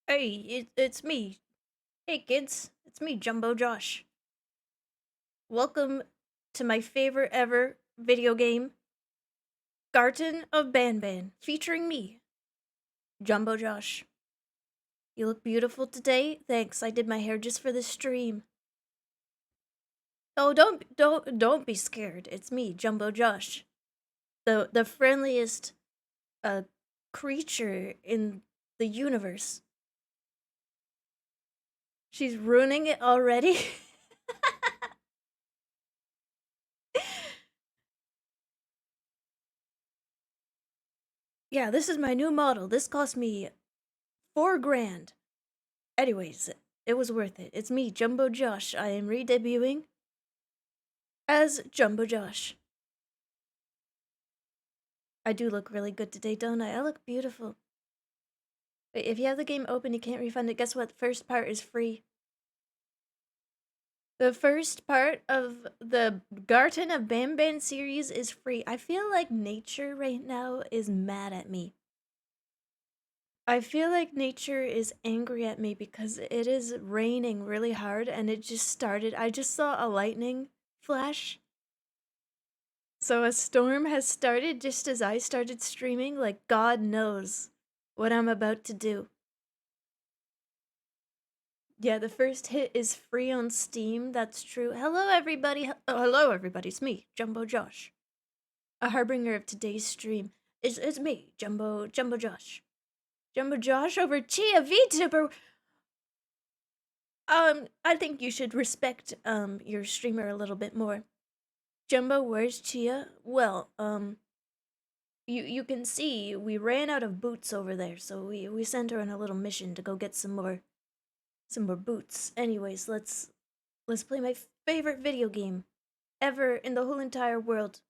Hey, it's me. Hey kids, it's me, Jumbo Josh. Welcome to my favorite ever video game, Garten of Banban, featuring me, Jumbo Josh. You look beautiful today. Thanks. I did my hair just for this stream. Oh, don't be scared. It's me, Jumbo Josh. The friendliest uh creature in the universe. She's ruining it already. Yeah, this is my new model. This cost me 4 grand. Anyways, it was worth it. It's me, Jumbo Josh. I am re-debuting as Jumbo Josh. I do look really good today, don't I? I look beautiful. Wait, if you have the game open, you can't refund it. Guess what? The first part is free. The first part of the Garten of Banban series is free. I feel like nature right now is mad at me. I feel like nature is angry at me because it is raining really hard and it just started. I just saw a lightning flash. So a storm has started just as I started streaming, like God knows what I'm about to do. Yeah, the first hit is free on Steam, that's true. Hello everybody, hello everybody, it's me, Jumbo Josh. A harbinger of today's stream. It's me, Jumbo Josh. Jumbo Josh over Chia vtuber. I think you should respect your streamer a little bit more. Jumbo, where's Chia? Well, you can see we ran out of boots over there, so we sent her on a little mission to go get some more boots. Anyways, let's play my favorite video game ever in the whole entire world.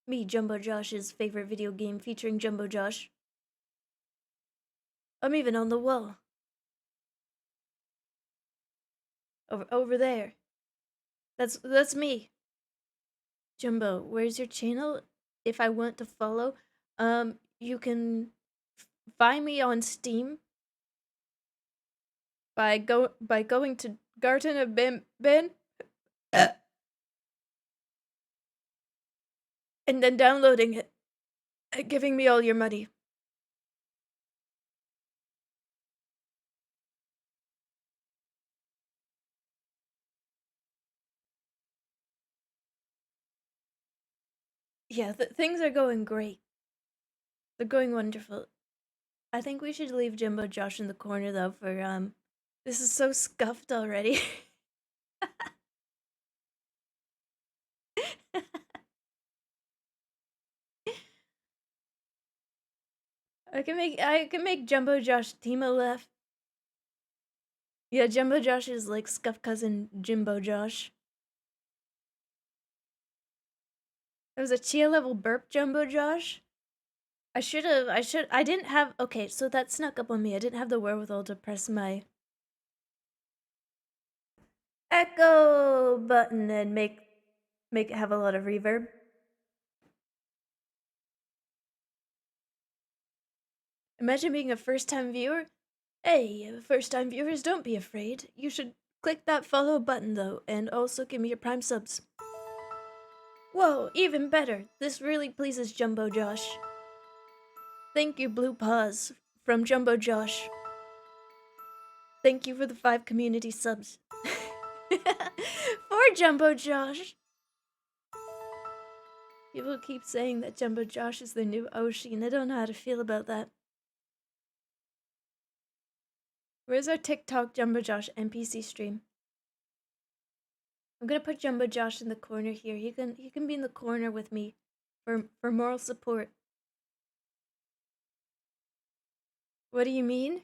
Me, Jumbo Josh's favorite video game featuring Jumbo Josh. I'm even on the wall. Over there. That's me. Jumbo, where's your channel? If I want to follow, you can find me on Steam by going to Garten of Ben and then downloading it, giving me all your money. Yeah, things are going great. They're going wonderful. I think we should leave Jumbo Josh in the corner though for this is so scuffed already. I can make Jumbo Josh Timo laugh. Yeah, Jumbo Josh is like scuff cousin Jimbo Josh. That was a Chia level burp, Jumbo Josh. I didn't have, okay, so that snuck up on me. I didn't have the wherewithal to press my echo button and make it have a lot of reverb. Imagine being a first-time viewer. Hey, first-time viewers, don't be afraid. You should click that follow button though, and also give me your prime subs. Whoa, even better. This really pleases Jumbo Josh. Thank you, Blue Paws, from Jumbo Josh. Thank you for the 5 community subs. For Jumbo Josh. People keep saying that Jumbo Josh is the new Oshi, and I don't know how to feel about that. Where's our TikTok Jumbo Josh NPC stream? I'm gonna put Jumbo Josh in the corner here. He can be in the corner with me for moral support. What do you mean?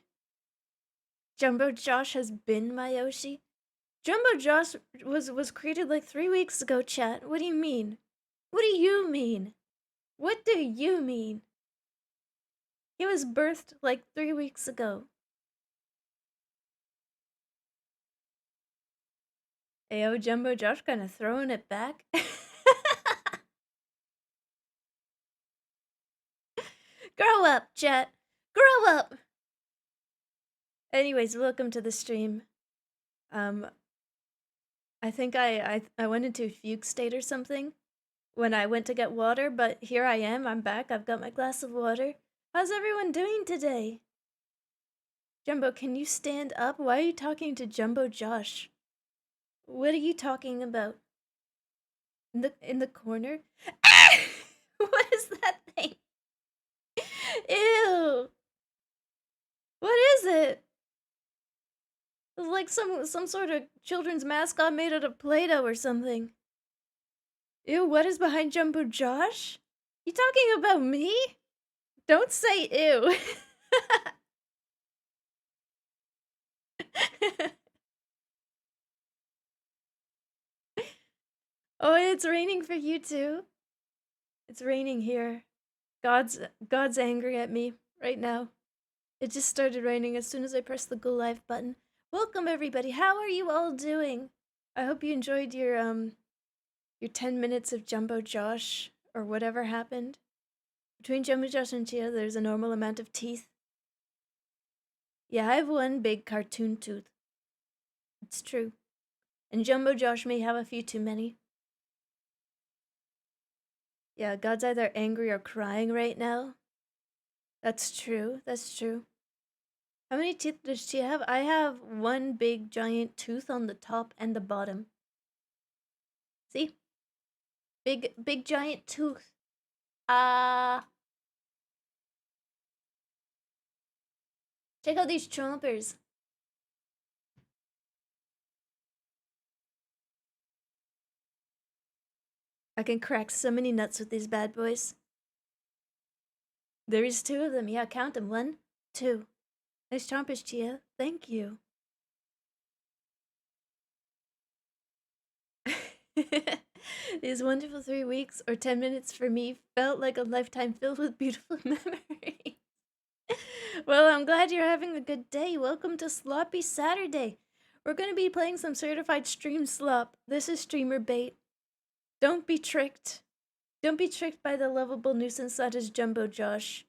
Jumbo Josh has been my Oshi? Jumbo Josh was created like 3 weeks ago, chat. What do you mean? What do you mean? What do you mean? He was birthed like 3 weeks ago. Ayo, Jumbo Josh kinda throwing it back. Grow up, chat. Grow up. Anyways, welcome to the stream. Um, I think I went into a fugue state or something when I went to get water, but here I am. I'm back. I've got my glass of water. How's everyone doing today? Jumbo, can you stand up? Why are you talking to Jumbo Josh? What are you talking about? In the corner? What is that thing? Ew. What is it? It's like some sort of children's mascot made out of Play-Doh or something. Ew, what is behind Jumbo Josh? You talking about me? Don't say ew. Oh, it's raining for you too. It's raining here. God's angry at me right now. It just started raining as soon as I pressed the go live button. Welcome everybody. How are you all doing? I hope you enjoyed your 10 minutes of Jumbo Josh or whatever happened. Between Jumbo Josh and Chia, there's a normal amount of teeth. Yeah, I have one big cartoon tooth. It's true. And Jumbo Josh may have a few too many. Yeah, God's either angry or crying right now. That's true. That's true. How many teeth does she have? I have one big giant tooth on the top and the bottom. See? Big giant tooth. Check out these chompers. I can crack so many nuts with these bad boys. There is 2 of them. Yeah, count them. 1, 2. Nice chompers, Chia. Thank you. These wonderful 3 weeks or 10 minutes for me felt like a lifetime filled with beautiful memories. Well, I'm glad you're having a good day. Welcome to Sloppy Saturday. We're going to be playing some certified stream slop. This is streamer bait. Don't be tricked. Don't be tricked by the lovable nuisance that is Jumbo Josh.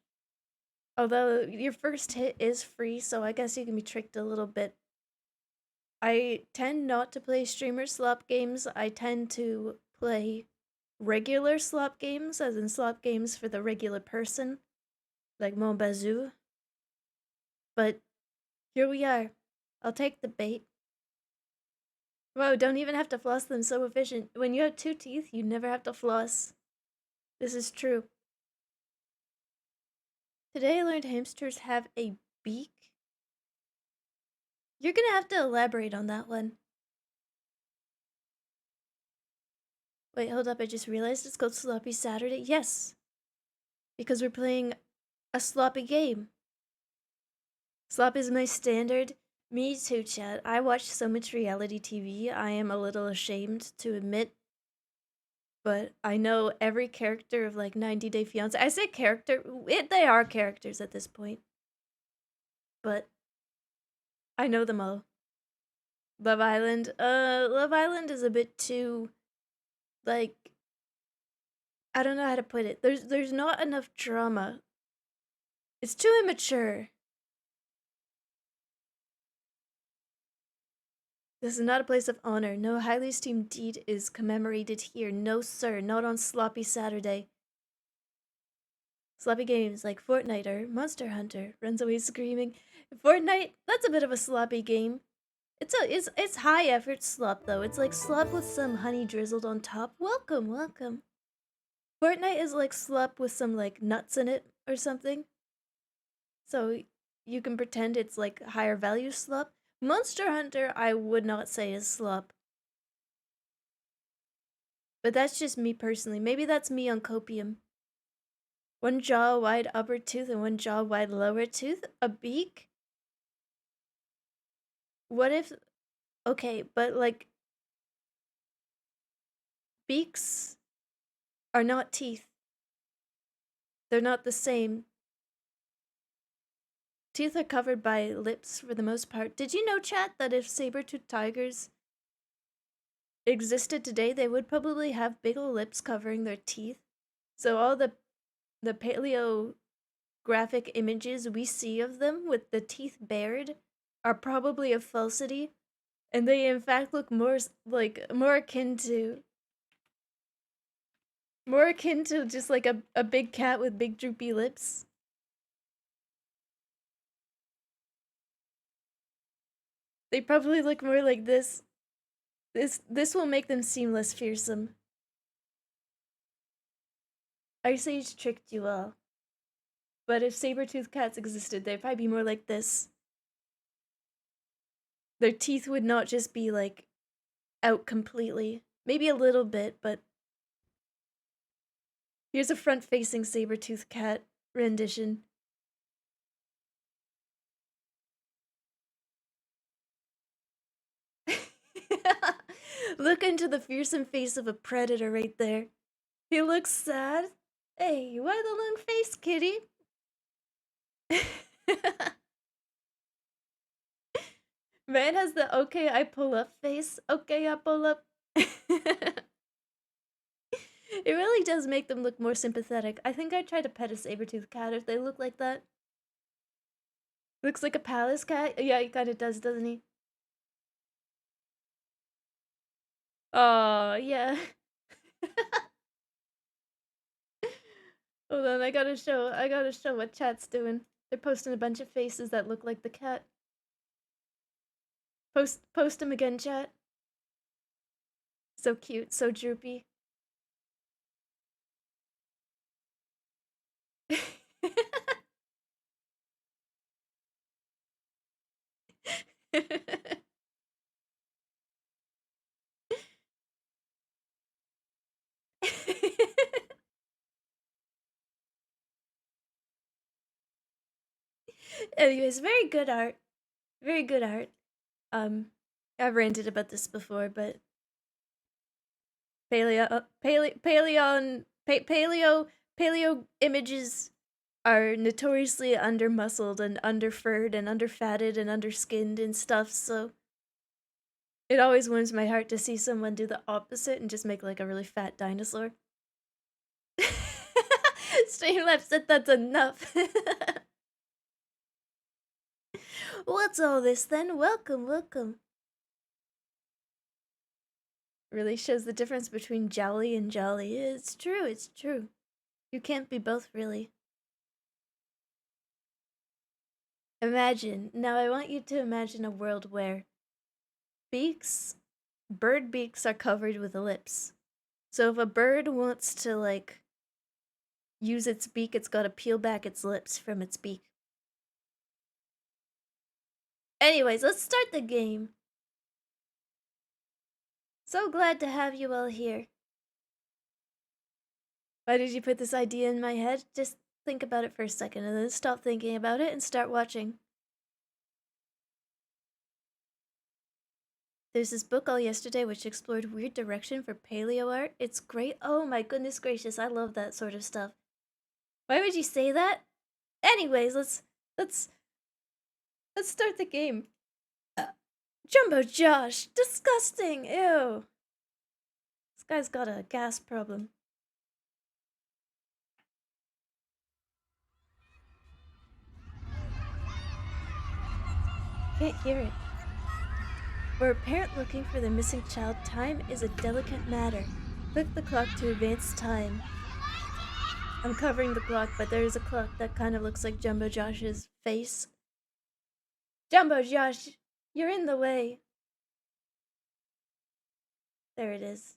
Although your first hit is free, so I guess you can be tricked a little bit. I tend not to play streamer slop games. I tend to play regular slop games, as in slop games for the regular person, like Mon Bazou. But here we are. I'll take the bait. Whoa, don't even have to floss them, so efficient. When you have 2 teeth, you never have to floss. This is true. Today I learned hamsters have a beak. You're gonna have to elaborate on that one. Wait, hold up, I just realized it's called Sloppy Saturday. Yes, because we're playing a sloppy game. Slop is my standard. Me too, chat. I watch so much reality TV, I am a little ashamed to admit. But I know every character of like 90 Day Fiancé. I say character, they are characters at this point. But I know them all. Love Island. Love Island is a bit too, like, I don't know how to put it. There's not enough drama. It's too immature. This is not a place of honor. No highly esteemed deed is commemorated here. No, sir, not on Sloppy Saturday. Sloppy games like Fortnite or Monster Hunter runs away screaming. Fortnite, that's a bit of a sloppy game. It's high effort slop though. It's like slop with some honey drizzled on top. Welcome, welcome. Fortnite is like slop with some like nuts in it or something. So you can pretend it's like higher value slop. Monster Hunter I would not say is slop. But that's just me personally. Maybe that's me on copium. 1 jaw wide upper tooth and 1 jaw wide lower tooth? A beak? What if... Okay, but like... Beaks are not teeth. They're not the same. Teeth are covered by lips for the most part. Did you know, chat, that if saber-toothed tigers existed today, they would probably have big ol' lips covering their teeth? So all the paleographic images we see of them with the teeth bared are probably a falsity, and they in fact look like more akin to just like a big cat with big droopy lips. They probably look more like this. This will make them seem less fearsome. Ice Age tricked you all. But if saber-toothed cats existed, they'd probably be more like this. Their teeth would not just be like out completely. Maybe a little bit, but here's a front-facing saber-toothed cat rendition. Look into the fearsome face of a predator right there. He looks sad. Hey, why the long face, kitty? Man has the okay, I pull up face. Okay, I pull up. It really does make them look more sympathetic. I think I'd try to pet a saber-toothed cat if they look like that. Looks like a palace cat. Yeah, he kind of does, doesn't he? Oh, yeah. Hold on, I gotta show what chat's doing. They're posting a bunch of faces that look like the cat. Post them again, chat. So cute, so droopy. Anyways, very good art. Very good art. Um, I've ranted about this before, but paleo images are notoriously under-muscled and under-furred and under-fatted and under-skinned and stuff, so it always warms my heart to see someone do the opposite and just make like a really fat dinosaur. Streamlabs said that's enough. What's all this then? Welcome, welcome. Really shows the difference between jowly and jolly. It's true, it's true. You can't be both, really. Imagine. Now I want you to imagine a world where bird beaks are covered with lips. So if a bird wants to, like, use its beak, it's gotta peel back its lips from its beak. Anyways, let's start the game. So glad to have you all here. Why did you put this idea in my head? Just think about it for a second and then stop thinking about it and start watching. There's this book all yesterday which explored weird direction for paleo art. It's great. Oh my goodness gracious, I love that sort of stuff. Why would you say that? Anyways, let's start the game. Jumbo Josh, disgusting. Ew. This guy's got a gas problem. Can't hear it. For a parent looking for their missing child, time is a delicate matter. Click the clock to advance time. I'm covering the clock, but there is a clock that kind of looks like Jumbo Josh's face. Jumbo Josh, you're in the way. There it is.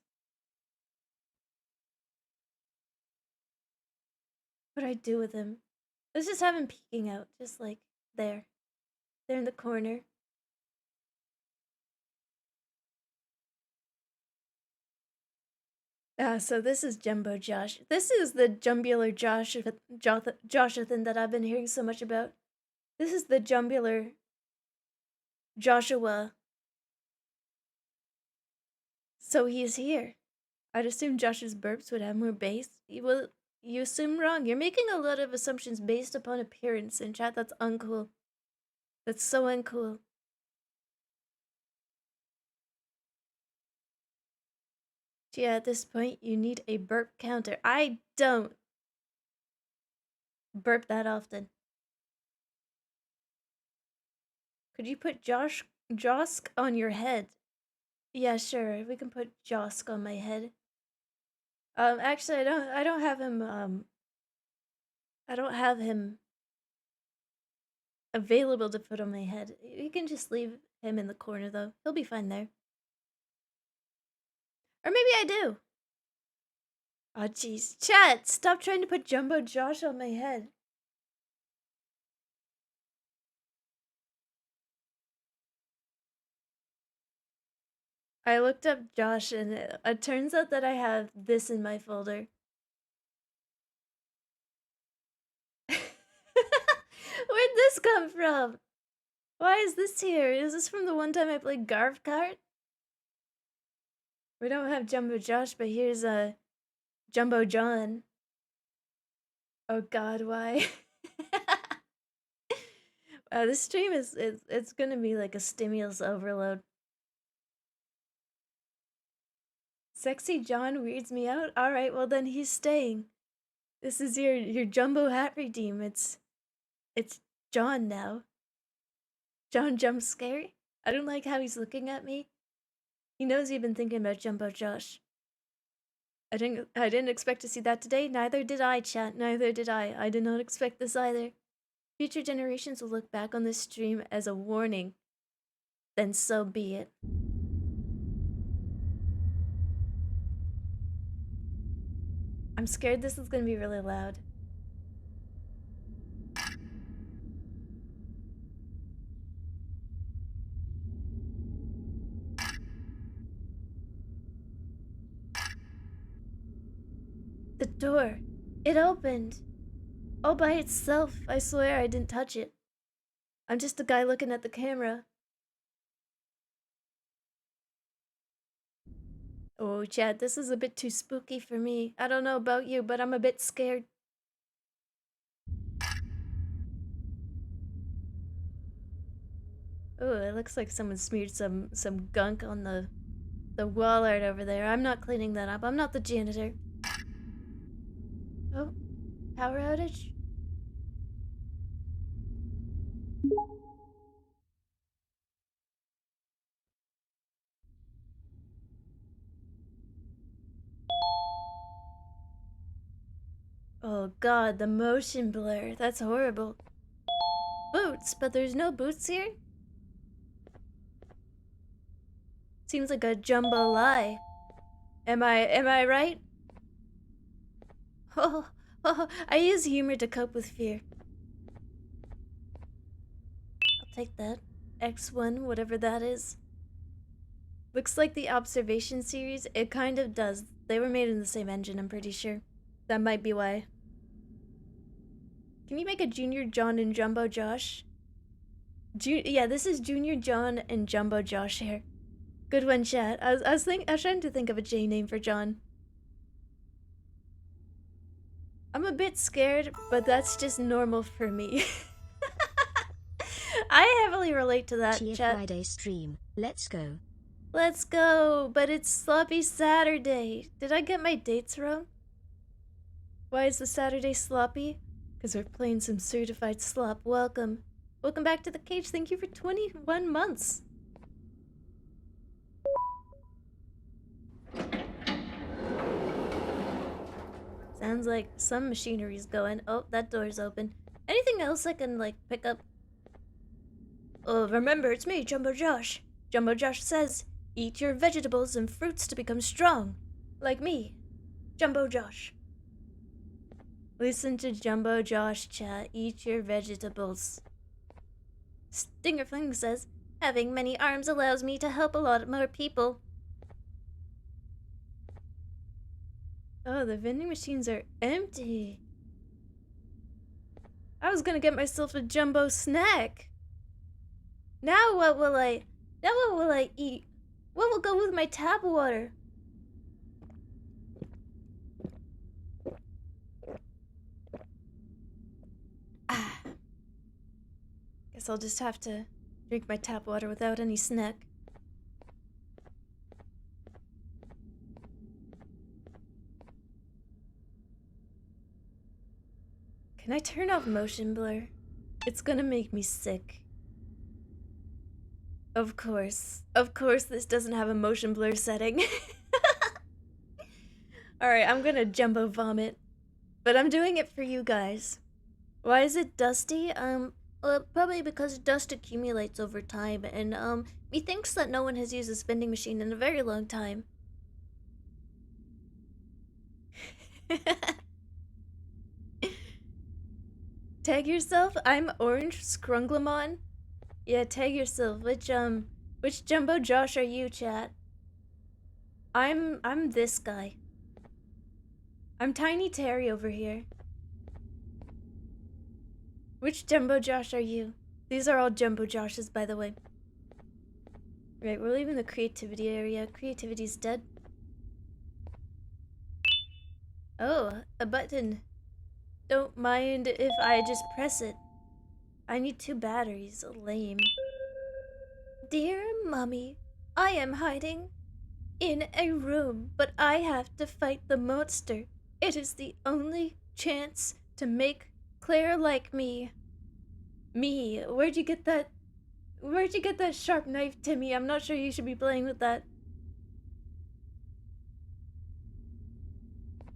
What do I do with him? Let's just have him peeking out, just like there. There in the corner. So this is Jumbo Josh. This is the jumbular Joshathan that I've been hearing so much about. This is the jumbular Joshua. So he's here. I'd assume Josh's burps would have more bass. Well, you assume wrong. You're making a lot of assumptions based upon appearance, and chat, that's uncool. That's so uncool. Chia, at this point, you need a burp counter. I don't burp that often. Could you put Josk on your head? Yeah, sure. We can put Josk on my head. Actually, I don't have him. I don't have him available to put on my head. You can just leave him in the corner, though. He'll be fine there. Or maybe I do. Oh, jeez. Chat, stop trying to put Jumbo Josh on my head. I looked up Josh, and it turns out that I have this in my folder. Where'd this come from? Why is this here? Is this from the one time I played Garf Kart? We don't have Jumbo Josh, but here's Jumbo John. Oh God, why? This stream it's gonna be like a stimulus overload. Sexy John weirds me out. All right, well then he's staying. This is your Jumbo hat redeem. It's John now. John jump scary. I don't like how he's looking at me. He knows you've been thinking about Jumbo Josh. I didn't expect to see that today. Neither did I, chat. Neither did I. I did not expect this either. Future generations will look back on this stream as a warning. Then so be it. I'm scared this is gonna be really loud. The door. It opened. All by itself. I swear I didn't touch it. I'm just a guy looking at the camera. Oh, Chad, this is a bit too spooky for me. I don't know about you, but I'm a bit scared. Oh, it looks like someone smeared some gunk on the wall art over there. I'm not cleaning that up. I'm not the janitor. Oh, power outage? Oh God, the motion blur. That's horrible. Boots, but there's no boots here? Seems like a jumbo lie. Am I right? Oh, I use humor to cope with fear. I'll take that. X1, whatever that is. Looks like the observation series. It kind of does. They were made in the same engine, I'm pretty sure. That might be why. Can you make a Junior John and Jumbo Josh? Yeah, this is Junior John and Jumbo Josh here. Good one, chat. I was trying to think of a J name for John. I'm a bit scared, but that's just normal for me. I heavily relate to that, Chia chat. Friday stream. Let's go. Let's go, but it's Sloppy Saturday. Did I get my dates wrong? Why is the Saturday sloppy? Because we're playing some certified slop. Welcome. Welcome back to the cage. Thank you for 21 months. Sounds like some machinery's going. Oh, that door's open. Anything else I can, like, pick up? Oh, remember, it's me, Jumbo Josh. Jumbo Josh says, eat your vegetables and fruits to become strong. Like me, Jumbo Josh. Listen to Jumbo Josh, chat. Eat your vegetables. Stingerfling says, having many arms allows me to help a lot more people. Oh, the vending machines are empty. I was gonna get myself a jumbo snack. Now what will I eat? What will go with my tap water? Ah. Guess I'll just have to drink my tap water without any snack. Can I turn off motion blur? It's gonna make me sick. Of course. Of course this doesn't have a motion blur setting. Alright, I'm gonna jumbo vomit. But I'm doing it for you guys. Why is it dusty? Well, probably because dust accumulates over time, and, methinks that no one has used this vending machine in a very long time. Tag yourself? I'm Orange Scrunglamon? Yeah, tag yourself. Which Jumbo Josh are you, chat? I'm this guy. I'm Tiny Terry over here. Which Jumbo Josh are you? These are all Jumbo Joshes, by the way. Right, we're leaving the creativity area. Creativity's dead. Oh, a button. Don't mind if I just press it. I need 2 batteries. Lame. Dear Mommy, I am hiding in a room, but I have to fight the monster. It is the only chance to make Claire like me. Me? Where'd you get that? Where'd you get that sharp knife, Timmy? I'm not sure you should be playing with that.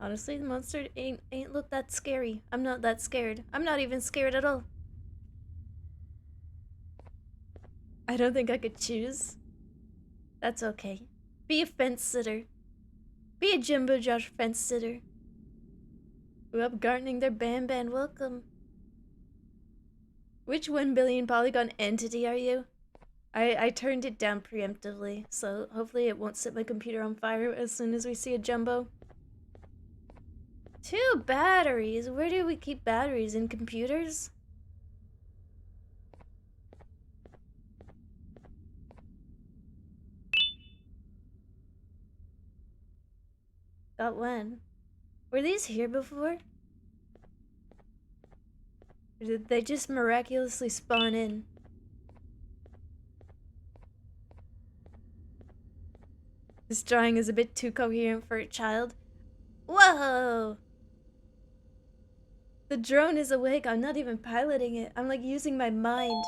Honestly, the monster ain't look that scary. I'm not that scared. I'm not even scared at all. I don't think I could choose. That's okay. Be a fence sitter. Be a Jumbo Josh fence sitter. Who up gardening their Banban, welcome. Which 1 billion polygon entity are you? I turned it down preemptively, so hopefully it won't set my computer on fire as soon as we see a Jumbo. 2 batteries? Where do we keep batteries? In computers? Got 1. Were these here before? Or did they just miraculously spawn in? This drawing is a bit too coherent for a child. Whoa! The drone is awake. I'm not even piloting it. I'm like using my mind.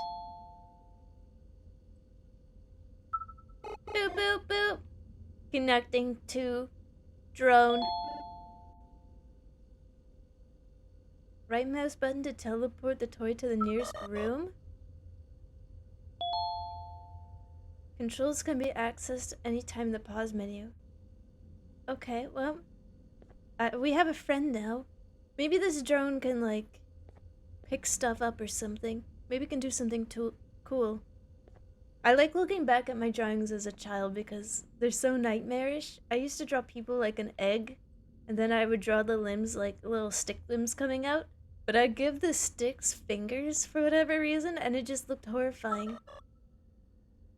Boop, boop, boop. Connecting to drone. Right mouse button to teleport the toy to the nearest room. Controls can be accessed anytime in the pause menu. Okay, well, we have a friend now. Maybe this drone can, like, pick stuff up or something. Maybe it can do something cool. I like looking back at my drawings as a child because they're so nightmarish. I used to draw people like an egg, and then I would draw the limbs like little stick limbs coming out. But I'd give the sticks fingers for whatever reason, and it just looked horrifying.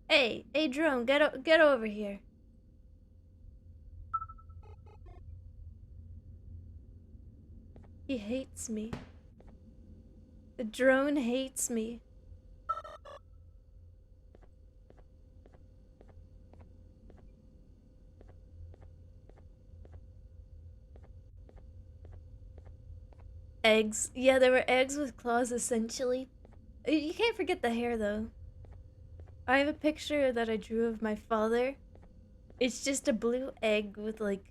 Hey, drone, get over here. He hates me. The drone hates me. Eggs. Yeah, there were eggs with claws, essentially. You can't forget the hair, though. I have a picture that I drew of my father. It's just a blue egg with, like,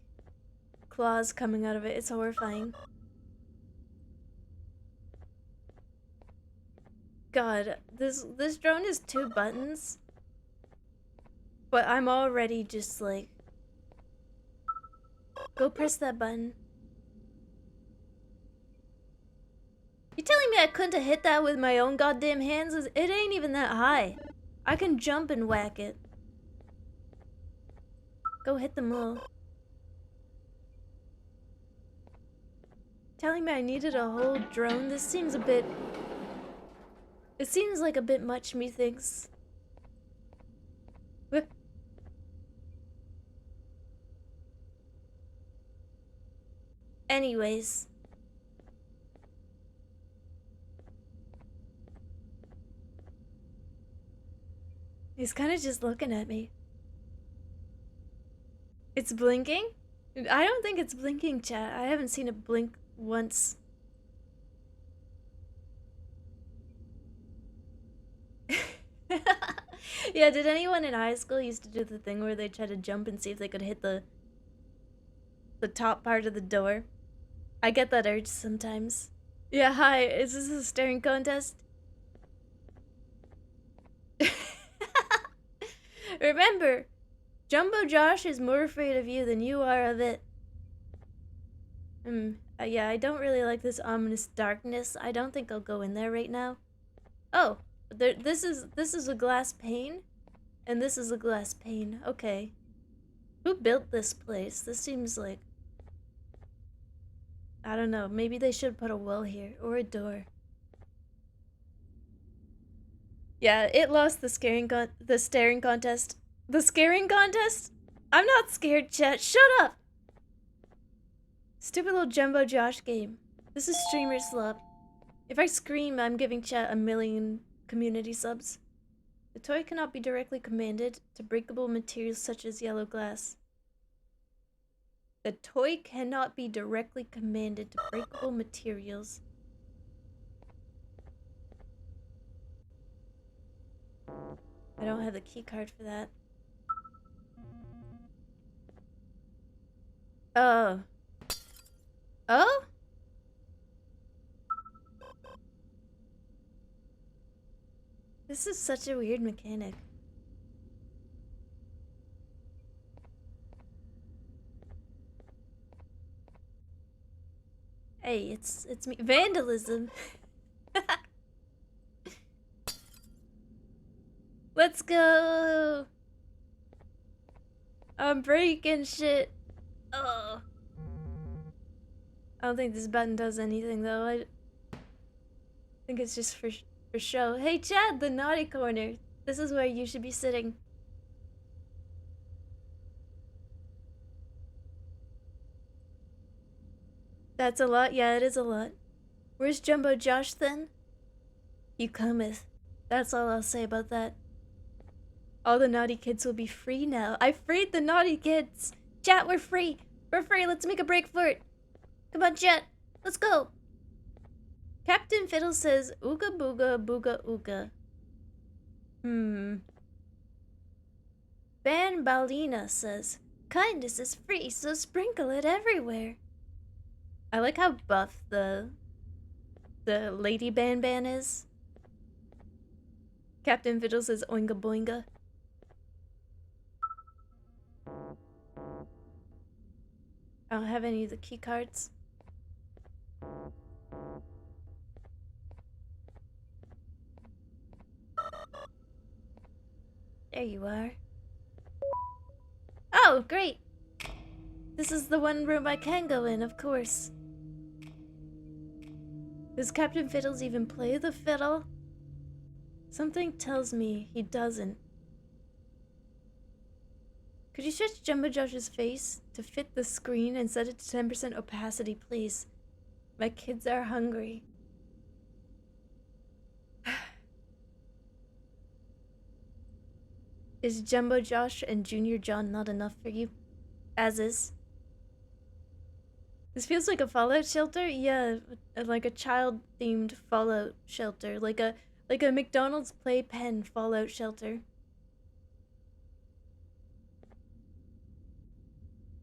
claws coming out of it. It's horrifying. God, this drone is 2 buttons. But I'm already just like... Go press that button. You telling me I couldn't have hit that with my own goddamn hands? It ain't even that high. I can jump and whack it. Go hit them all. Telling me I needed a whole drone? This seems a bit... It seems like a bit much, methinks. Anyways. He's kind of just looking at me. It's blinking? I don't think it's blinking, chat. I haven't seen it blink once. Yeah, did anyone in high school used to do the thing where they try to jump and see if they could hit the top part of the door? I get that urge sometimes. Yeah, hi, is this a staring contest? Remember, Jumbo Josh is more afraid of you than you are of it. Yeah, I don't really like this ominous darkness. I don't think I'll go in there right now. Oh, this is a glass pane, and this is a glass pane. Okay. Who built this place? This seems like... I don't know, maybe they should put a wall here, or a door. Yeah, it lost the staring contest. The scaring contest? I'm not scared, chat. Shut up! Stupid little Jumbo Josh game. This is streamer slop. If I scream, I'm giving chat 1,000,000 community subs. The toy cannot be directly commanded to breakable materials such as yellow glass. The toy cannot be directly commanded to breakable materials. I don't have the key card for that. Oh. Oh? This is such a weird mechanic. Hey, it's me. Vandalism. Let's go. I'm breaking shit. Oh. I don't think this button does anything though. I think it's just for show. Hey Chad, the naughty corner. This is where you should be sitting. That's a lot. Yeah, it is a lot. Where's Jumbo Josh then? He cometh. That's all I'll say about that. All the naughty kids will be free now. I freed the naughty kids. Chat, we're free. We're free. Let's make a break for it. Come on, chat. Let's go. Captain Fiddle says, ooga booga booga ooga. Banbalina says, kindness is free, so sprinkle it everywhere. I like how buff the lady Banban is. Captain Fiddle says, oinga boinga. I don't have any of the key cards. There you are. Oh, great! This is the one room I can go in, of course. Does Captain Fiddles even play the fiddle? Something tells me he doesn't. Could you stretch Jumbo Josh's face to fit the screen and set it to 10% opacity, please? My kids are hungry. Is Jumbo Josh and Junior John not enough for you? As is. This feels like a Fallout shelter? Yeah, like a child-themed Fallout shelter. Like a McDonald's playpen Fallout shelter.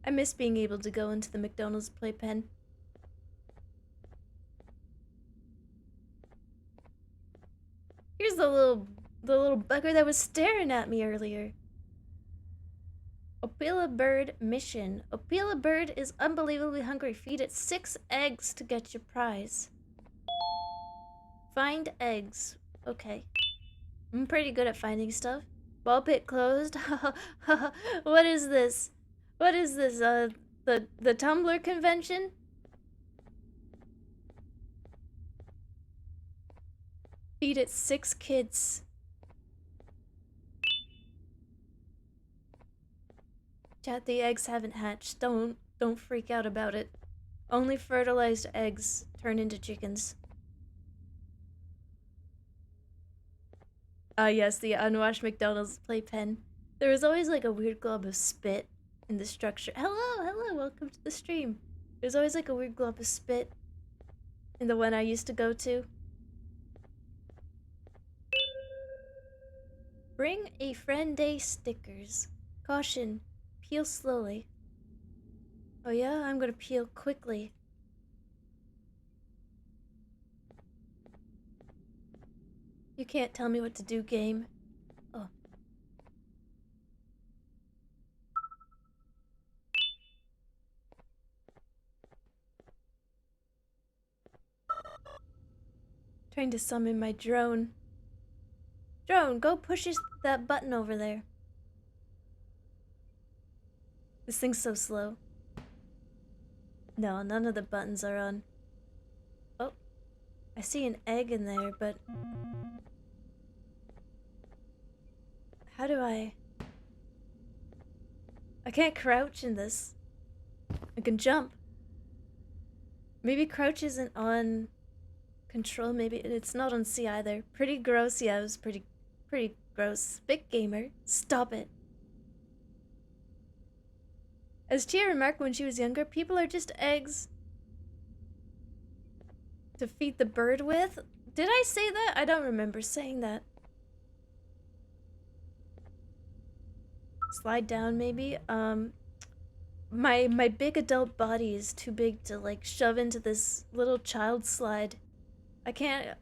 I miss being able to go into the McDonald's playpen. Here's the little bugger that was staring at me earlier. Opila Bird mission. Opila Bird is unbelievably hungry. Feed it 6 eggs to get your prize. Find eggs. Okay. I'm pretty good at finding stuff. Ball pit closed. What is this? What is this? The Tumblr convention? Feed it 6 kids. Chat, the eggs haven't hatched. Don't freak out about it. Only fertilized eggs turn into chickens. Ah, yes, the unwashed McDonald's playpen. There was always like a weird glob of spit in the structure. Hello, welcome to the stream. There's always like a weird glob of spit in the one I used to go to. Bring a friend day stickers. Caution, peel slowly. Oh yeah, I'm gonna peel quickly. You can't tell me what to do, game. Oh. Trying to summon my drone. Drone, go push that button over there. This thing's so slow. No, none of the buttons are on. Oh, I see an egg in there, but... How do I can't crouch in this. I can jump. Maybe crouch isn't on control, maybe it's not on C either. Pretty gross, yeah, it was pretty gross. Big gamer, stop it. As Chia remarked when she was younger, people are just eggs to feed the bird with. Did I say that? I don't remember saying that. Slide down, maybe. My big adult body is too big to like shove into this little child slide. I can't.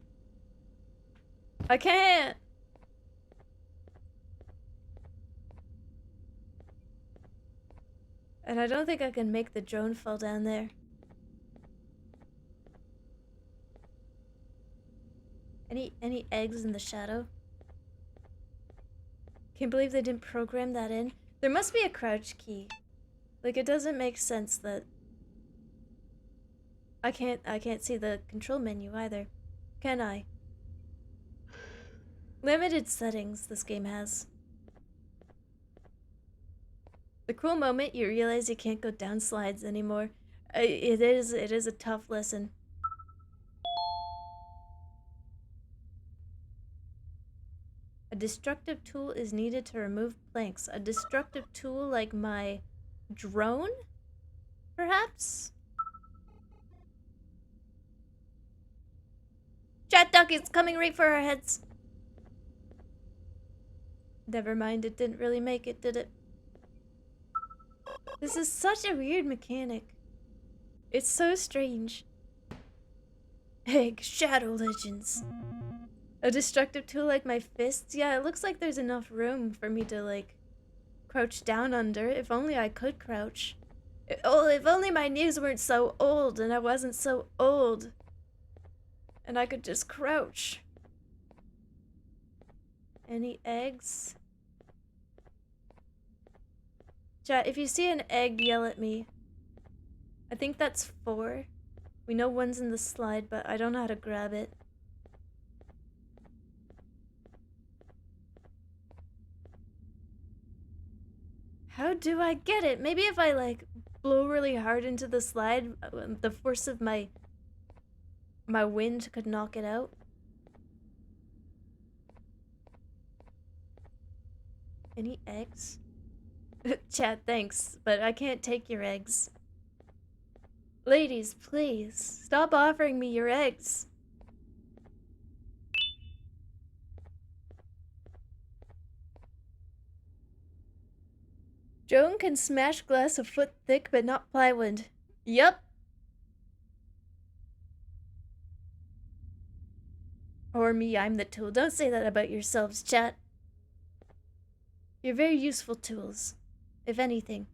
And I don't think I can make the drone fall down there. Any eggs in the shadow? Can't believe they didn't program that in. There must be a crouch key. Like, it doesn't make sense that I can't see the control menu either. Can I? Limited settings this game has. The cool moment you realize you can't go down slides anymore. It is a tough lesson. A destructive tool is needed to remove planks. A destructive tool like my drone? Perhaps? Chat duck is coming right for our heads. Never mind, it didn't really make it, did it? This is such a weird mechanic. It's so strange. Egg Shadow Legends. A destructive tool like my fists? Yeah, it looks like there's enough room for me to, like, crouch down under. If only I could crouch. If only my knees weren't so old and I wasn't so old. And I could just crouch. Any eggs? Chat, if you see an egg, yell at me. I think that's 4. We know one's in the slide, but I don't know how to grab it. How do I get it? Maybe if I, like, blow really hard into the slide, the force of my wind could knock it out. Any eggs? Chat, thanks, but I can't take your eggs. Ladies, please, stop offering me your eggs. Joan can smash glass a foot thick, but not plywood. Yup. Or me, I'm the tool. Don't say that about yourselves, chat. You're very useful tools, if anything.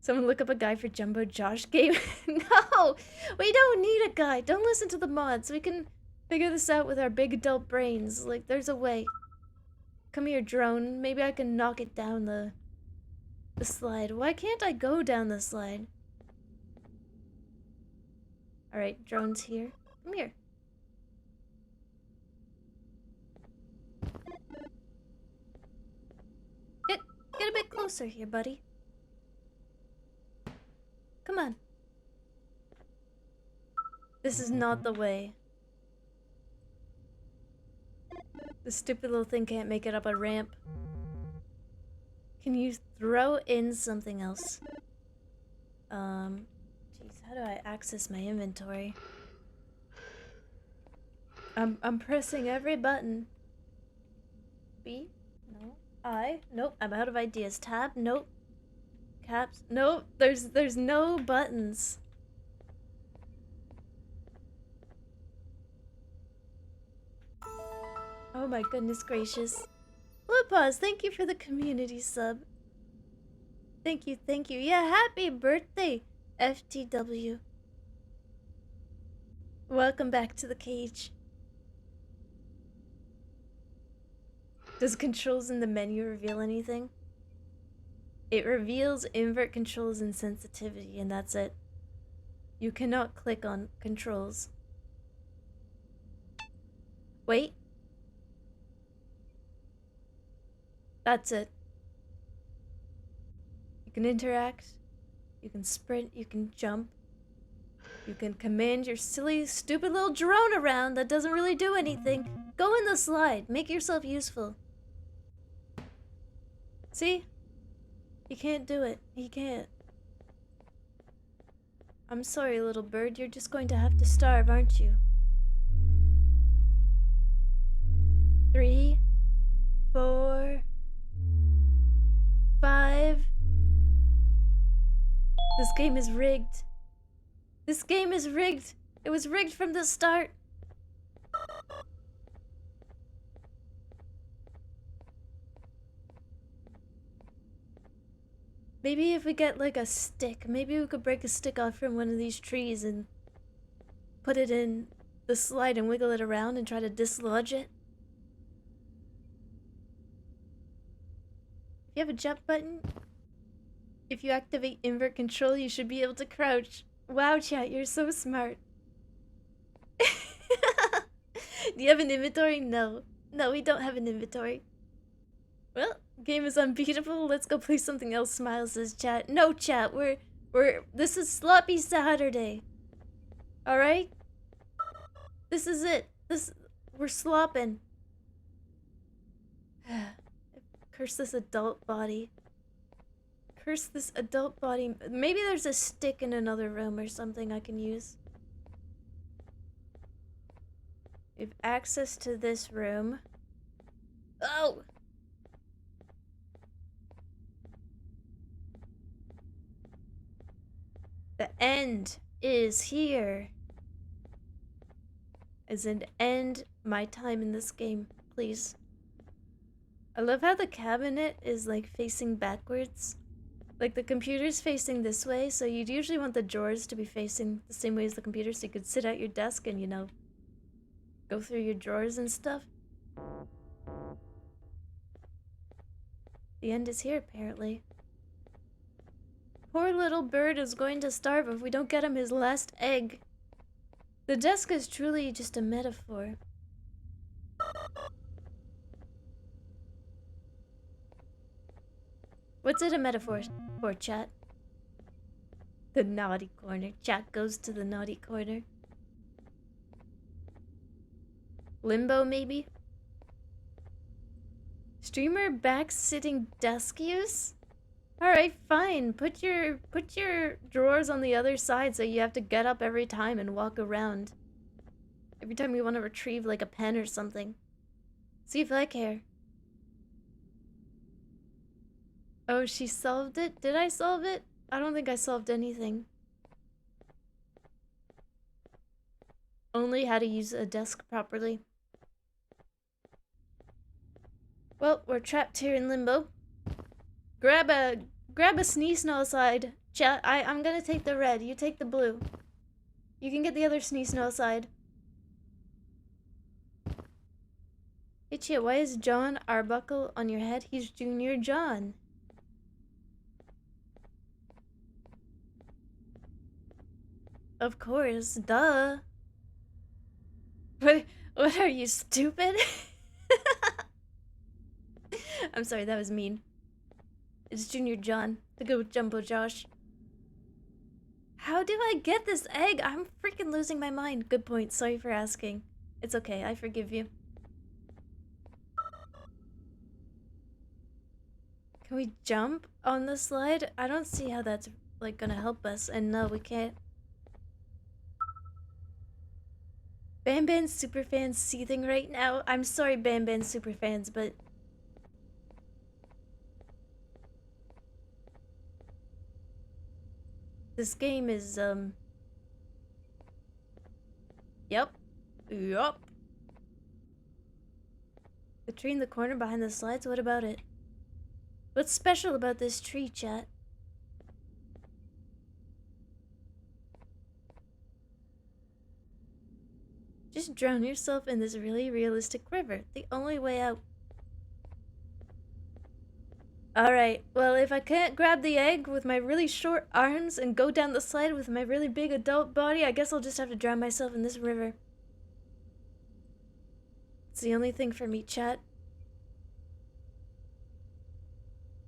Someone look up a guide for Jumbo Josh game? No! We don't need a guide. Don't listen to the mods. We can figure this out with our big adult brains. Like, there's a way. Come here, drone. Maybe I can knock it down the slide. Why can't I go down the slide? Alright, drone's here. Come here. Get a bit closer here, buddy. Come on. This is not the way. The stupid little thing can't make it up a ramp. Can you throw in something else? Jeez, how do I access my inventory? I'm pressing every button. B? No. I? Nope. I'm out of ideas. Tab? Nope. Caps? Nope. There's no buttons. Oh my goodness gracious. Blue Paws, thank you for the community sub. Thank you, thank you. Yeah, happy birthday, FTW. Welcome back to the cage. Does controls in the menu reveal anything? It reveals invert controls and sensitivity, and that's it. You cannot click on controls. Wait. That's it. You can interact, you can sprint, you can jump. You can command your silly, stupid little drone around that doesn't really do anything. Go in the slide. Make yourself useful. See? You can't do it. He can't. I'm sorry, little bird. You're just going to have to starve, aren't you? 3, 4, 5. This game is rigged. This game is rigged. It was rigged from the start. Maybe if we get like a stick, maybe we could break a stick off from one of these trees and put it in the slide and wiggle it around and try to dislodge it. If you have a jump button, if you activate invert control, you should be able to crouch. Wow, chat, you're so smart. Do you have an inventory? No. No, we don't have an inventory. Well, game is unbeatable. Let's go play something else, Smile says chat. No, chat, this is Sloppy Saturday. Alright? This is it. We're slopping. Curse this adult body. Curse this adult body. Maybe there's a stick in another room or something I can use. We have access to this room. Oh! The end is here. As in, end my time in this game, please. I love how the cabinet is like facing backwards. Like the computer's facing this way, so you'd usually want the drawers to be facing the same way as the computer so you could sit at your desk and, you know, go through your drawers and stuff. The end is here, apparently. Poor little bird is going to starve if we don't get him his last egg. The desk is truly just a metaphor. What's it a metaphor for, chat? The naughty corner. Chat goes to the naughty corner. Limbo, maybe? Streamer back sitting desk use? Alright, fine. Put your drawers on the other side so you have to get up every time and walk around. Every time you want to retrieve like a pen or something. See if I care. Oh, she solved it? Did I solve it? I don't think I solved anything. Only how to use a desk properly. Well, we're trapped here in limbo. Grab a sneeze no side. Chat, I'm gonna take the red. You take the blue. You can get the other sneeze no side. Hey Chia, why is John Arbuckle on your head? He's Junior John. Of course, duh. What are you, stupid? I'm sorry, that was mean. It's Junior John, the good with Jumbo Josh. How do I get this egg? I'm freaking losing my mind. Good point, sorry for asking. It's okay, I forgive you. Can we jump on the slide? I don't see how that's like gonna help us, and no, we can't. Banban superfans seething right now. I'm sorry, Banban superfans, but This game is, Yep. Yup. The tree in the corner behind the slides, what about it? What's special about this tree, chat? Just drown yourself in this really realistic river. The only way out. Alright, well, if I can't grab the egg with my really short arms and go down the slide with my really big adult body, I guess I'll just have to drown myself in this river. It's the only thing for me, chat.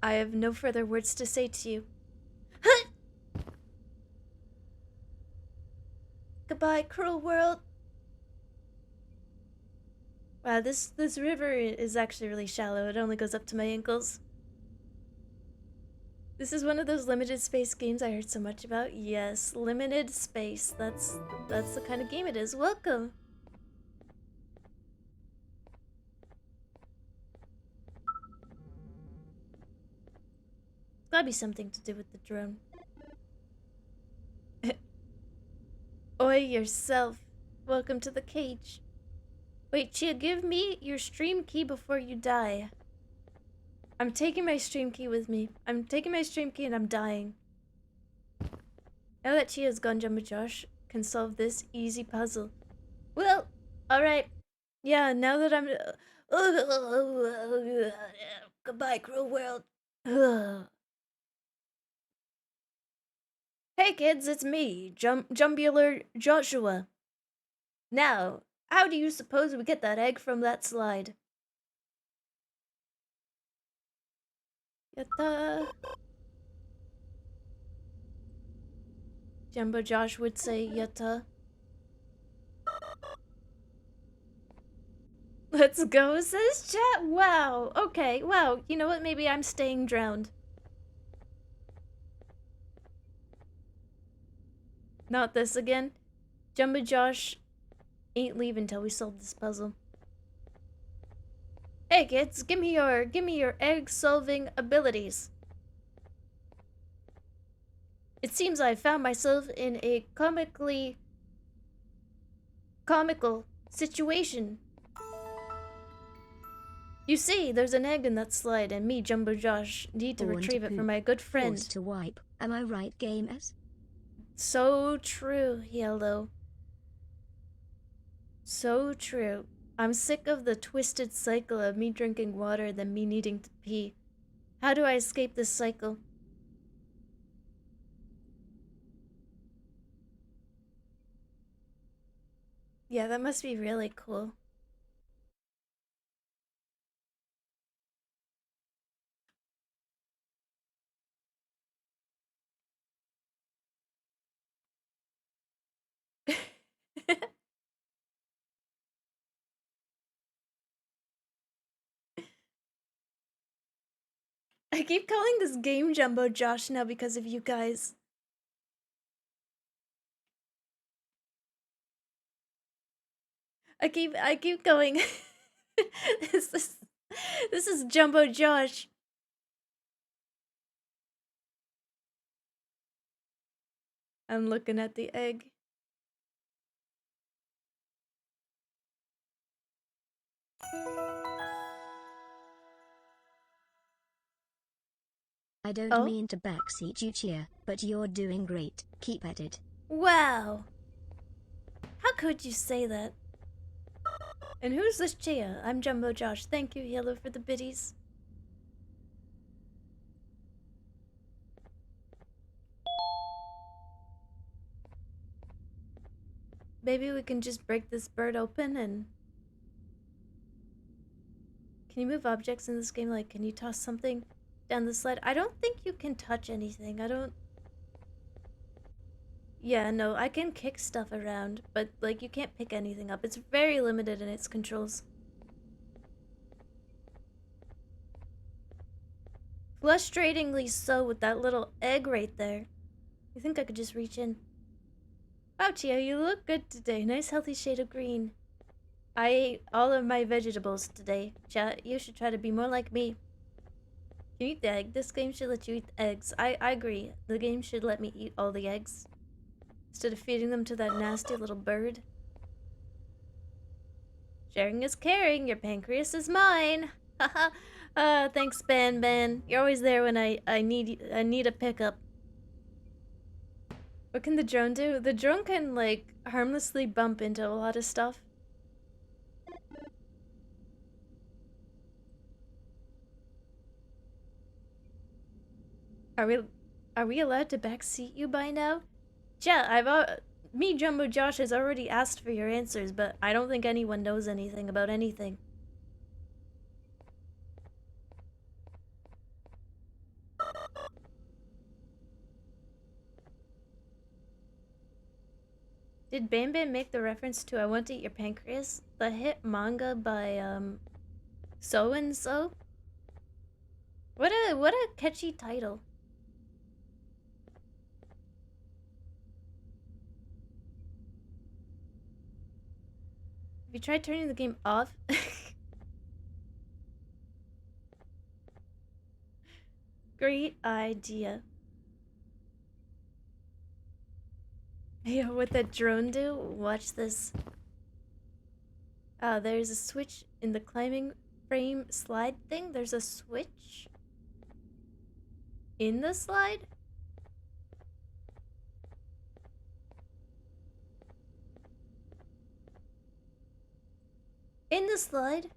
I have no further words to say to you. Goodbye, cruel world. Wow, this river is actually really shallow. It only goes up to my ankles. This is one of those limited space games I heard so much about. Yes, limited space. That's the kind of game it is. Welcome. It's gotta be something to do with the drone. Oi, yourself. Welcome to the cage. Wait, Chia, give me your stream key before you die. I'm taking my stream key with me. I'm taking my stream key and I'm dying. Now that Chia's gone, Jumbo Josh can solve this easy puzzle. Well, alright. Yeah, now that I'm... Goodbye, cruel world. Hey kids, it's me, Jumbular Joshua. Now, how do you suppose we get that egg from that slide? Yatta. Jumbo Josh would say yatta. Let's go, says chat. Wow. Okay, wow. You know what? Maybe I'm staying drowned. Not this again. Jumbo Josh ain't leaving till we solve this puzzle. Hey kids, give me your egg solving abilities. It seems I found myself in a comical situation. You see, there's an egg in that slide, and me, Jumbo Josh, need to retrieve it from my good friend. Pause to wipe. Am I right, gamers? So true, Yellow. So true. I'm sick of the twisted cycle of me drinking water then me needing to pee. How do I escape this cycle? Yeah, that must be really cool. I keep calling this game Jumbo Josh now because of you guys. I keep going. this is Jumbo Josh. I'm looking at the egg. I don't mean to backseat you, Chia, but you're doing great. Keep at it. Wow. How could you say that? And who's this Chia? I'm Jumbo Josh. Thank you, Yellow, for the biddies. Maybe we can just break this bird open and... Can you move objects in this game? Like, can you toss something down the slide? I don't think you can touch anything. I don't... Yeah, no, I can kick stuff around, but, like, you can't pick anything up. It's very limited in its controls. Frustratingly so with that little egg right there. You think I could just reach in? Wow, Chia, you look good today. Nice healthy shade of green. I ate all of my vegetables today. Chat, you should try to be more like me. Can you eat the egg? This game should let you eat the eggs. I agree. The game should let me eat all the eggs. Instead of feeding them to that nasty little bird. Sharing is caring. Your pancreas is mine. Haha. Thanks, Banban. You're always there when I need a pickup. What can the drone do? The drone can, like, harmlessly bump into a lot of stuff. Are we allowed to backseat you by now? Yeah, me, Jumbo Josh, has already asked for your answers, but I don't think anyone knows anything about anything. Did Banban make the reference to I Want to Eat Your Pancreas? The hit manga by, so-and-so? What a catchy title. Have you tried turning the game off? Great idea. Hey, what that drone do? Watch this. There's a switch in the climbing frame slide thing. There's a switch in the slide? In the slide?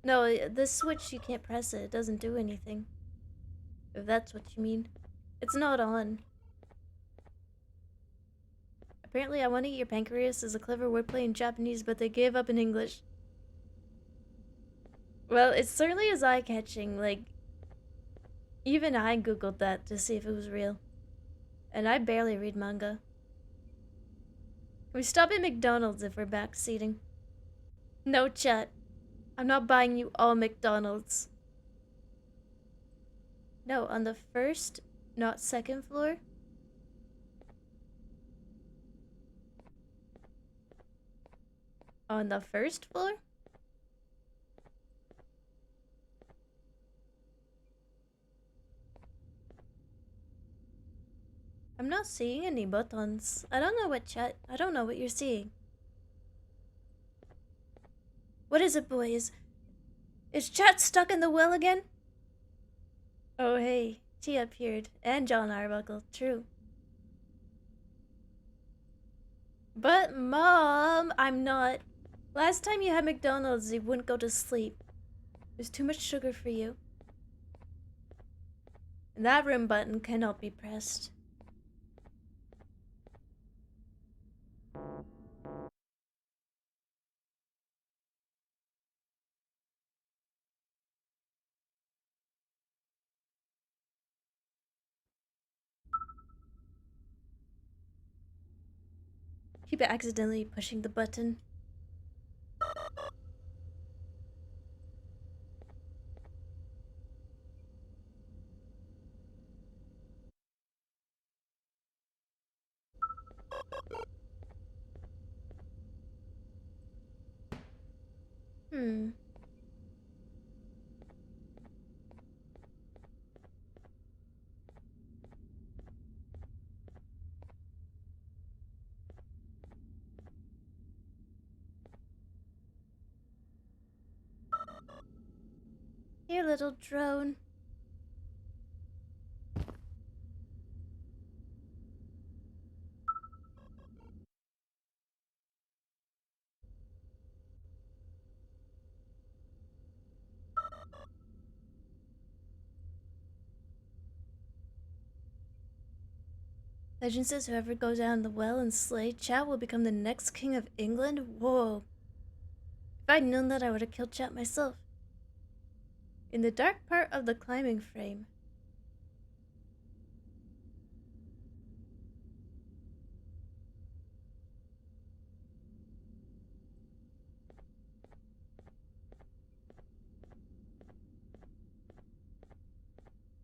No, the switch, you can't press it. It doesn't do anything. If that's what you mean. It's not on. Apparently, I Want to Eat Your Pancreas is a clever wordplay in Japanese, but they gave up in English. Well, it certainly is eye-catching. Like, even I googled that to see if it was real. And I barely read manga. Can we stop at McDonald's if we're backseating? No, chat. I'm not buying you all McDonald's. No, on the first, not second floor. On the first floor? I'm not seeing any buttons. I don't know what you're seeing. What is it, boys? Is chat stuck in the well again? Oh hey, Chia appeared. And John Arbuckle, true. But Mom, I'm not. Last time you had McDonald's, you wouldn't go to sleep. There's too much sugar for you. And that room button cannot be pressed. Keep accidentally pushing the button. Hmm. Here, little drone. Legend says whoever goes down the well and slay Chat will become the next king of England? Whoa. If I'd known that, I would have killed Chat myself. In the dark part of the climbing frame.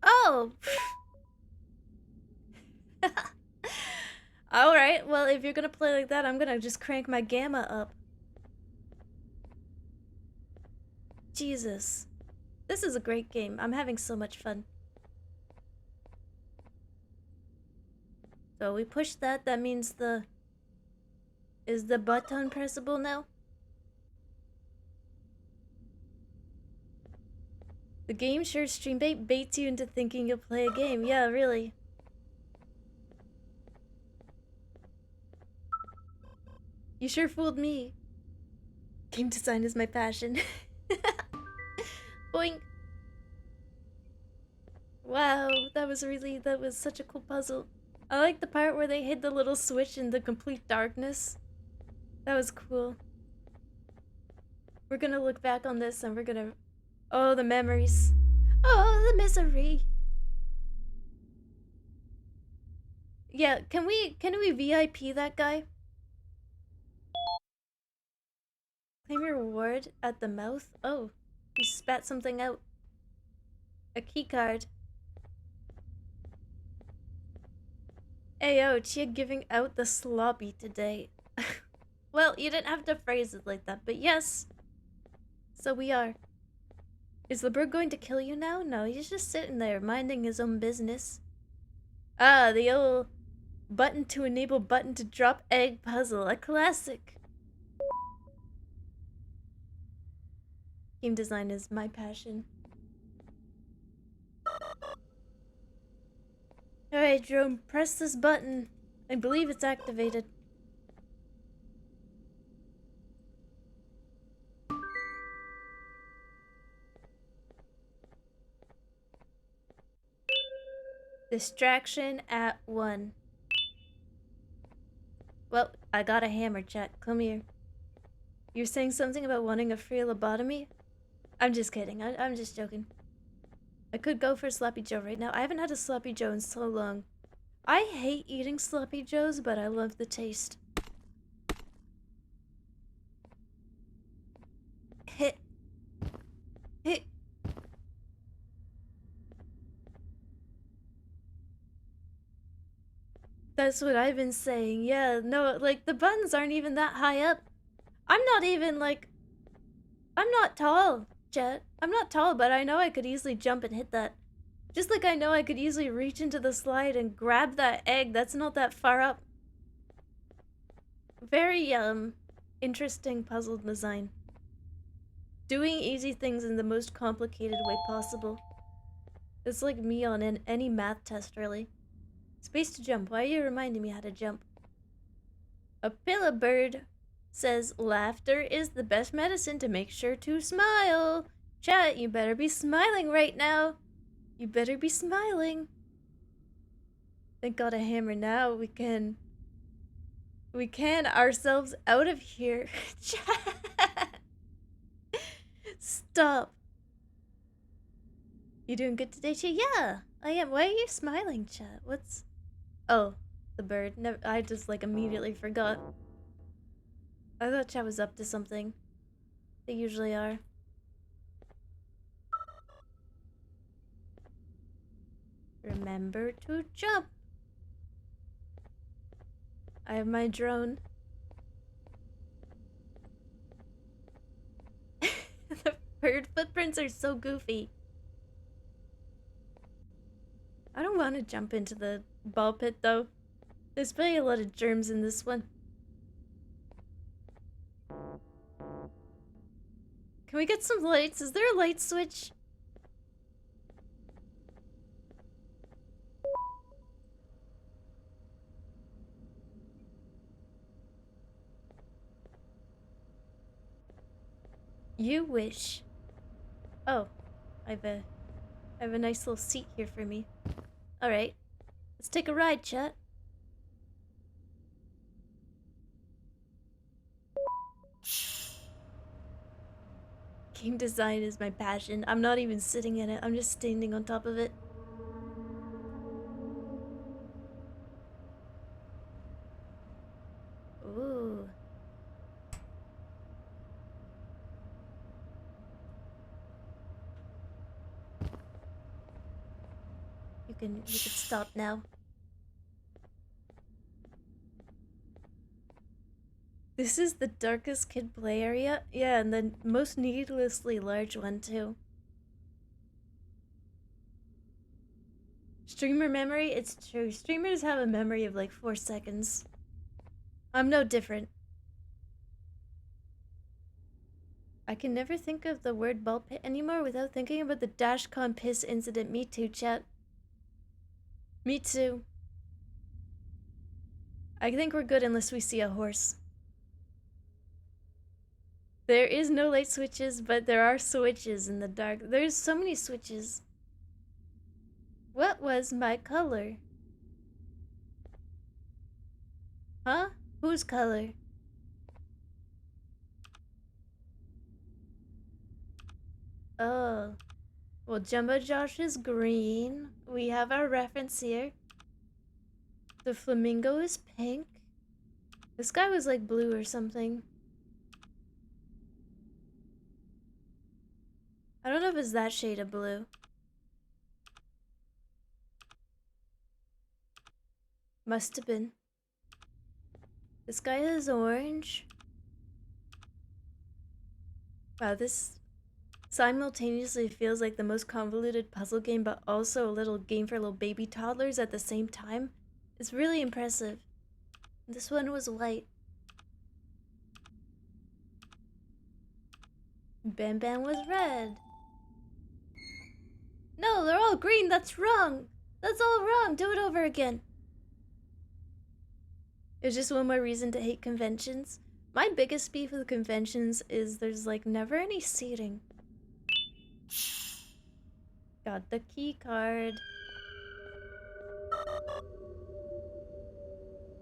Oh! Alright, well, if you're gonna play like that, I'm gonna just crank my gamma up. Jesus. This is a great game. I'm having so much fun. So we push that. That means the... Is the button pressable now? The game sure stream bait baits you into thinking you'll play a game. Yeah, really. You sure fooled me. Game design is my passion. Boing. Wow, that was such a cool puzzle. I like the part where they hid the little switch in the complete darkness. That was cool. We're gonna look back on this and we're gonna... Oh, the memories. Oh, the misery. Yeah, can we VIP that guy? Claim your reward at the mouth? Oh, he spat something out. A key card. Ayo, Chia giving out the sloppy today. Well, you didn't have to phrase it like that, but yes. So we are. Is the bird going to kill you now? No, he's just sitting there, minding his own business. Ah, the old button to enable button to drop egg puzzle. A classic. Game design is my passion. Alright, Jerome, press this button. I believe it's activated. Distraction at 1. Well, I got a hammer, chat. Come here. You're saying something about wanting a free lobotomy? I'm just kidding. I'm just joking. I could go for a Sloppy Joe right now. I haven't had a Sloppy Joe in so long. I hate eating Sloppy Joes, but I love the taste. Hit. Hit. That's what I've been saying. Yeah, no, like, the buttons aren't even that high up. I'm not even, like... I'm not tall, Jet. I'm not tall, but I know I could easily jump and hit that. Just like I know I could easily reach into the slide and grab that egg that's not that far up. Very, interesting puzzle design. Doing easy things in the most complicated way possible. It's like me on any math test, really. Space to jump. Why are you reminding me how to jump? A pillow bird says laughter is the best medicine to make sure to smile. Chat, you better be smiling right now. You better be smiling. Thank God a hammer now. We can ourselves out of here. Chat. Stop. You doing good today, Chia? Yeah, I am. Why are you smiling, chat? What's... Oh, the bird. Never, I just, like, immediately forgot. I thought chat was up to something. They usually are. Remember to jump. I have my drone. The bird footprints are so goofy. I don't want to jump into the ball pit though. There's probably a lot of germs in this one. Can we get some lights? Is there a light switch? You wish. Oh, I have a nice little seat here for me. Alright. Let's take a ride, chat. Game design is my passion. I'm not even sitting in it. I'm just standing on top of it. Ooh. You can stop now. This is the darkest kid play area? Yeah, and the most needlessly large one too. Streamer memory? It's true. Streamers have a memory of like 4 seconds. I'm no different. I can never think of the word ball pit anymore without thinking about the Dashcon piss incident. Me too, chat. Me too. I think we're good unless we see a horse. There is no light switches, but there are switches in the dark. There's so many switches. What was my color? Huh? Whose color? Oh. Well, Jumbo Josh is green. We have our reference here. The flamingo is pink. This guy was like blue or something. I don't know if it's that shade of blue. Must have been. This guy is orange. Wow, this simultaneously feels like the most convoluted puzzle game, but also a little game for little baby toddlers at the same time. It's really impressive. This one was white. Banban was red. No, they're all green. That's wrong. That's all wrong. Do it over again. It's just one more reason to hate conventions. My biggest beef with conventions is there's like never any seating. Got the key card.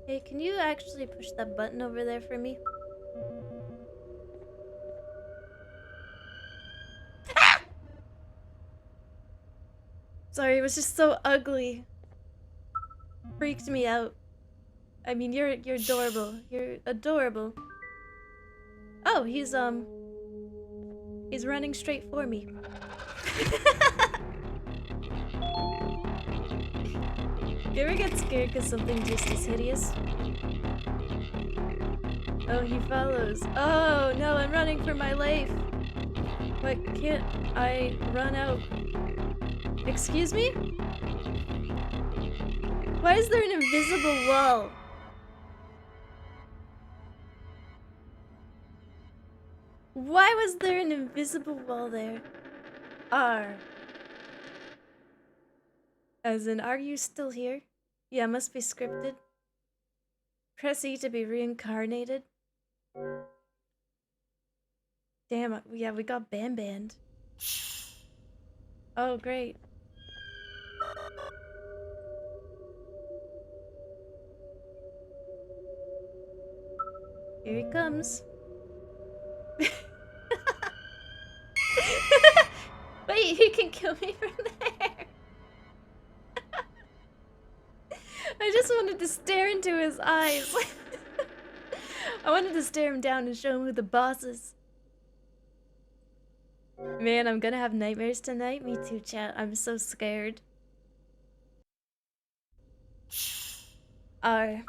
Hey, can you actually push that button over there for me? Ah! Sorry, it was just so ugly. Freaked me out. I mean, you're adorable. You're adorable. Oh, he's running straight for me. You ever get scared because something just is hideous? Oh, he follows. Oh, no, I'm running for my life. Why can't I run out? Excuse me? Why is there an invisible wall? Why was there an invisible wall there? R. As in, are you still here? Yeah, must be scripted. Press E to be reincarnated. Damn, yeah, we got Banban. Oh, great. Here he comes. Wait, he can kill me from there. I just wanted to stare into his eyes. I wanted to stare him down and show him who the boss is. Man, I'm gonna have nightmares tonight. Me too, chat. I'm so scared. R.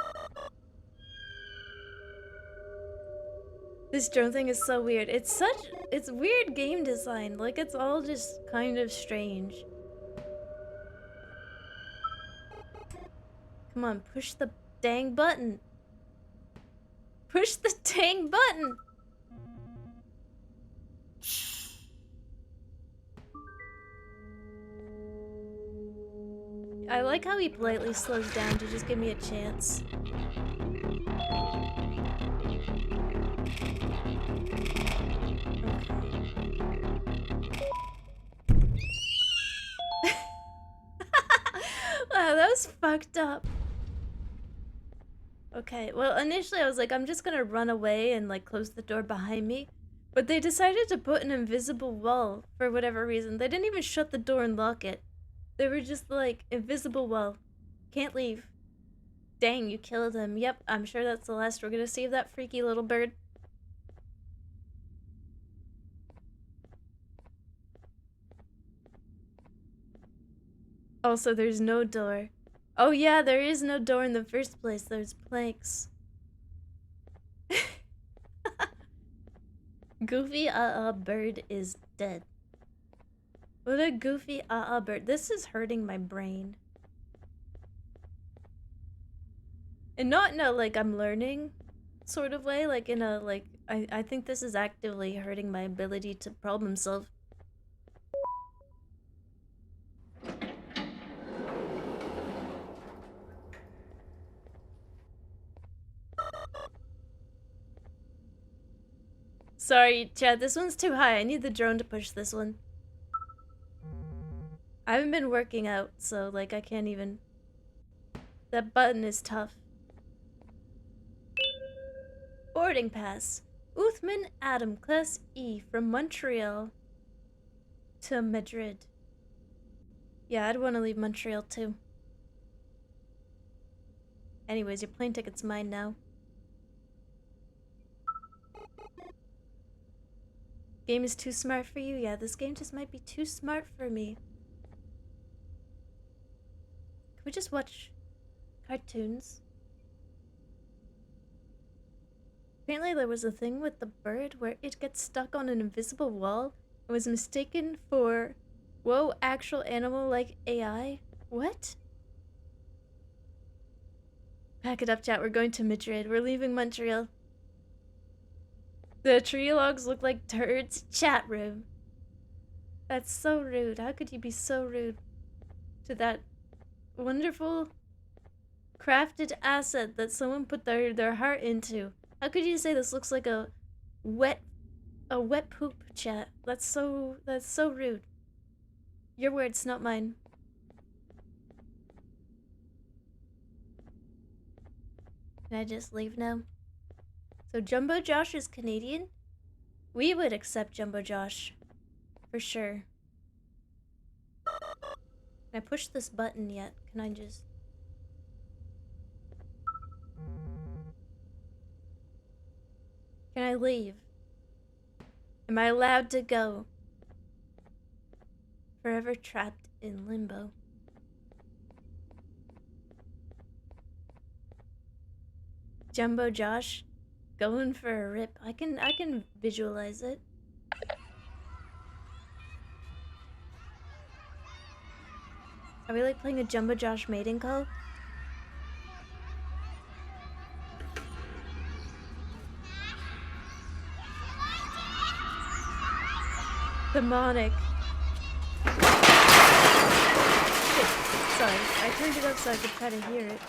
This drone thing is so weird. It's weird game design. Like, it's all just kind of strange. Come on, push the dang button. Push the dang button. I like how he politely slows down to just give me a chance. Wow, that was fucked up. Okay, well, initially I was like, I'm just gonna run away and like close the door behind me. But they decided to put an invisible wall for whatever reason. They didn't even shut the door and lock it. They were just like, invisible wall. Can't leave. Dang, you killed him. Yep, I'm sure that's the last we're gonna see of that freaky little bird. Also, there's no door. Oh yeah, there is no door in the first place. There's planks. Goofy bird is dead. What a goofy bird. This is hurting my brain. And not in a, like, I'm learning sort of way, like, in a, like, I think this is actively hurting my ability to problem solve. Sorry, Chad, this one's too high. I need the drone to push this one. I haven't been working out, so, like, I can't even... That button is tough. Boarding pass. Uthman Adam, Class E, from Montreal to Madrid. Yeah, I'd want to leave Montreal, too. Anyways, your plane ticket's mine now. Game is too smart for you? Yeah, this game just might be too smart for me. Can we just watch cartoons? Apparently there was a thing with the bird where it gets stuck on an invisible wall and was mistaken for, whoa, actual animal like AI? What? Pack it up, chat. We're going to Madrid. We're leaving Montreal. The tree logs look like turds. Chat room. That's so rude. How could you be so rude to that wonderful crafted asset that someone put their heart into? How could you say this looks like a wet poop, chat? That's so rude. Your words, not mine. Can I just leave now? So Jumbo Josh is Canadian? We would accept Jumbo Josh. For sure. Can I push this button yet? Can I just... Can I leave? Am I allowed to go? Forever trapped in limbo. Jumbo Josh going for a rip. I can visualize it. Are we like playing a Jumbo Josh mating call? Demonic. Shit. Sorry, I turned it up so I could try to hear it.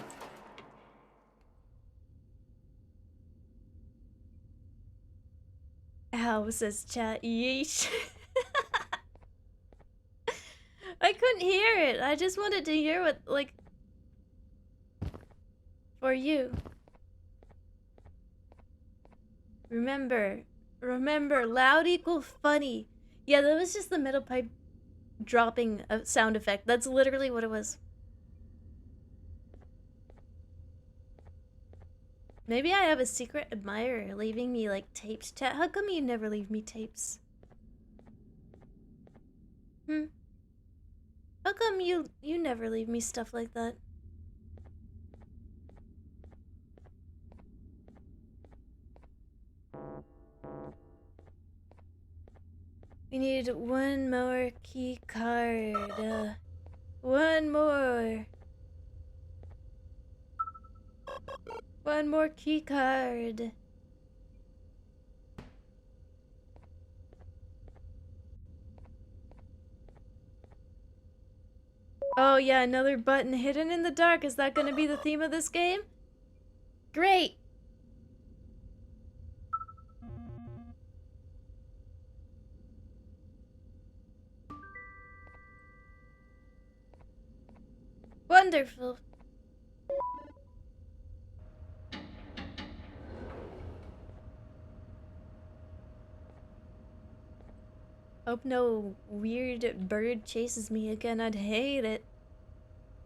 Ow, says chat. Yeesh. I couldn't hear it. I just wanted to hear what, like... For you. Remember, loud equal funny. Yeah, that was just the middle pipe dropping a sound effect. That's literally what it was. Maybe I have a secret admirer leaving me like tapes. Chat, how come you never leave me tapes? How come you never leave me stuff like that? We need one more key card. One more. One more key card. Oh yeah, another button hidden in the dark. Is that gonna be the theme of this game? Great! Wonderful. Hope no weird bird chases me again. I'd hate it.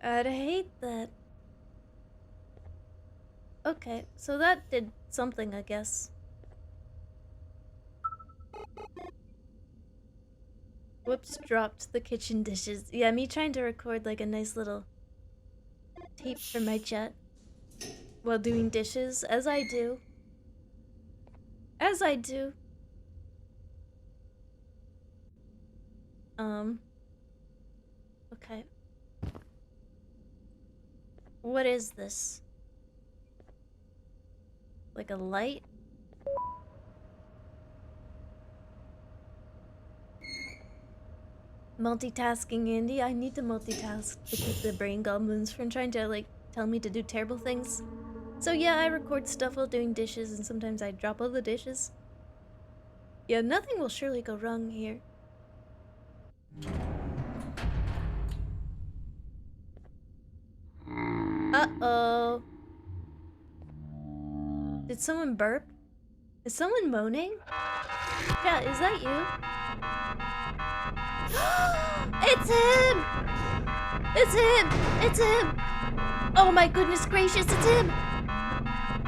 I'd hate that. Okay, so that did something, I guess. Whoops, dropped the kitchen dishes. Yeah, me trying to record like a nice little tape for my chat while doing dishes, as I do. As I do. Okay. What is this? Like a light? Multitasking Andy, I need to multitask to keep the brain goblins from trying to like tell me to do terrible things. So yeah, I record stuff while doing dishes and sometimes I drop all the dishes. Yeah, nothing will surely go wrong here. Uh-oh. Did someone burp? Is someone moaning? Yeah, is that you? It's him! It's him! It's him! Oh my goodness gracious, it's him!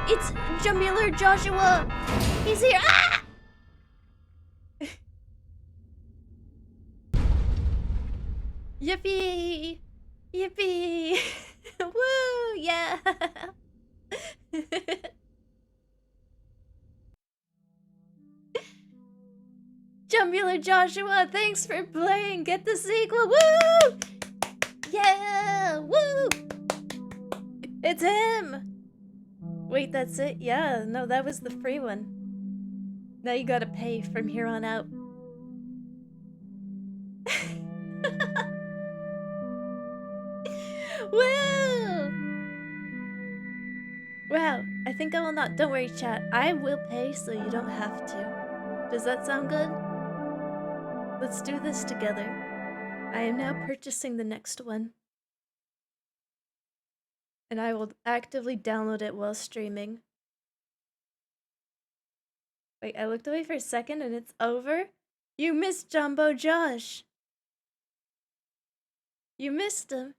It's Jamiller Joshua! He's here! Ah! Yippee! Yippee! Woo! Yeah! Jamiller Joshua, thanks for playing! Get the sequel! Woo! Yeah! Woo! It's him! Wait, that's it? Yeah, no, that was the free one. Now you gotta pay from here on out. Woo! Wow, I think I will not. Don't worry, chat. I will pay so you don't have to. Does that sound good? Let's do this together. I am now purchasing the next one. And I will actively download it while streaming. Wait, I looked away for a second and it's over? You missed Jumbo Josh! You missed him.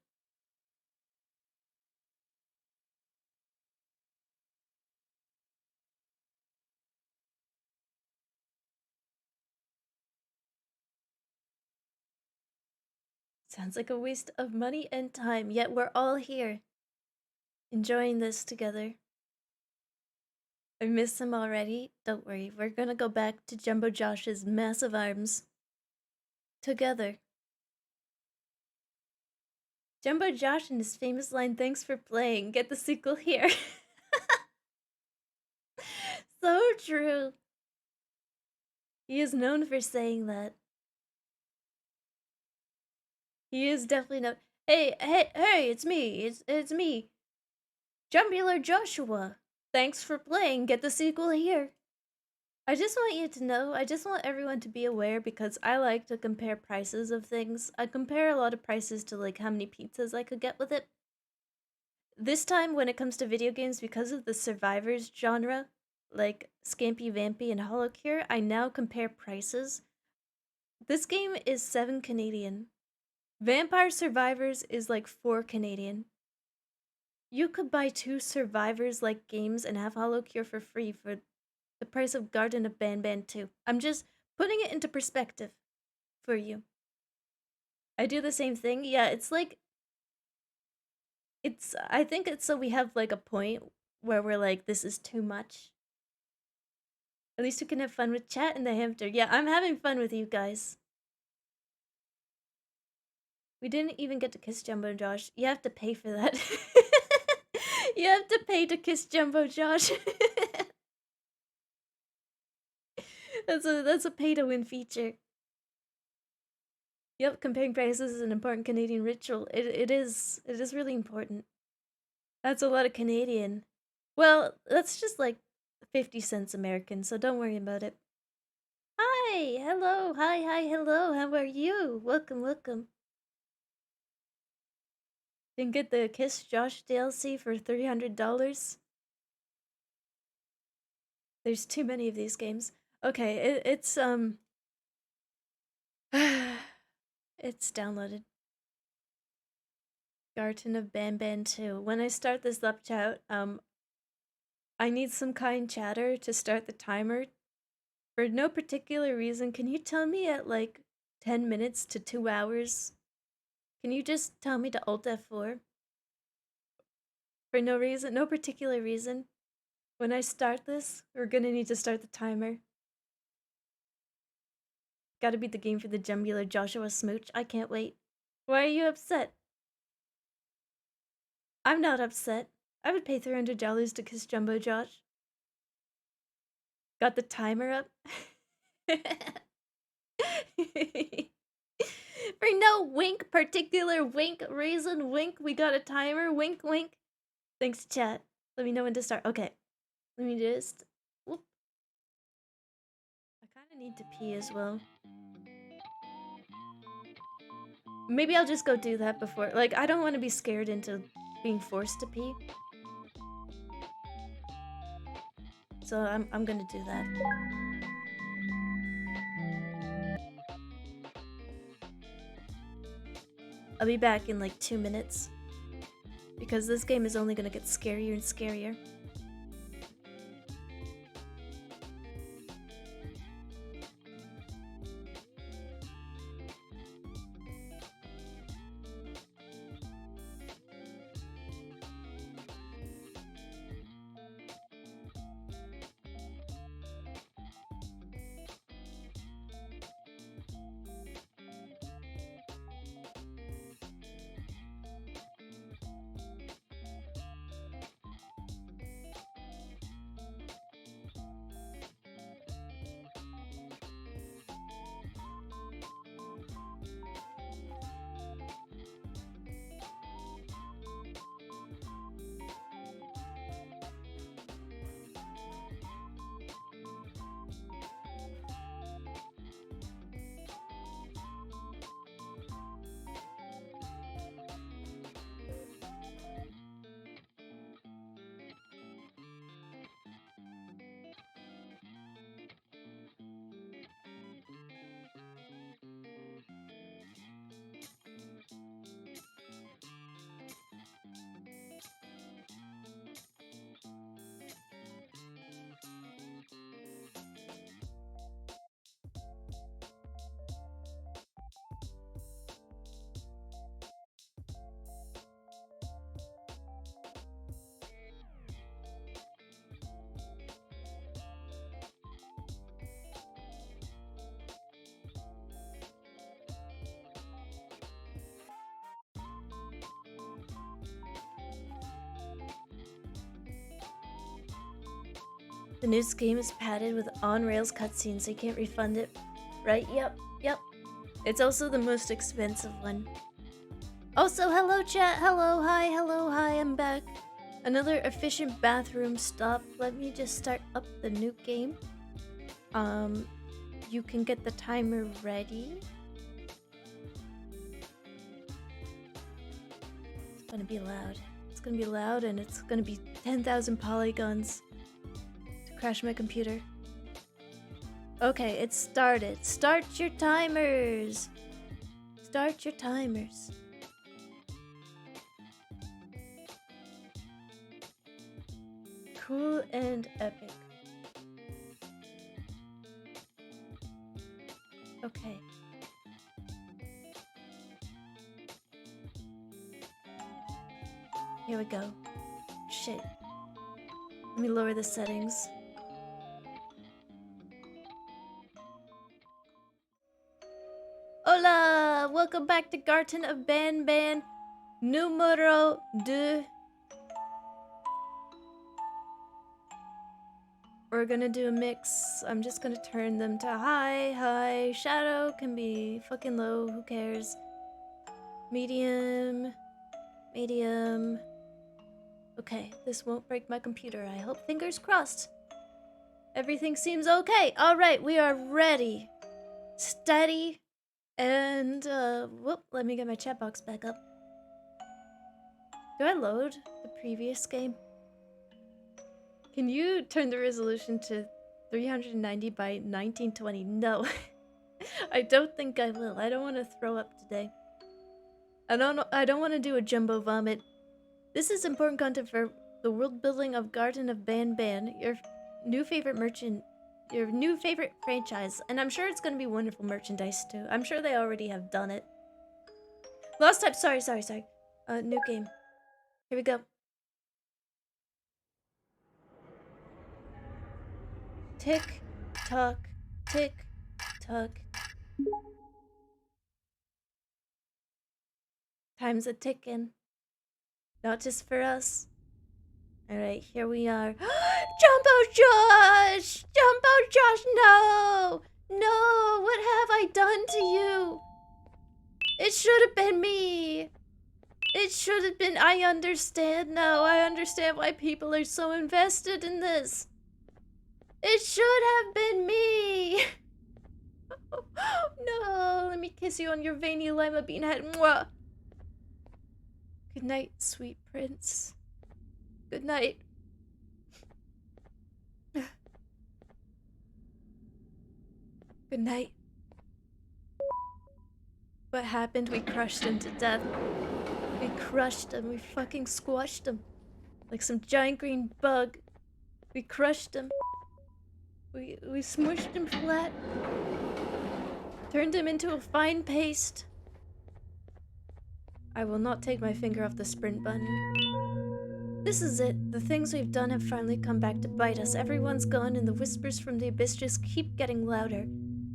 Sounds like a waste of money and time, yet we're all here. Enjoying this together. I miss him already. Don't worry, we're gonna go back to Jumbo Josh's massive arms. Together. Jumbo Josh and his famous line, "Thanks for playing, get the sequel here." So true. He is known for saying that. He is definitely known. Hey, it's me. It's me. Jumbular Joshua. Thanks for playing, get the sequel here. I just want you to know, I just want everyone to be aware because I like to compare prices of things. I compare a lot of prices to like how many pizzas I could get with it. This time when it comes to video games, because of the survivors genre, like Scampy Vampy and Holocure, I now compare prices. This game is 7 Canadian. Vampire Survivors is like 4 Canadian. You could buy 2 Survivors like games and have Holocure for free for the price of Garten of Banban 2. I'm just putting it into perspective for you. I do the same thing. Yeah, it's like I think it's so we have like a point where we're like, this is too much. At least we can have fun with chat and the hamster. Yeah, I'm having fun with you guys. We didn't even get to kiss Jumbo Josh. You have to pay for that. You have to pay to kiss Jumbo Josh. That's a pay to win feature. Yep, comparing prices is an important Canadian ritual. It is really important. That's a lot of Canadian. Well, that's just like 50 cents American, so don't worry about it. Hi, hello, hi, hello, how are you? Welcome, welcome. Didn't get the Kiss Josh DLC for $300. There's too many of these games. Okay, it's it's downloaded. Garten of Banban 2. When I start this up chat, I need some kind chatter to start the timer. For no particular reason, can you tell me at like 10 minutes to 2 hours? Can you just tell me to Alt F4? For no reason, no particular reason. When I start this, we're gonna need to start the timer. Gotta beat the game for the Jumbular Joshua smooch. I can't wait. Why are you upset? I'm not upset. I would pay $300 to kiss Jumbo Josh. Got the timer up. For no wink, particular wink reason, wink, we got a timer, wink, wink. Thanks, chat. Let me know when to start. Okay, let me just. Whoop. I kind of need to pee as well. Maybe I'll just go do that before. Like, I don't want to be scared into being forced to pee. So I'm gonna do that. I'll be back in like 2 minutes. Because this game is only gonna get scarier and scarier. The new game is padded with on-rails cutscenes, so you can't refund it. Right? Yep. It's also the most expensive one. Also, hello chat, hello, hi, I'm back. Another efficient bathroom stop. Let me just start up the new game. You can get the timer ready. It's gonna be loud. It's gonna be loud and it's gonna be 10,000 polygons. Crash my computer. Okay, it started. Start your timers. Start your timers. Cool and epic. Okay. Here we go. Shit. Let me lower the settings. Hola! Welcome back to Garten of Banban numero 2. We're gonna do a mix. I'm just gonna turn them to high. Shadow can be fucking low, who cares? Medium. Okay, this won't break my computer. I hope. Fingers crossed. Everything seems okay. Alright, we are ready. Steady. And, whoop, let me get my chat box back up. Do I load the previous game? Can you turn the resolution to 390 by 1920? No. I don't think I will. I don't want to throw up today. I don't want to do a jumbo vomit. This is important content for the world building of Garten of Banban, your new favorite franchise, and I'm sure it's going to be wonderful merchandise too. I'm sure they already have done it. Last time, sorry. New game. Here we go. Tick, tock, tick, tock. Time's a ticking. Not just for us. Alright, here we are. Jumbo Josh! Jumbo Josh, no! No! What have I done to you? It should have been me! It should have been. I understand now. I understand why people are so invested in this. It should have been me! No! Let me kiss you on your veiny lima bean head. Mwah! Good night, sweet prince. Good night. Good night. What happened? We crushed him to death. We crushed him. We fucking squashed him. Like some giant green bug. We crushed him. We smushed him flat. Turned him into a fine paste. I will not take my finger off the sprint button. This is it. The things we've done have finally come back to bite us. Everyone's gone and the whispers from the abyss just keep getting louder.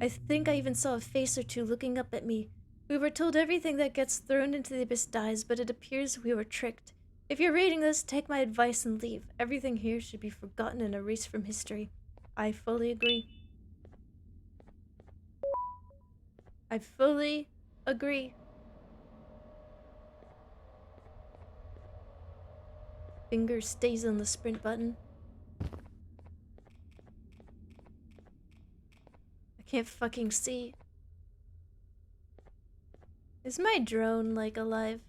I think I even saw a face or two looking up at me. We were told everything that gets thrown into the abyss dies, but it appears we were tricked. If you're reading this, take my advice and leave. Everything here should be forgotten and erased from history. I fully agree. I fully agree. Finger stays on the sprint button. I can't fucking see. Is my drone, like, alive?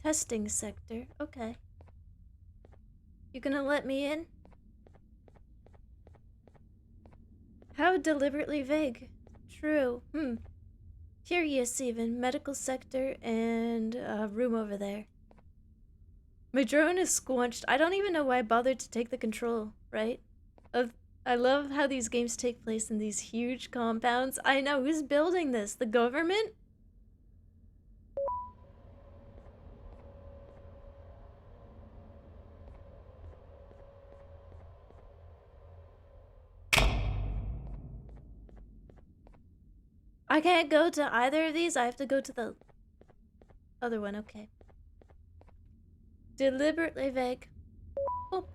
Testing sector. Okay. You gonna let me in? How deliberately vague. True. Curious even. Medical sector and a room over there. My drone is squunched. I don't even know why I bothered to take the control, right? I love how these games take place in these huge compounds. I know, who's building this? The government? I can't go to either of these. I have to go to the other one. Okay. Deliberately vague. Oh.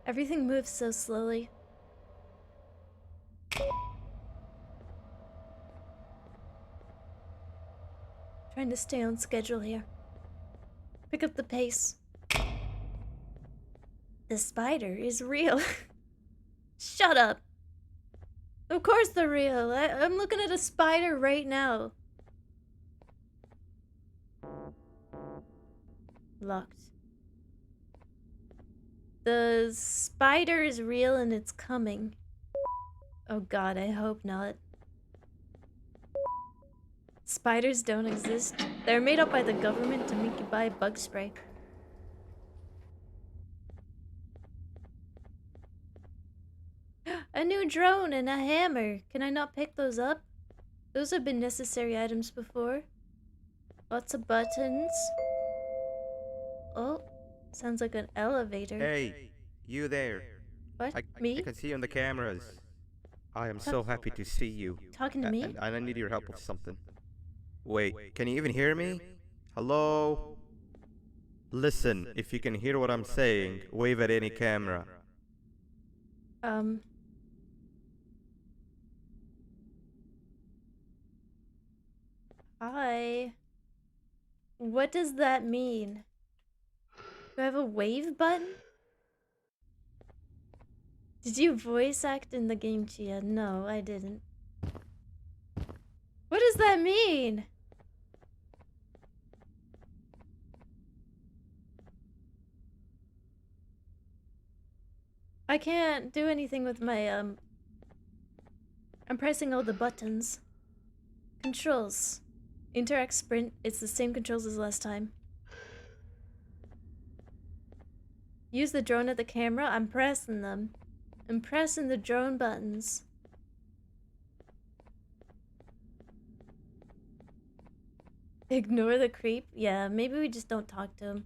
Everything moves so slowly. Trying to stay on schedule here. Pick up the pace. The spider is real. Shut up. Of course they're real. I'm looking at a spider right now. Locked. The spider is real and it's coming. Oh god, I hope not. Spiders don't exist. They're made up by the government to make you buy bug spray. A new drone and a hammer. Can I not pick those up? Those have been necessary items before. Lots of buttons. Oh, sounds like an elevator. Hey, you there. What? I Me? can see you on the cameras. I am so happy to see you. Talking to me? And I need your help with something. Wait, can you even hear me? Hello? Listen, if you can hear what I'm saying, wave at any camera. Hi. What does that mean? Do I have a wave button? Did you voice act in the game, Chia? No, I didn't. What does that mean? I can't do anything with my, I'm pressing all the buttons. Controls. Interact sprint. It's the same controls as last time. Use the drone at the camera. I'm pressing them. I'm pressing the drone buttons. Ignore the creep? Yeah, maybe we just don't talk to him.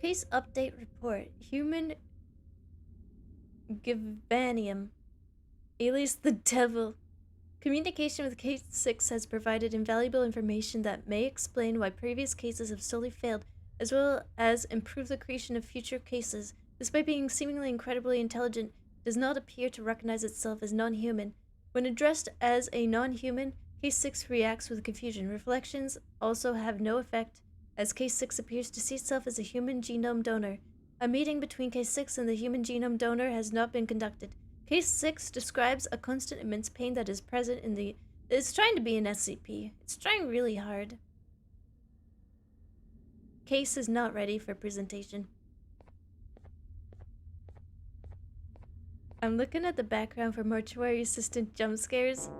Case update report. Human Givanium, alias the devil. Communication with Case 6 has provided invaluable information that may explain why previous cases have slowly failed, as well as improve the creation of future cases. Despite being seemingly incredibly intelligent, it does not appear to recognize itself as non-human. When addressed as a non-human, Case 6 reacts with confusion. Reflections also have no effect, as Case 6 appears to see itself as a human genome donor. A meeting between Case 6 and the human genome donor has not been conducted. Case 6 describes a constant immense pain that is present in the... It's trying to be an SCP. It's trying really hard. Case is not ready for presentation. I'm looking at the background for mortuary assistant jump scares.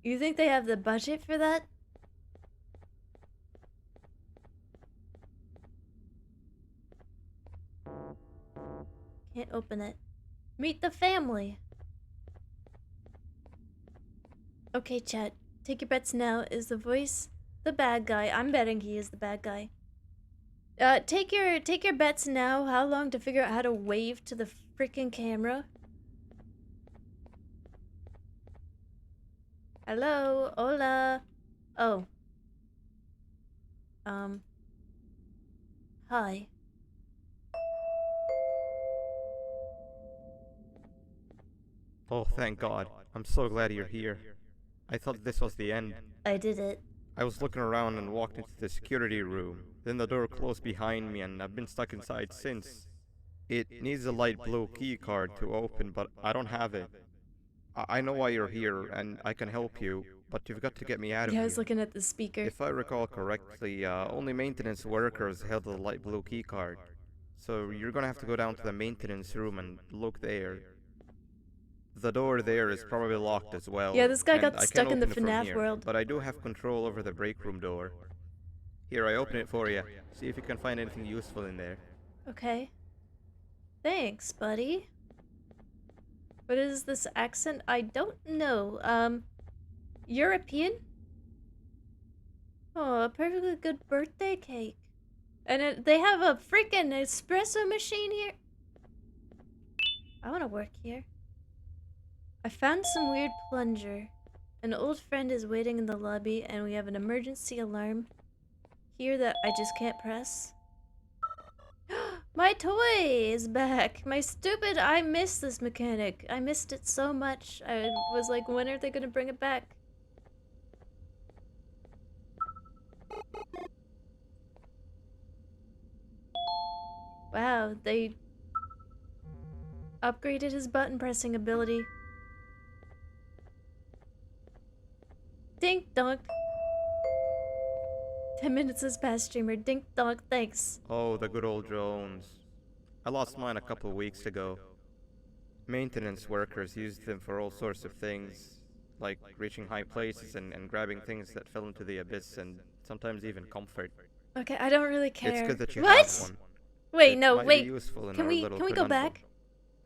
You think they have the budget for that? Can't open it. Meet the family. Okay, chat. Take your bets now. Is the voice the bad guy? I'm betting he is the bad guy. Take your bets now. How long to figure out how to wave to the freaking camera? Hello, hola. Oh. Hi. Oh, thank God. I'm so glad you're here. I thought this was the end. I did it. I was looking around and walked into the security room. Then the door closed behind me and I've been stuck inside since. It needs a light blue key card to open, but I don't have it. I know why you're here and I can help you, but you've got to get me out of Yeah, here. I was looking at the speaker. If I recall correctly, only maintenance workers held the light blue key card. So you're gonna have to go down to the maintenance room and look there. The door there is probably locked as well. Yeah, this guy and got I can't stuck in the open it from FNAF here, world. But I do have control over the break room door. Here, I open it for you. See if you can find anything useful in there. Okay. Thanks, buddy. What is this accent? I don't know. European? Oh, a perfectly good birthday cake. And they have a freaking espresso machine here. I want to work here. I found some weird plunger. An old friend is waiting in the lobby, and we have an emergency alarm here that I just can't press. My toy is back. I missed this mechanic. I missed it so much. I was like, when are they gonna bring it back? Wow, they upgraded his button pressing ability. Dink donk. 10 minutes has passed, streamer. Dink donk, thanks. Oh, the good old drones. I lost mine a couple weeks ago. Maintenance workers used them for all sorts of things, like reaching high places and grabbing things that fell into the abyss, and sometimes even comfort. Okay, I don't really care. It's good that you What? have one. Wait, It no, might be wait. useful in Can our we little go conundrum. back?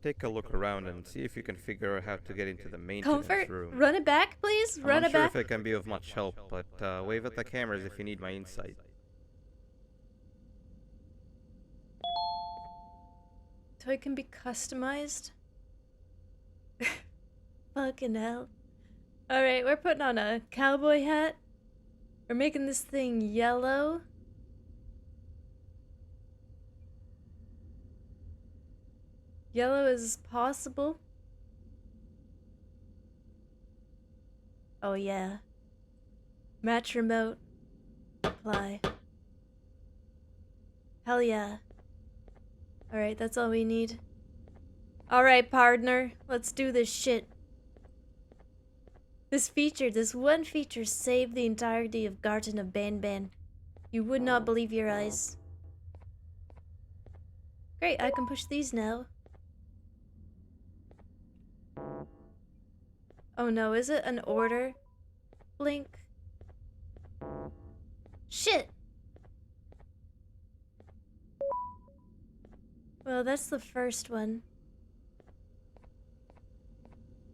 Take a look around and see if you can figure out how to get into the maintenance Comfort? room. Run it back, please? I'm Run not it sure back. if it can be of much help, but wave at the cameras if you need my insight. Toy can be customized. Fucking hell. Alright, we're putting on a cowboy hat. We're making this thing yellow. Yellow as possible. Oh yeah. Match remote. Apply. Hell yeah. Alright, that's all we need. Alright, partner. Let's do this shit. This one feature saved the entirety of Garten of Banban. You would not believe your eyes. Great, I can push these now. Oh no, is it an order? Blink. Shit! Well, that's the first one.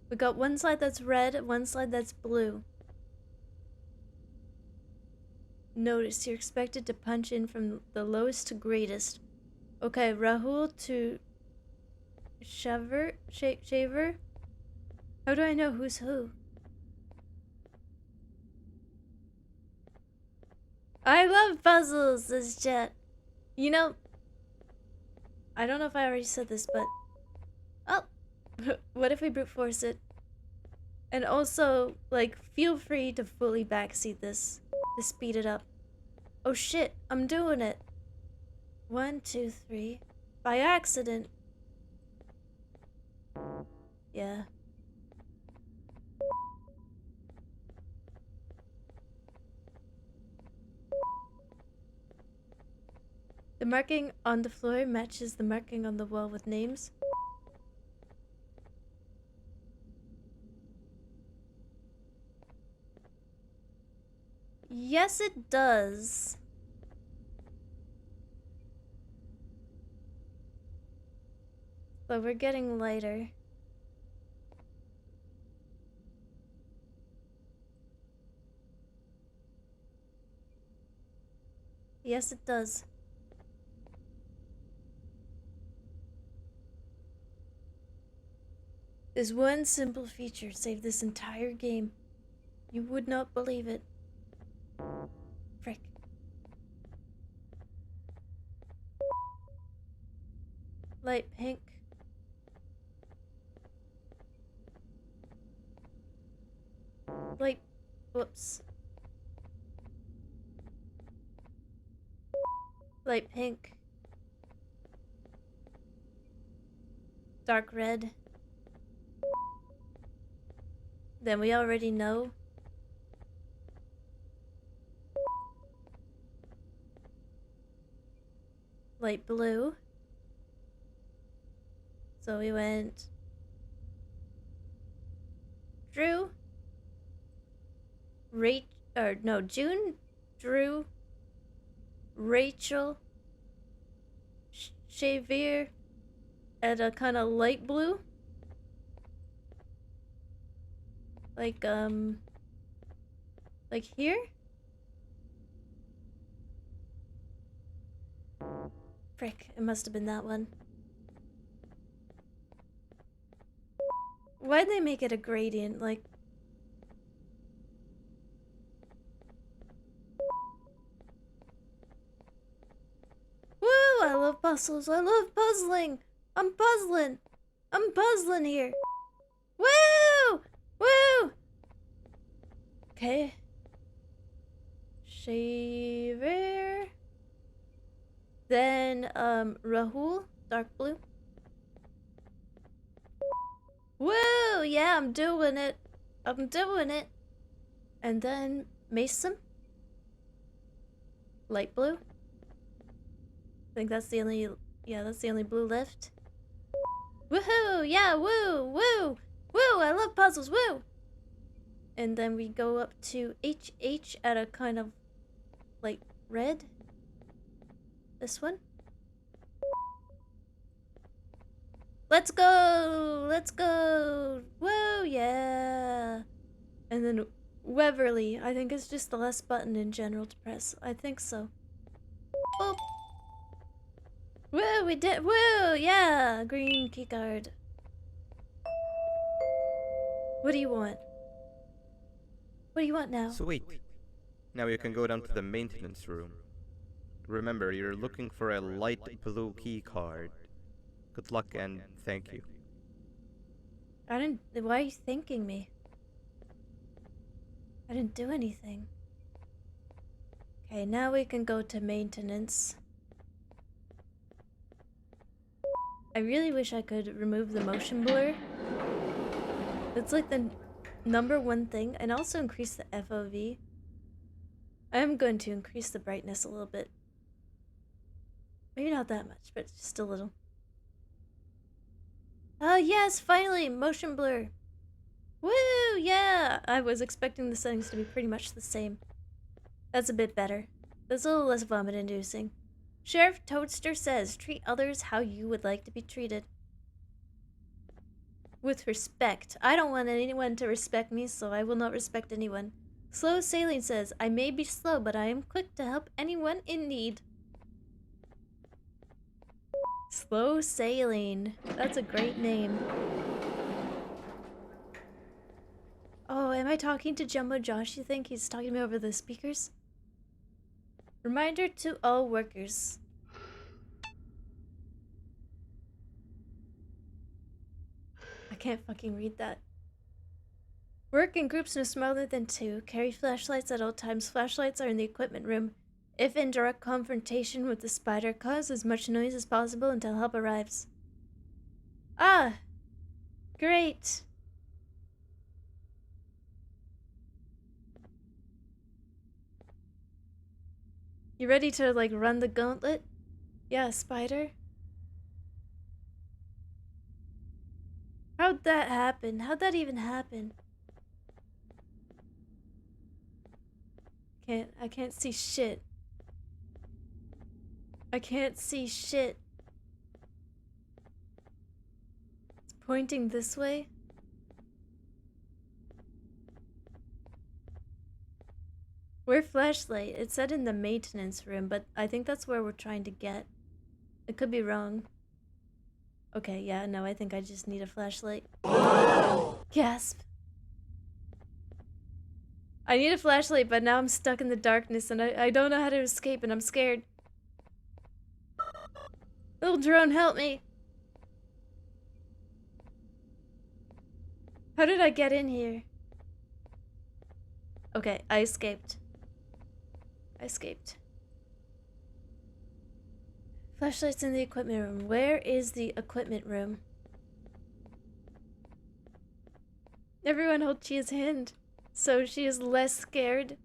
We got one slide that's red, one slide that's blue. Notice you're expected to punch in from the lowest to greatest. Okay, Rahul to Shaver? How do I know who's who? I love puzzles, this chat. You know, I don't know if I already said this, but... Oh! What if we brute force it? And also, like, feel free to fully backseat this to speed it up. Oh shit, I'm doing it. 1, 2, 3. By accident. Yeah. The marking on the floor matches the marking on the wall with names. Yes, it does. But we're getting lighter. Yes, it does. This one simple feature saved this entire game. You would not believe it. Frick. Light pink. Light... Whoops. Light pink. Dark red. Then we already know. Light blue. So we went... Drew. June. Drew. Rachel. Xavier. At a kind of light blue. Like here? Frick, it must have been that one. Why'd they make it a gradient? Like... Woo! I love puzzles. I love puzzling. I'm puzzling. I'm puzzling here. Woo! Woo! Okay. Shaver. Then, Rahul, dark blue. Woo! Yeah, I'm doing it. I'm doing it. And then, Mason. Light blue. I think that's the only, yeah, that's the only blue left. Woohoo! Yeah, woo! Woo! Woo! I love puzzles, woo! And then we go up to HH at a kind of, like, red. This one. Let's go! Let's go! Woo! Yeah! And then Weverly. I think it's just the last button in general to press. I think so. Boop! Woo! We did! Woo! Yeah! Green keycard. What do you want? What do you want now? Sweet. Now you can go down to the maintenance room. Remember, you're looking for a light blue key card. Good luck and thank you. Why are you thanking me? I didn't do anything. Okay, now we can go to maintenance. I really wish I could remove the motion blur. It's like the #1 thing, and also increase the FOV. I am going to increase the brightness a little bit. Maybe not that much, but just a little. Yes, finally! Motion blur! Woo! Yeah! I was expecting the settings to be pretty much the same. That's a bit better. That's a little less vomit-inducing. Sheriff Toadster says, treat others how you would like to be treated. With respect. I don't want anyone to respect me, so I will not respect anyone. Slow Sailing says, I may be slow, but I am quick to help anyone in need. Slow Sailing. That's a great name. Oh, am I talking to Jumbo Josh? You think he's talking to me over the speakers? Reminder to all workers. I can't fucking read that. Work in groups no smaller than 2. Carry flashlights at all times. Flashlights are in the equipment room. If in direct confrontation with the spider, cause as much noise as possible until help arrives. Ah! Great! You ready to, like, run the gauntlet? Yeah, spider. How'd that happen? How'd that even happen? I can't see shit. I can't see shit. It's pointing this way. Where flashlight? It said in the maintenance room, but I think that's where we're trying to get. It could be wrong. Okay, yeah, no, I think I just need a flashlight. Gasp. I need a flashlight, but now I'm stuck in the darkness and I don't know how to escape and I'm scared. Little drone, help me! How did I get in here? Okay, I escaped. I escaped. Flashlight's in the equipment room. Where is the equipment room? Everyone hold Chia's hand, so she is less scared.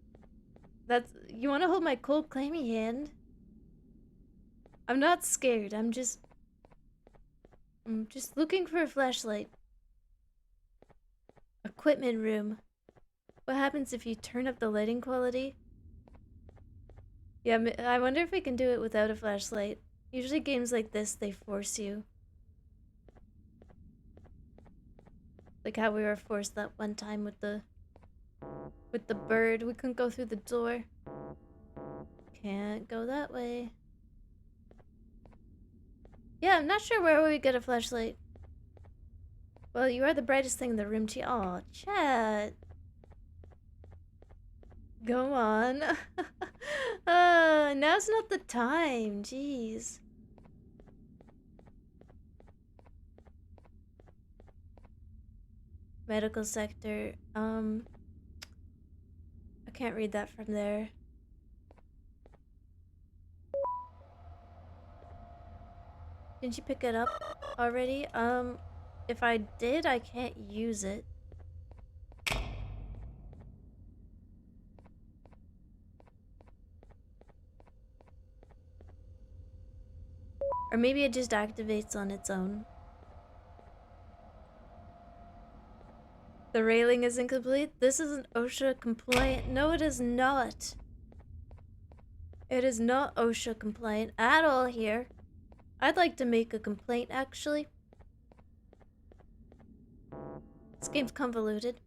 You want to hold my cold, clammy hand? I'm not scared. I'm just looking for a flashlight. Equipment room. What happens if you turn up the lighting quality? Yeah, I wonder if we can do it without a flashlight. Usually games like this, they force you. Like how we were forced that one time with the bird. We couldn't go through the door. Can't go that way. Yeah, I'm not sure where we get a flashlight. Well, you are the brightest thing in the room, Chia. Aw, chat. Go on. Now's not the time. Jeez. Medical sector. I can't read that from there. Didn't you pick it up already? If I did, I can't use it. Or maybe it just activates on its own. The railing is incomplete. This isn't OSHA compliant. No, it is not. It is not OSHA compliant at all here. I'd like to make a complaint, actually. This game's convoluted.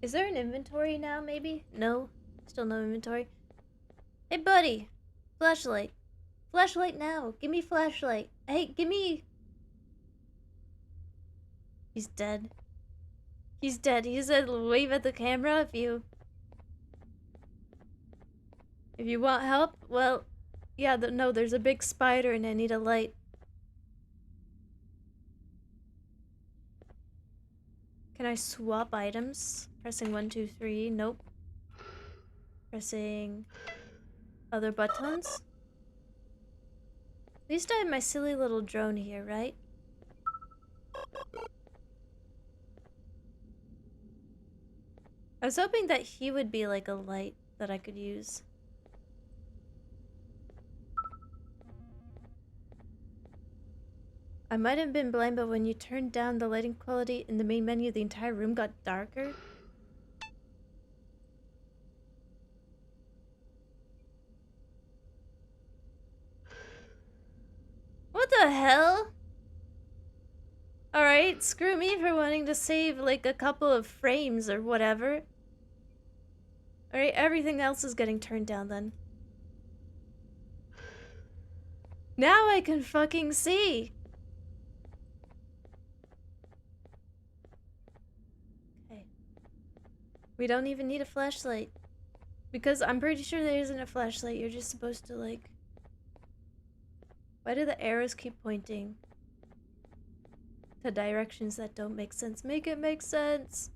Is there an inventory now, maybe? No. Still no inventory. Hey, buddy. Flashlight. Flashlight now. Give me flashlight. Hey, give me... He's dead. He's dead. He said wave at the camera if you want help. Well, yeah, no, there's a big spider and I need a light. Can I swap items? Pressing 1, 2, 3. Nope. Pressing other buttons. At least I have my silly little drone here, right? I was hoping that he would be like a light that I could use. I might have been blind, but when you turned down the lighting quality in the main menu, the entire room got darker. What the hell? Alright, screw me for wanting to save like a couple of frames or whatever. Alright, everything else is getting turned down then. Now I can fucking see. Okay. We don't even need a flashlight. Because I'm pretty sure there isn't a flashlight. You're just supposed to, like... Why do the arrows keep pointing to directions that don't make sense? Make it make sense!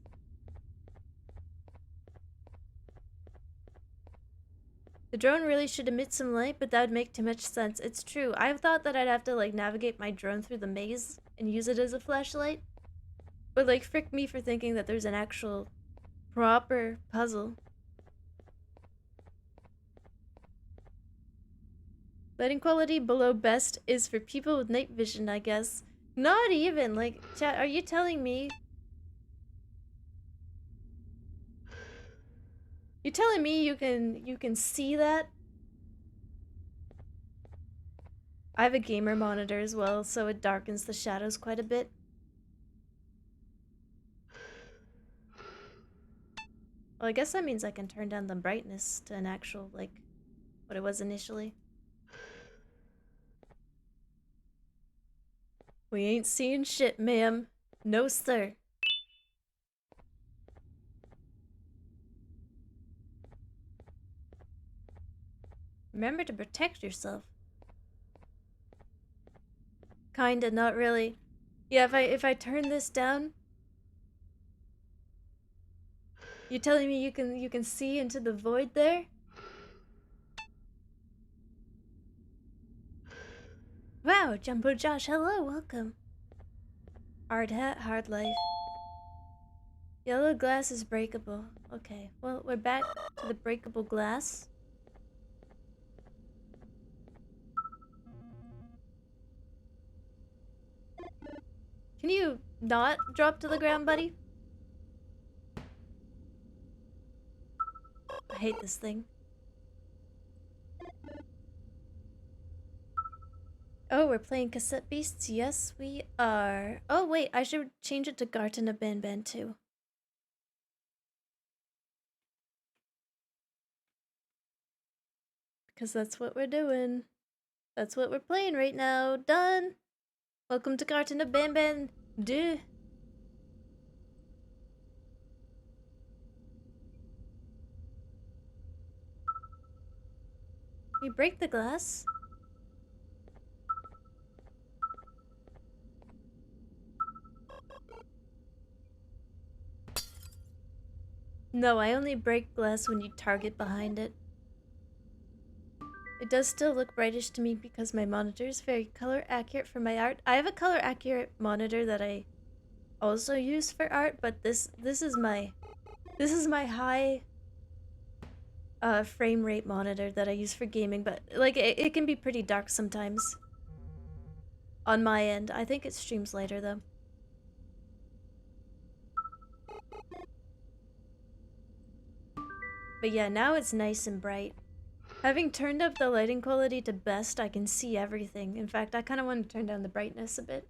The drone really should emit some light, but that would make too much sense. It's true. I thought that I'd have to, like, navigate my drone through the maze and use it as a flashlight. But, like, frick me for thinking that there's an actual proper puzzle. Lighting quality below best is for people with night vision, I guess. Not even, like, chat, are you telling me? You telling me you can see that? I have a gamer monitor as well, so it darkens the shadows quite a bit. Well, I guess that means I can turn down the brightness to an actual, like, what it was initially. We ain't seeing shit, ma'am. No, sir. Remember to protect yourself. Kinda, not really. Yeah, if I turn this down, you telling me you can see into the void there? Wow, Jumbo Josh, hello, welcome. Hard hat, hard life. Yellow glass is breakable. Okay, well, we're back to the breakable glass. Can you not drop to the ground, buddy? I hate this thing. Oh, we're playing Cassette Beasts? Yes, we are. Oh, wait, I should change it to Garten of Banban too. Because that's what we're doing. That's what we're playing right now. Done! Welcome to Garten of Banban 2. We break the glass. No, I only break glass when you target behind it. It does still look brightish to me because my monitor is very color accurate for my art. I have a color accurate monitor that I also use for art, but this is my high frame rate monitor that I use for gaming, but like it can be pretty dark sometimes. On my end. I think it streams later though. But yeah, now it's nice and bright. Having turned up the lighting quality to best, I can see everything. In fact, I kind of want to turn down the brightness a bit.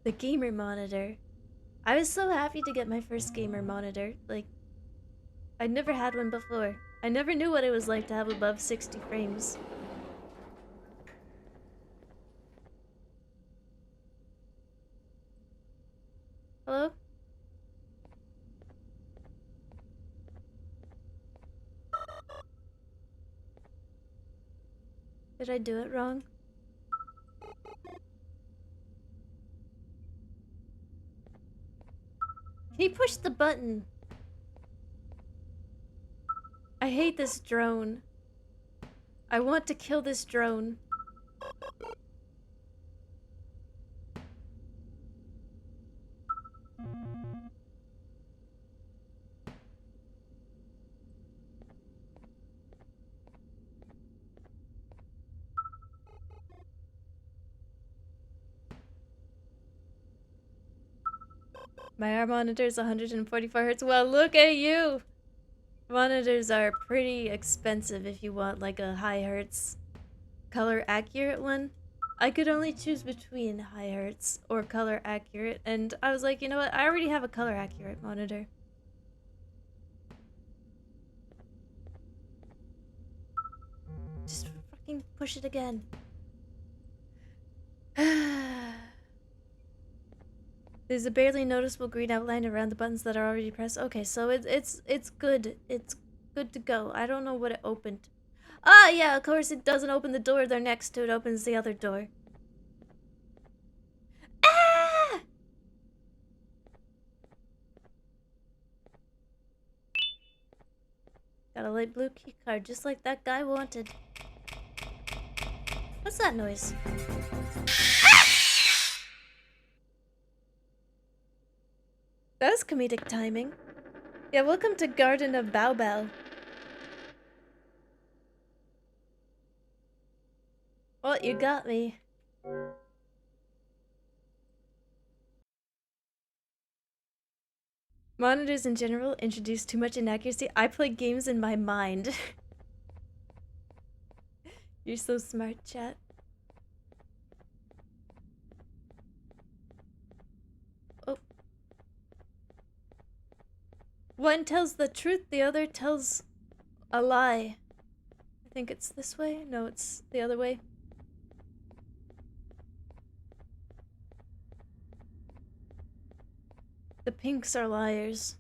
The gamer monitor. I was so happy to get my first gamer monitor. Like, I'd never had one before. I never knew what it was like to have above 60 frames. Hello? Did I do it wrong? He pushed the button. I hate this drone. I want to kill this drone. My R monitor is 144 Hz. Well, look at you! Monitors are pretty expensive if you want like a high hertz color accurate one. I could only choose between high hertz or color accurate, and I was like, you know what? I already have a color accurate monitor. Just fucking push it again. There's a barely noticeable green outline around the buttons that are already pressed. Okay, so it's good. It's good to go. I don't know what it opened. Ah, yeah, of course it doesn't open the door there next to it. Opens the other door. Ah! Got a light blue key card, just like that guy wanted. What's that noise? That was comedic timing. Yeah, welcome to Garden of Bao. Well, you got me. Monitors in general introduce too much inaccuracy. I play games in my mind. You're so smart, chat. Oh. One tells the truth, the other tells a lie. I think it's this way? No, it's the other way. The pinks are liars.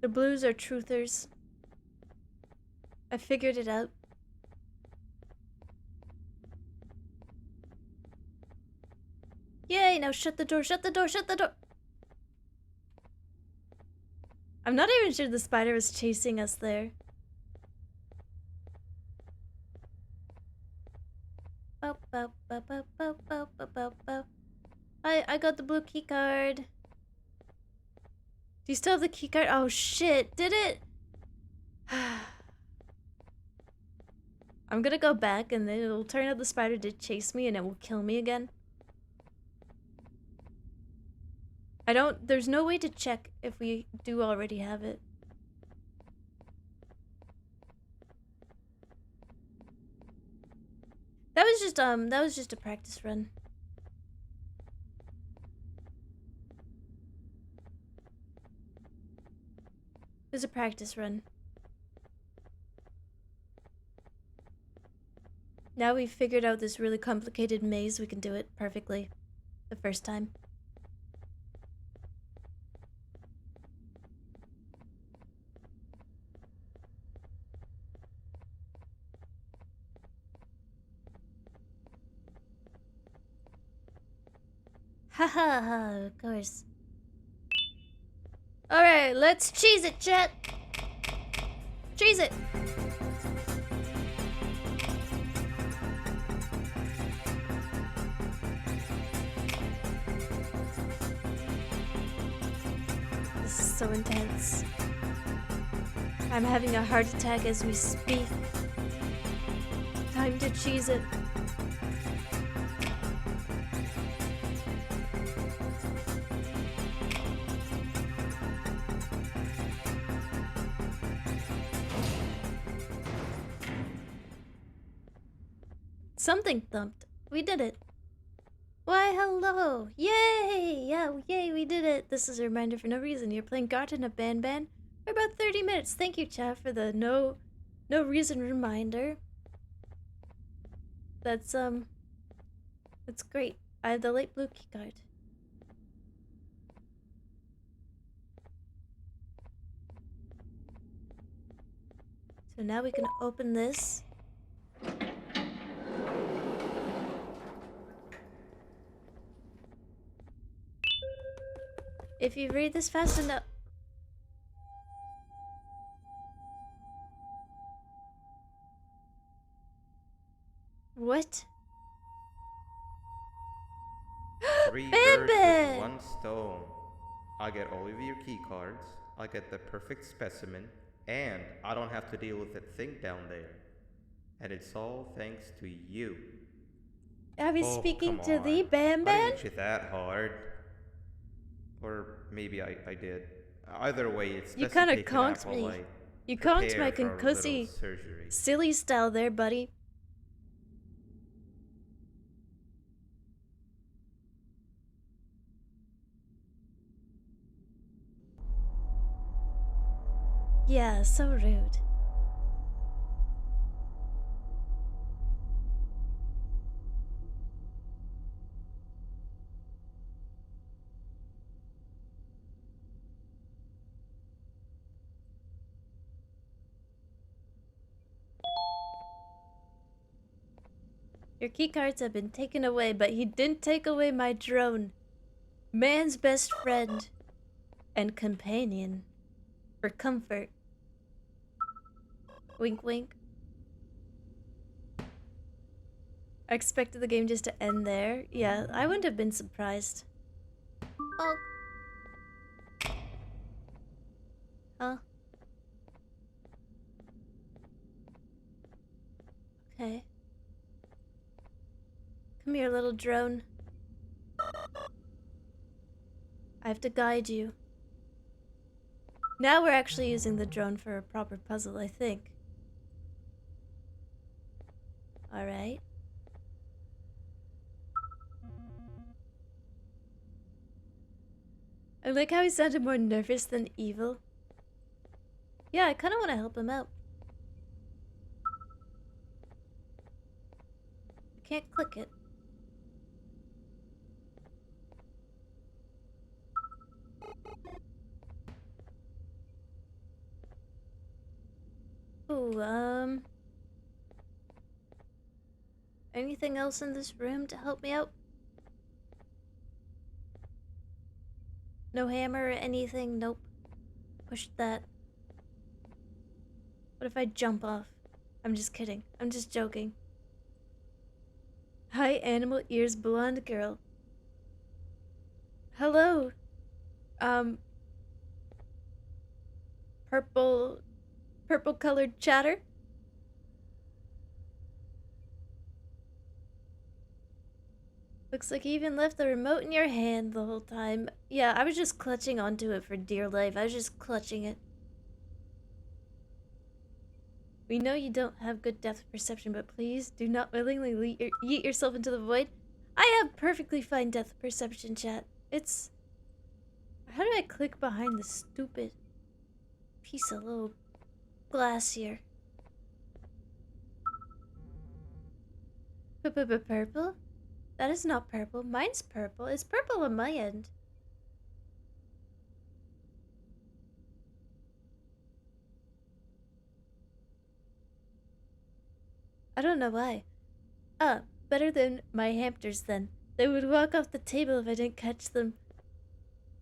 The blues are truthers. I figured it out. Yay, now shut the door, shut the door, shut the door! I'm not even sure the spider was chasing us there. I got the blue key card. Do you still have the key card? Oh shit, did it? I'm gonna go back and then it'll turn out the spider did chase me and it will kill me again. There's no way to check if we do already have it. That was just a practice run. It was a practice run. Now we've figured out this really complicated maze, we can do it perfectly the first time. Ha ha ha, of course. Alright, let's cheese it, chat! Cheese it! This is so intense. I'm having a heart attack as we speak. Time to cheese it. Something thumped. We did it. Why, hello! Yay! Yeah, yay, we did it! This is a reminder for no reason. You're playing Garten of Banban for about 30 minutes. Thank you, chat, for the no reason reminder. That's great. I have the light blue key card. So now we can open this. If you read this fast enough... What? Three Banban! birds with one stone. I get all of your key cards, I get the perfect specimen, and I don't have to deal with that thing down there. And it's all thanks to you. Are we Oh, speaking come to on. the I Banban? didn't hit you that hard. Or maybe I did. Either way, it's You best to kinda take an conked apple me. light. You conked my Prepare for a little concussy surgery. silly style there, buddy. Yeah, so rude. Your keycards have been taken away, but he didn't take away my drone. Man's best friend and companion for comfort. Wink wink. I expected the game just to end there. Yeah, I wouldn't have been surprised. Oh. Huh? Okay. Come here, little drone. I have to guide you. Now we're actually using the drone for a proper puzzle, I think. Alright. I like how he sounded more nervous than evil. Yeah, I kind of want to help him out. I can't click it. Ooh, anything else in this room to help me out? No hammer or anything? Nope. Push that. What if I jump off? I'm just kidding. I'm just joking. Hi, animal ears blonde girl. Hello. Purple colored chatter. Looks like you even left the remote in your hand the whole time. Yeah, I was just clutching onto it for dear life. I was just clutching it. We know you don't have good depth perception, but please do not willingly yeet yourself into the void. I have perfectly fine depth perception, chat. It's... How do I click behind the stupid piece of little glass here? Purple? That is not purple. Mine's purple. It's purple on my end. I don't know why. Ah, better than my hamsters then. They would walk off the table if I didn't catch them.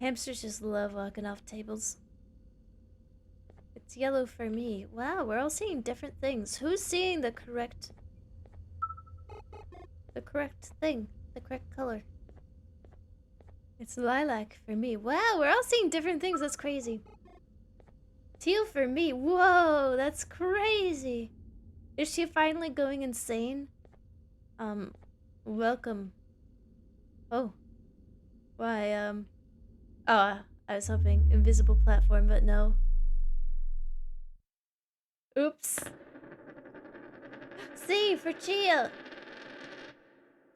Hamsters just love walking off tables. It's yellow for me. Wow, we're all seeing different things. Who's seeing the correct thing? The correct color? It's lilac for me. Wow, we're all seeing different things. That's crazy. Teal for me. Whoa, that's crazy. Is she finally going insane? Welcome. Oh. Why, oh, I was hoping invisible platform, but no. Oops. C for Chia.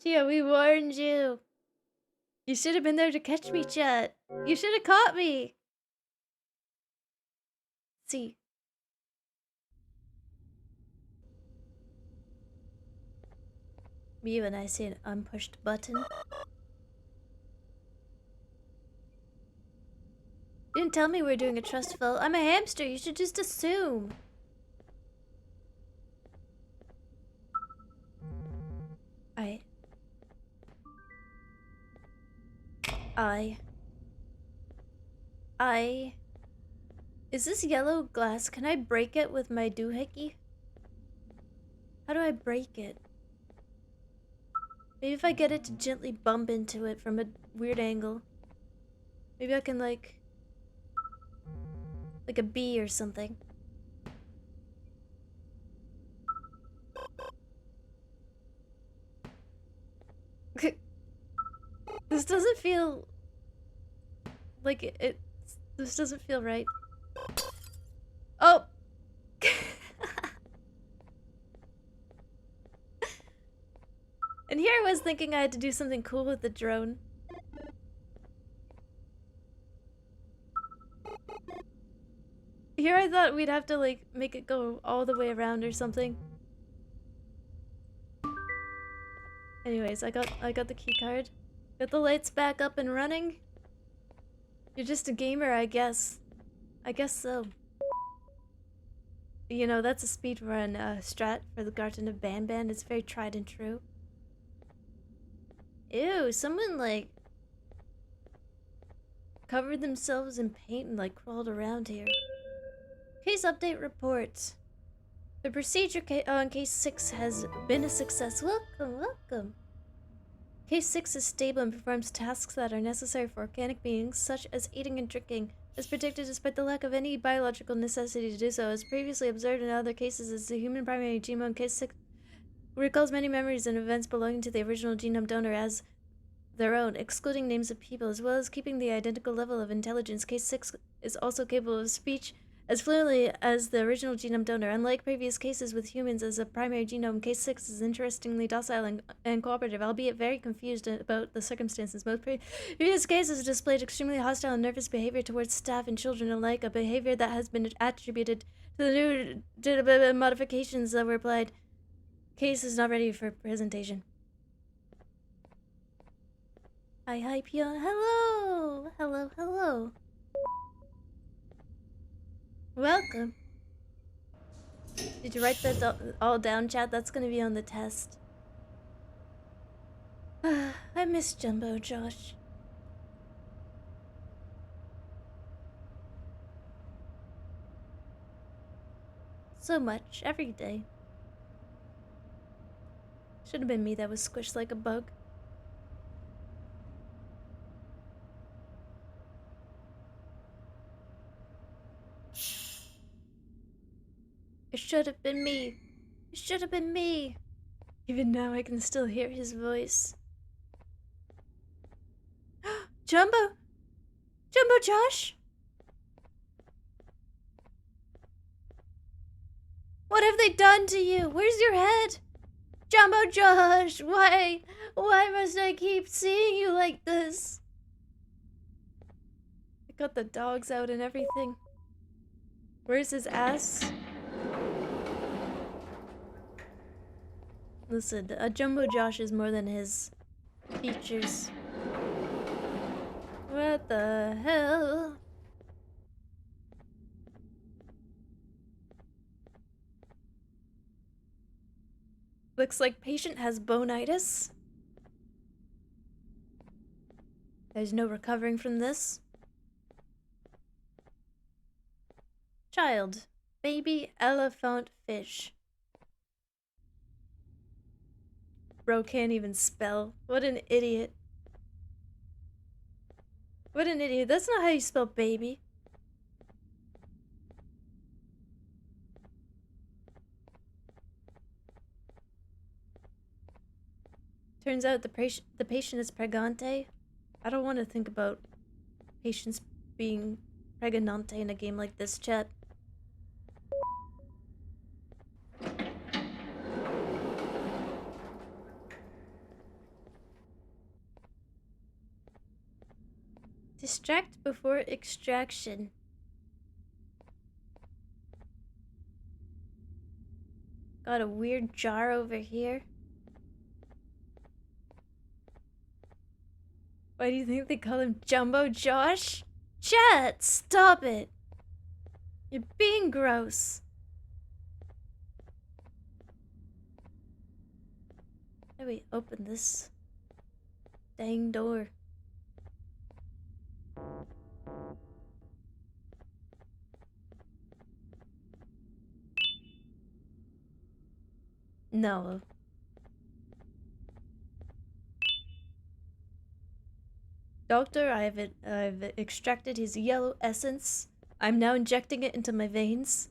Chia, we warned you. You should have been there to catch me, chat. You should have caught me. C. Me when I see an unpushed button. You didn't tell me we were doing a trust fall. I'm a hamster. You should just assume. Is this yellow glass? Can I break it with my doohickey? How do I break it? Maybe if I get it to gently bump into it from a weird angle. Maybe I can like a bee or something. This doesn't feel like this doesn't feel right. Oh! was thinking I had to do something cool with the drone. Here I thought we'd have to like make it go all the way around or something. Anyways, I got the key card. Got the lights back up and running. You're just a gamer, I guess. I guess so. You know, that's a speedrun strat for the Garten of Banban. It's very tried and true. Ew, someone like covered themselves in paint and like crawled around here. Case update report. The procedure on case 6 has been a success. Welcome, welcome. Case 6 is stable and performs tasks that are necessary for organic beings, such as eating and drinking, as predicted despite the lack of any biological necessity to do so. As previously observed in other cases, as the human primary genome, case 6 recalls many memories and events belonging to the original genome donor as their own, excluding names of people, as well as keeping the identical level of intelligence. Case 6 is also capable of speech as fluently as the original genome donor. Unlike previous cases with humans as a primary genome, Case 6 is interestingly docile and cooperative, albeit very confused about the circumstances. Most previous cases displayed extremely hostile and nervous behavior towards staff and children alike, a behavior that has been attributed to the new modifications that were applied. Case is not ready for presentation. Hi, Pion. Hello! Hello, hello. Welcome. Did you write that all down, chat? That's gonna be on the test. I miss Jumbo Josh. So much, every day. Should have been me that was squished like a bug. It should have been me. It should have been me. Even now I can still hear his voice. Jumbo! Jumbo Josh? What have they done to you? Where's your head? Jumbo Josh, why must I keep seeing you like this? I got the dogs out and everything. Where's his ass? Listen, a Jumbo Josh is more than his features. What the hell? Looks like patient has bonitis. There's no recovering from this. Child. Baby elephant fish. Bro can't even spell. What an idiot. What an idiot. That's not how you spell baby. Turns out the patient is pregante. I don't want to think about patients being pregnante in a game like this, chat. Distract before extraction. Got a weird jar over here. Why do you think they call him Jumbo Josh? Chat, stop it. You're being gross. How do we open this dang door? No. Doctor, I've extracted his yellow essence. I'm now injecting it into my veins.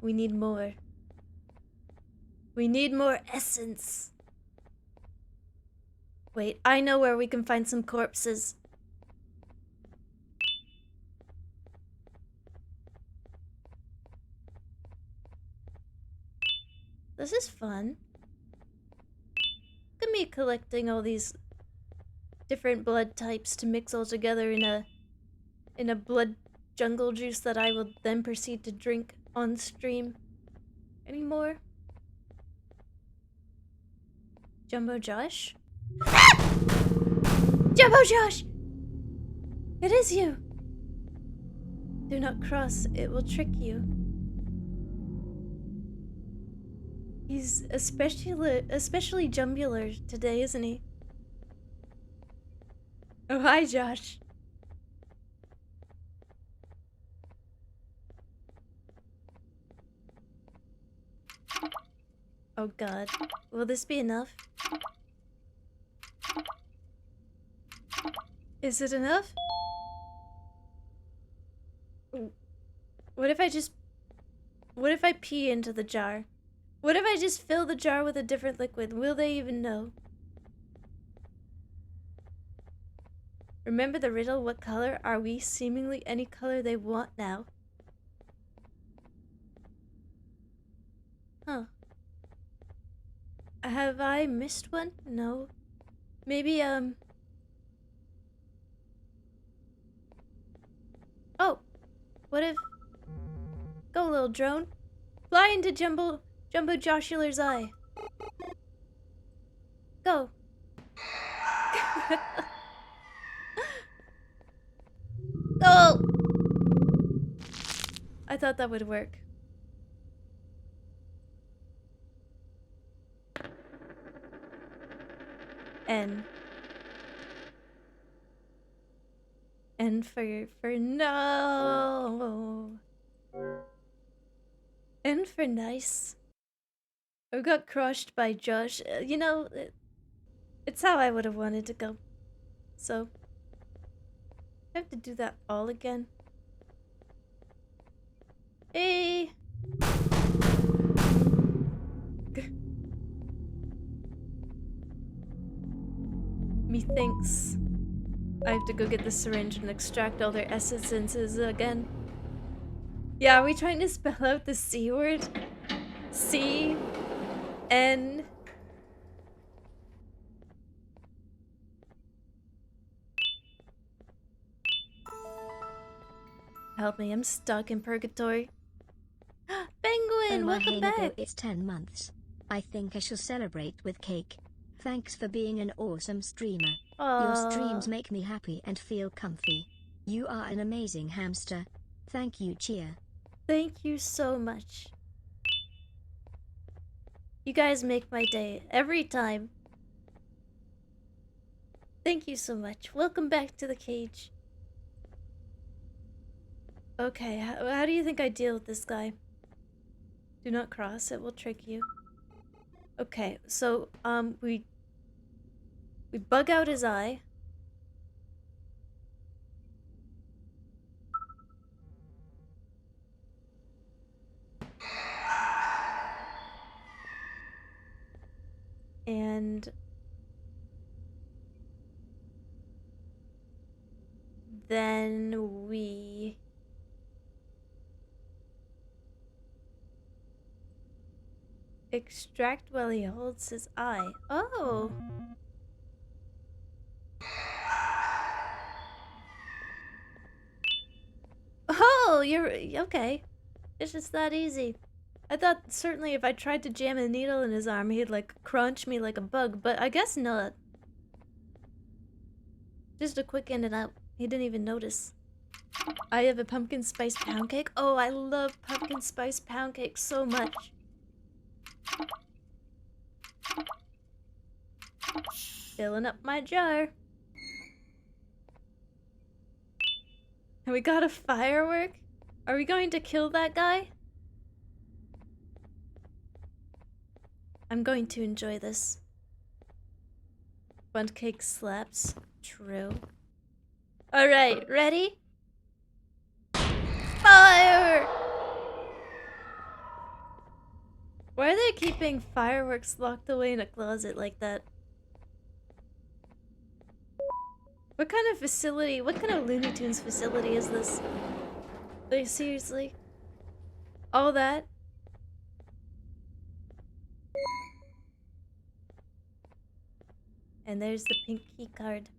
We need more. We need more essence. Wait, I know where we can find some corpses. This is fun. Look at me collecting all these different blood types to mix all together in a blood jungle juice that I will then proceed to drink on stream. Any more? Jumbo Josh? Jumbo Josh! It is you! Do not cross, it will trick you. He's especially jumbular today, isn't he? Oh, hi, Josh. Oh god. Will this be enough? Is it enough? What if I pee into the jar? What if I just fill the jar with a different liquid? Will they even know? Remember the riddle, what color are we? Seemingly any color they want now. Huh. Have I missed one? No. Maybe, Oh! What if... Go, little drone. Fly into Jumbo Joshular's eye. Go. Go! I thought that would work. N. N for no. N for nice. I got crushed by Josh. You know, it's how I would have wanted to go. So, I have to do that all again. Hey! Methinks I have to go get the syringe and extract all their essences again. Yeah, are we trying to spell out the C word? C N. Help me, I'm stuck in purgatory. Penguin, welcome back! It's 10 months. I think I shall celebrate with cake. Thanks for being an awesome streamer. Your streams make me happy and feel comfy. You are an amazing hamster. Thank you, Chia. Thank you so much. You guys make my day every time. Thank you so much. Welcome back to the cage. Okay, how do you think I deal with this guy? Do not cross, it will trick you. Okay, so, we bug out his eye. And then we extract while he holds his eye. Oh! Oh, you're okay. It's just that easy. I thought certainly if I tried to jam a needle in his arm, he'd like crunch me like a bug, but I guess not. Just a quick in and out. He didn't even notice. I have a pumpkin spice pound cake. Oh, I love pumpkin spice pound cake so much. Filling up my jar. And we got a firework? Are we going to kill that guy? I'm going to enjoy this. Bunt cake slaps. True. Alright, ready? Fire! Why are they keeping fireworks locked away in a closet like that? What kind of facility, what kind of Looney Tunes facility is this? Like, seriously? All that? And there's the pink key card.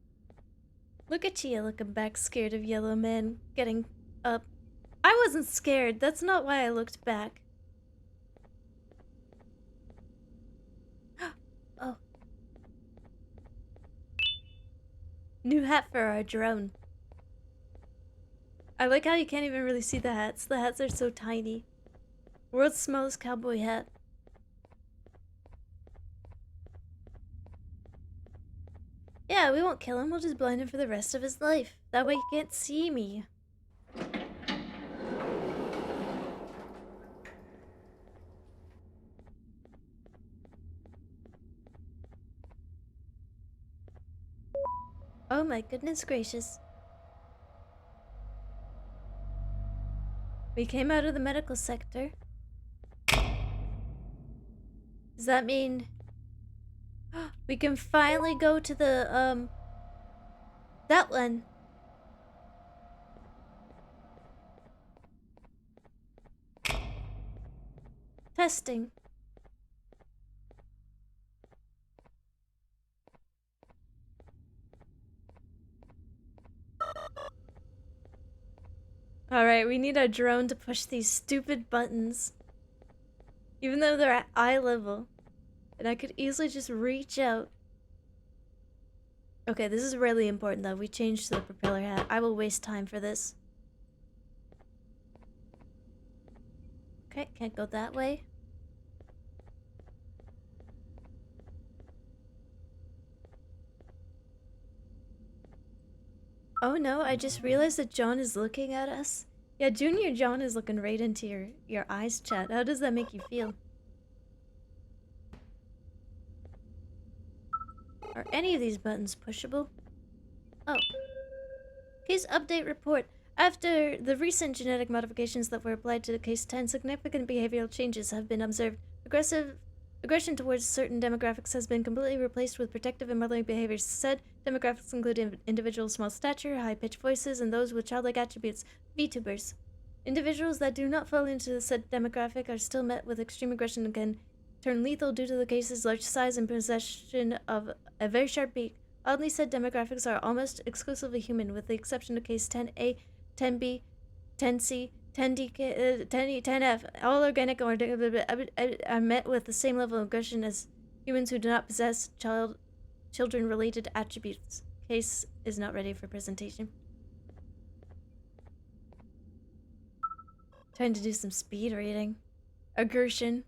Look at Chia looking back, scared of Yellow Man getting up. I wasn't scared. That's not why I looked back. Oh. New hat for our drone. I like how you can't even really see the hats. The hats are so tiny. World's smallest cowboy hat. Yeah, we won't kill him. We'll just blind him for the rest of his life. That way he can't see me. Oh my goodness gracious. We came out of the medical sector. Does that mean we can finally go to the, that one? Testing. Alright, we need our drone to push these stupid buttons. Even though they're at eye level. And I could easily just reach out. Okay, this is really important though. We changed to the propeller hat. I will waste time for this. Okay, can't go that way. Oh no, I just realized that John is looking at us. Yeah, Junior John is looking right into your eyes, chat. How does that make you feel? Are any of these buttons pushable? Oh. Case update report. After the recent genetic modifications that were applied to case 10, significant behavioral changes have been observed. Aggression towards certain demographics has been completely replaced with protective and motherly behaviors. Said demographics include individuals of small stature, high-pitched voices, and those with childlike attributes, VTubers. Individuals that do not fall into the said demographic are still met with extreme aggression and can turn lethal due to the case's large size and possession of a very sharp beak. Oddly, said demographics are almost exclusively human, with the exception of case 10A, 10B, 10C, 10D, 10E, 10F. All organic are met with the same level of aggression as humans who do not possess children-related attributes. Case is not ready for presentation. Trying to do some speed reading. Aggression.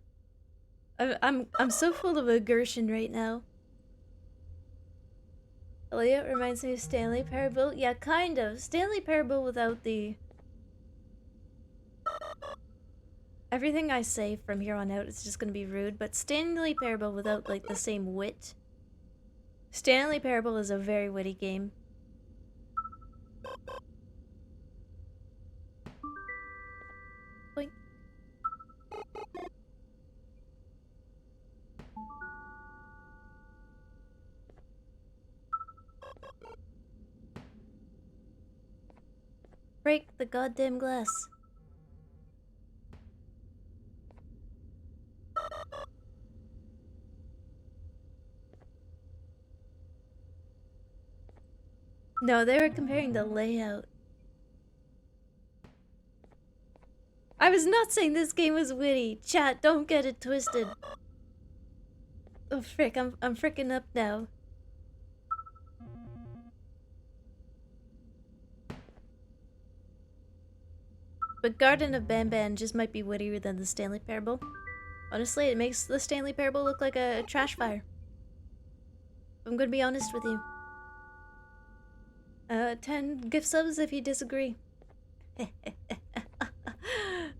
I'm so full of aggression right now. Elliot reminds me of Stanley Parable. Yeah, kind of. Stanley Parable without the... Everything I say from here on out is just gonna be rude, but Stanley Parable without, like, the same wit. Stanley Parable is a very witty game. Boink. Break the goddamn glass. No, they were comparing the layout. I was not saying this game was witty. Chat, don't get it twisted. Oh frick, I'm fricking up now. But Garten of Banban just might be wittier than the Stanley Parable. Honestly, it makes the Stanley Parable look like a trash fire. I'm gonna be honest with you. 10 gift subs if you disagree.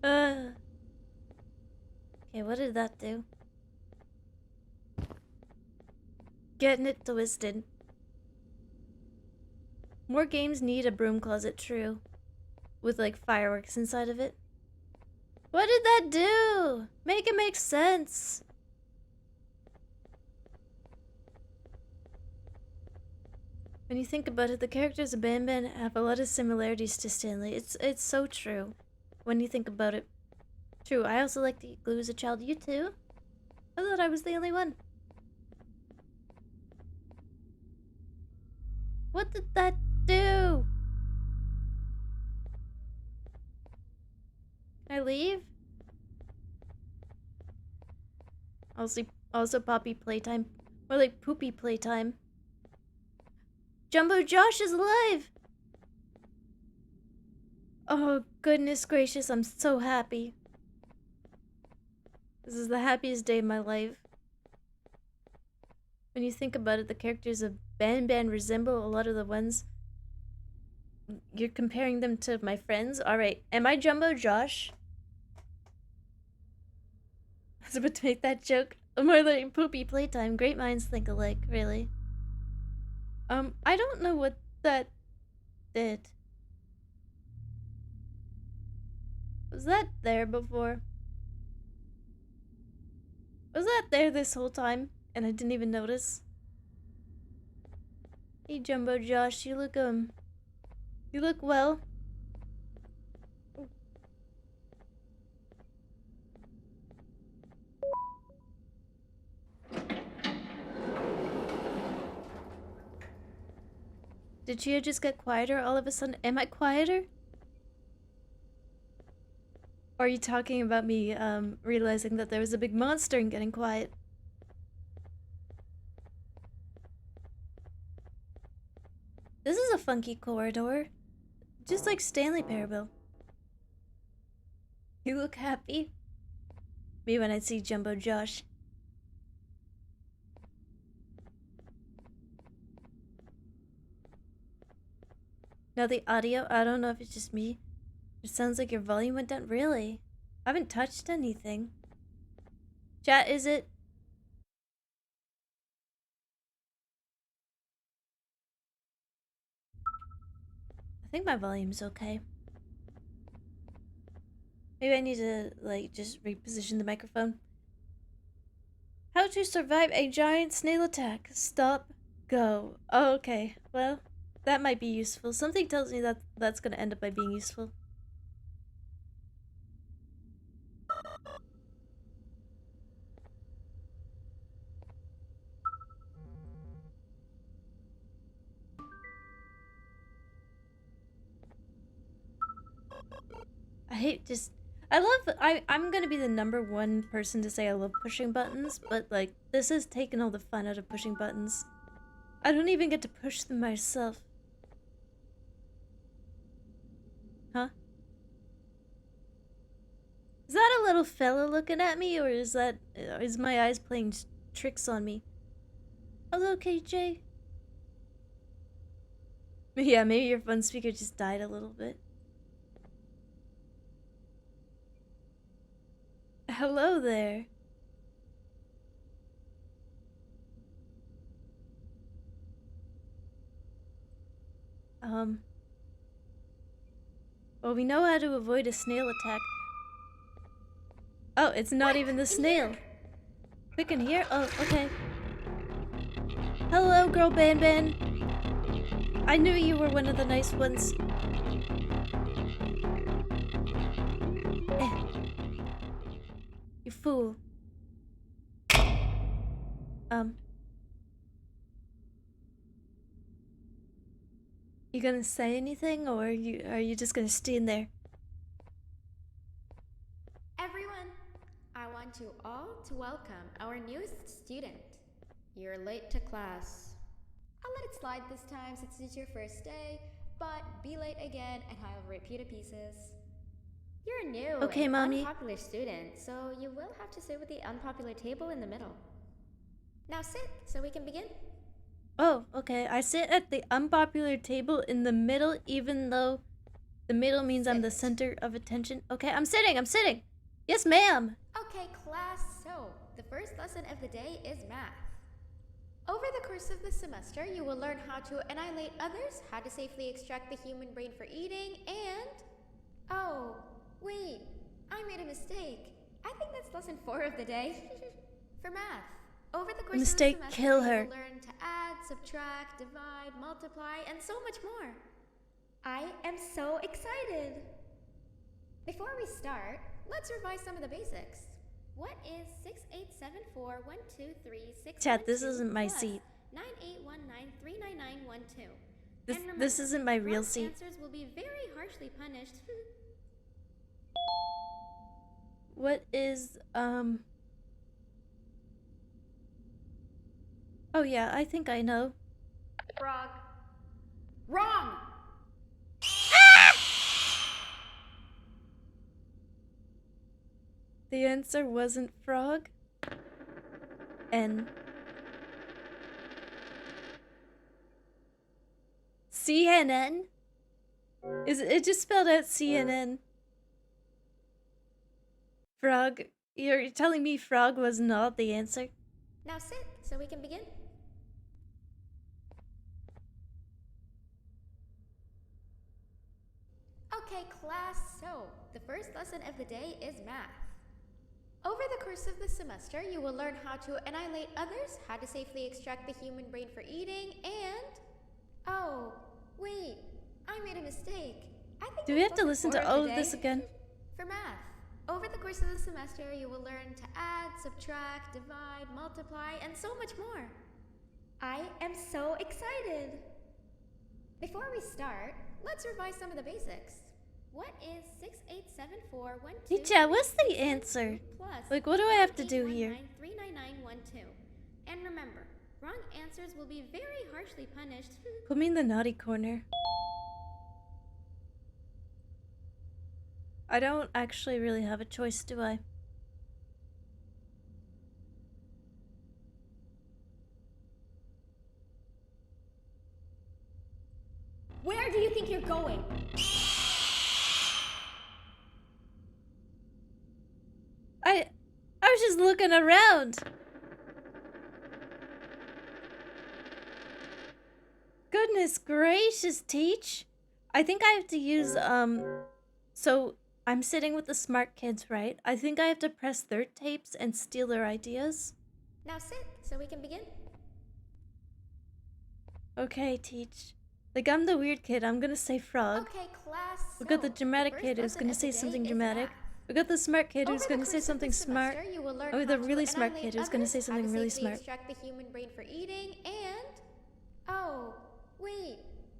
Okay, what did that do? Getting it twisted. More games need a broom closet, true. With like fireworks inside of it. What did that do? Make it make sense. When you think about it, the characters of Banban have a lot of similarities to Stanley. It's so true. When you think about it. True, I also like to eat glue as a child. You too? I thought I was the only one. What did that do? Can I leave? Also Poppy playtime. More like Poopy playtime. Jumbo Josh is alive! Oh, goodness gracious, I'm so happy. This is the happiest day of my life. When you think about it, the characters of Banban resemble a lot of the ones. You're comparing them to my friends? Alright, am I Jumbo Josh? I was about to make that joke. More like Poopy playtime. Great minds think alike, really. I don't know what that did. Was that there before? Was that there this whole time and I didn't even notice? Hey Jumbo Josh, you look well. Did Chia just get quieter all of a sudden? Am I quieter? Or are you talking about me realizing that there was a big monster and getting quiet? This is a funky corridor. Just like Stanley Parable. You look happy. Me when I see Jumbo Josh. Now the audio, I don't know if it's just me. It sounds like your volume went down. Really? I haven't touched anything. Chat, is it? I think my volume's okay. Maybe I need to, like, just reposition the microphone. How to survive a giant snail attack. Stop. Go. Oh, okay. Well, that might be useful. Something tells me that that's gonna end up by being useful. I hate just... I'm gonna be the #1 person to say I love pushing buttons, but, like, this has taken all the fun out of pushing buttons. I don't even get to push them myself. Huh? Is that a little fella looking at me, or is my eyes playing tricks on me? Hello, KJ. Yeah, maybe your phone speaker just died a little bit. Hello there. Well, we know how to avoid a snail attack. Oh, it's not even the snail. Quick in here? Oh, okay. Hello, girl Banban. I knew you were one of the nice ones. You fool. You gonna say anything, or are you just gonna stand there? Everyone, I want you all to welcome our newest student. You're late to class. I'll let it slide this time since it's your first day, but be late again and I'll rip you to pieces. You're a new and unpopular student, so you will have to sit with the unpopular table in the middle. Now sit so we can begin. Oh, okay. I sit at the unpopular table in the middle, even though the middle means I'm the center of attention. Okay, I'm sitting. Yes, ma'am. Okay, class, so the first lesson of the day is math. Over the course of the semester, you will learn how to annihilate others, how to safely extract the human brain for eating, and... Oh, wait, I made a mistake. I think that's lesson 4 of the day. For math. Over the course of the semester, kill her. you will learn to add, subtract, divide, multiply, and so much more. I am so excited! Before we start, let's revise some of the basics. What is 68741236? Chat, this isn't my seat. 9819399912. This isn't my real wrong seat. Answers will be very harshly punished. What is Oh yeah, I think I know. Frog. Wrong! The answer wasn't frog. N. CNN? It just spelled out CNN. Frog. You're telling me frog was not the answer? Now sit so we can begin. Okay, class, so the first lesson of the day is math. Over the course of the semester, you will learn how to annihilate others, how to safely extract the human brain for eating, and... Oh, wait, I made a mistake. I think Do we have to listen to all of this again? For math. Over the course of the semester, you will learn to add, subtract, divide, multiply, and so much more. I am so excited! Before we start, let's revise some of the basics. What is 687412? Chia, what's the answer? Like, what do I have to do here? 39912. And remember, wrong answers will be very harshly punished. Put me in the naughty corner. I don't actually really have a choice, do I? Where do you think you're going? I was just looking around. Goodness gracious, Teach. I think I have to use, so I'm sitting with the smart kids, right? I think I have to press their tapes and steal their ideas. Now sit so we can begin. Okay, Teach. Like, I'm the weird kid. I'm gonna say frog. Okay, class. We got the dramatic kid who's gonna say something dramatic. We got the smart kid who's gonna say something smart. And we got the really smart kid who's gonna say something really smart. Extract the human brain for eating and... Oh, wait,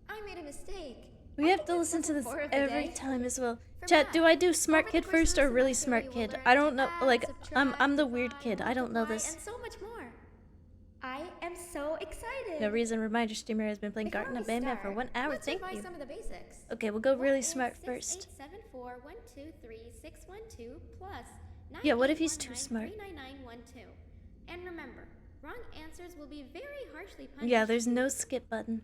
I made a mistake. We have to listen to this every time as well. Chat, do I do smart kid first or really smart kid? I don't know. Like, I'm the weird kid. I don't know this. And so much more. I am so excited. No reason reminder streamer has been playing Garten of Banban for 1 hour. Thank you. Some of the basics. Okay, we'll go really smart first. 6874123 plus Yeah, what if he's too smart? 39912. And remember, wrong answers will be very harshly punished. Yeah, there's no skip button.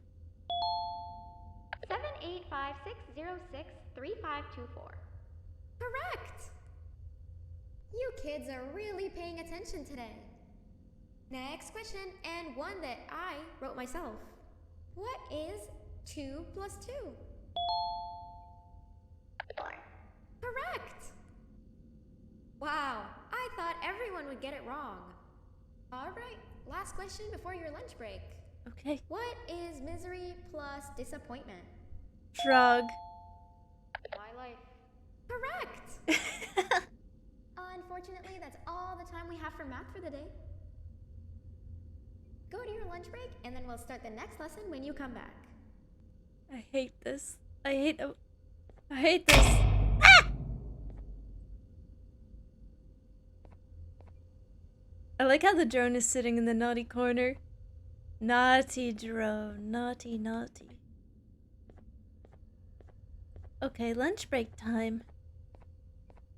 785-606-3524. Correct! You kids are really paying attention today. Next question, and one that I wrote myself. What is 2 plus 2? 4. Correct! Wow, I thought everyone would get it wrong. Alright, last question before your lunch break. Okay. What is misery plus disappointment? Frog. My life. Correct! Unfortunately, that's all the time we have for math for the day. Go to your lunch break, and then we'll start the next lesson when you come back. I hate this. I hate this. Ah! I like how the drone is sitting in the naughty corner. Naughty drone. Naughty, naughty. Okay, lunch break time.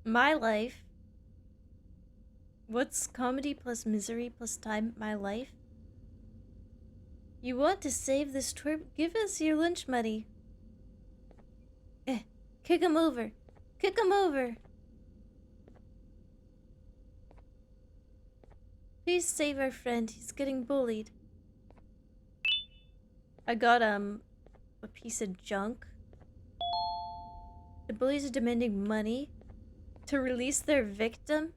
My life. What's comedy plus misery plus time? My life? You want to save this trip? Give us your lunch money. Kick him over. Kick him over. Please save our friend. He's getting bullied. I got, a piece of junk. The bullies are demanding money to release their victim.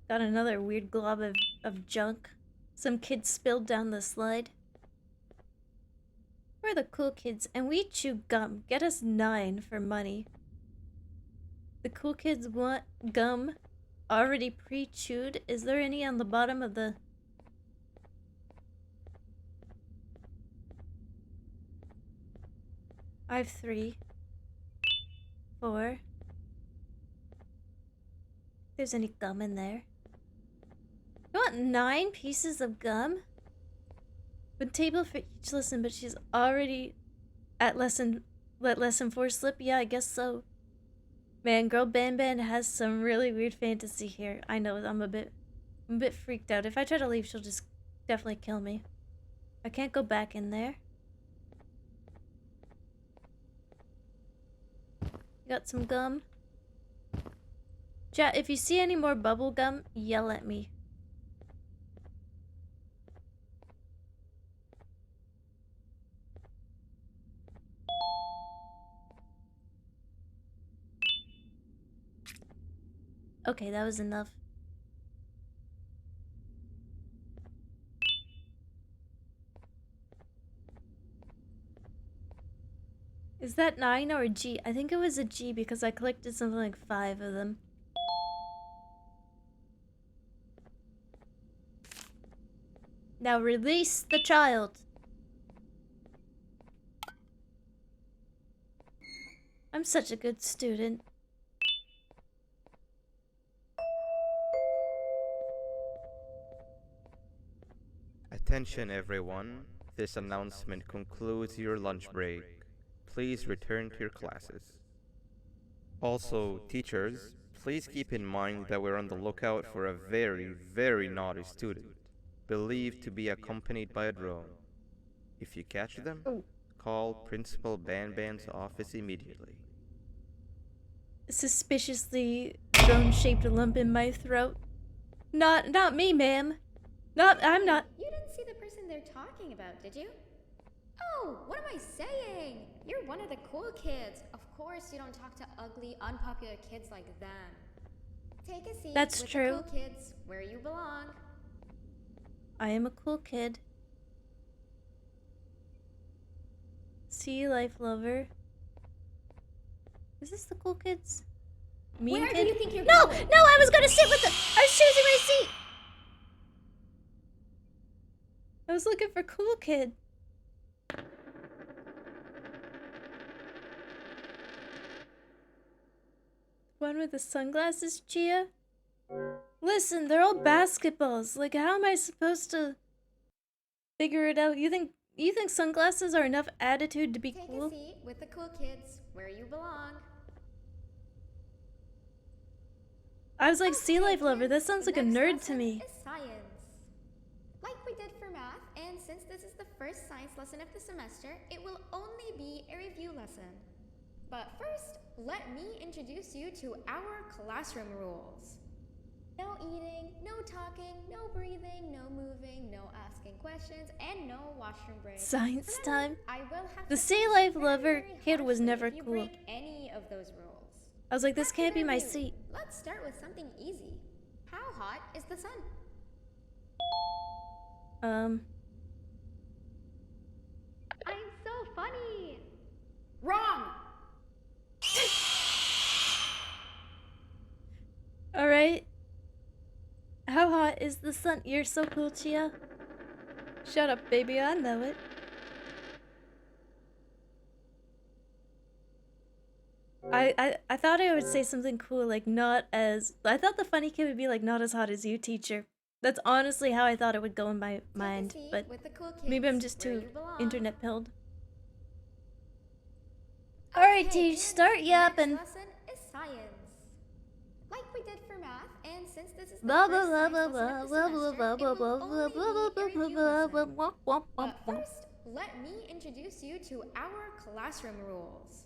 Got another weird glob of junk. Some kids spilled down the slide. We're the cool kids, and we chew gum. Get us 9 for money. The cool kids want gum already pre-chewed. Is there any on the bottom of the... I have 3, 4. If there's any gum in there. You want 9 pieces of gum? One table for each lesson, but she's already at let lesson 4 slip? Yeah, I guess so. Man, girl Banban has some really weird fantasy here. I know, I'm a bit freaked out. If I try to leave, she'll just definitely kill me. I can't go back in there. Got some gum. Chat, if you see any more bubble gum, yell at me. Okay, that was enough. Is that 9 or a G? I think it was a G because I collected something like 5 of them. Now release the child. I'm such a good student. Attention everyone, this announcement concludes your lunch break. Please return to your classes. Also, teachers, please keep in mind that we're on the lookout for a very, very naughty student, believed to be accompanied by a drone. If you catch them, call Principal Banban's office immediately. Suspiciously drone-shaped lump in my throat. Not me, ma'am. I'm not. You didn't see the person they're talking about, did you? Oh, what am I saying? You're one of the cool kids. Of course you don't talk to ugly, unpopular kids like them. Take a seat That's with true. the cool kids where you belong. I am a cool kid. See you, life lover. Is this the cool kids? Mean Where kid? do you think you're No! going? No, I was gonna sit with them! I was choosing my seat! I was looking for cool kid. One with the sunglasses, Chia? Listen, they're all basketballs. Like, how am I supposed to figure it out? You think sunglasses are enough attitude to be cool? Take a seat with the cool kids where you belong. I was like, sea life lover, that sounds like a nerd to me. Is science. Like we did for math, and since this is the first science lesson of the semester, it will only be a review lesson. But first, let me introduce you to our classroom rules. No eating, no talking, no breathing, no moving, no asking questions, and no washroom breaks. Science time? I will have The to sea punish life very, lover very kid was harshly never if you cool. break any of those rules. I was like, this Back to can't the be my review. seat. Let's start with something easy. How hot is the sun? I'm so funny. Wrong. Alright. How hot is the sun? You're so cool, Chia. Shut up, baby, I know it. I thought I would say something cool, like not as... I thought the funny kid would be like, not as hot as you, teacher. That's honestly how I thought it would go in my mind, but maybe I'm just too internet pilled. Alright, teach, start yapping. Next lesson is science. Like we did for math, and since this is the Blah first blah science blah lesson blah of the blah blah semester, blah it blah will blah only be a blah review blah lesson. blah blah. But first, let me introduce you to our classroom rules.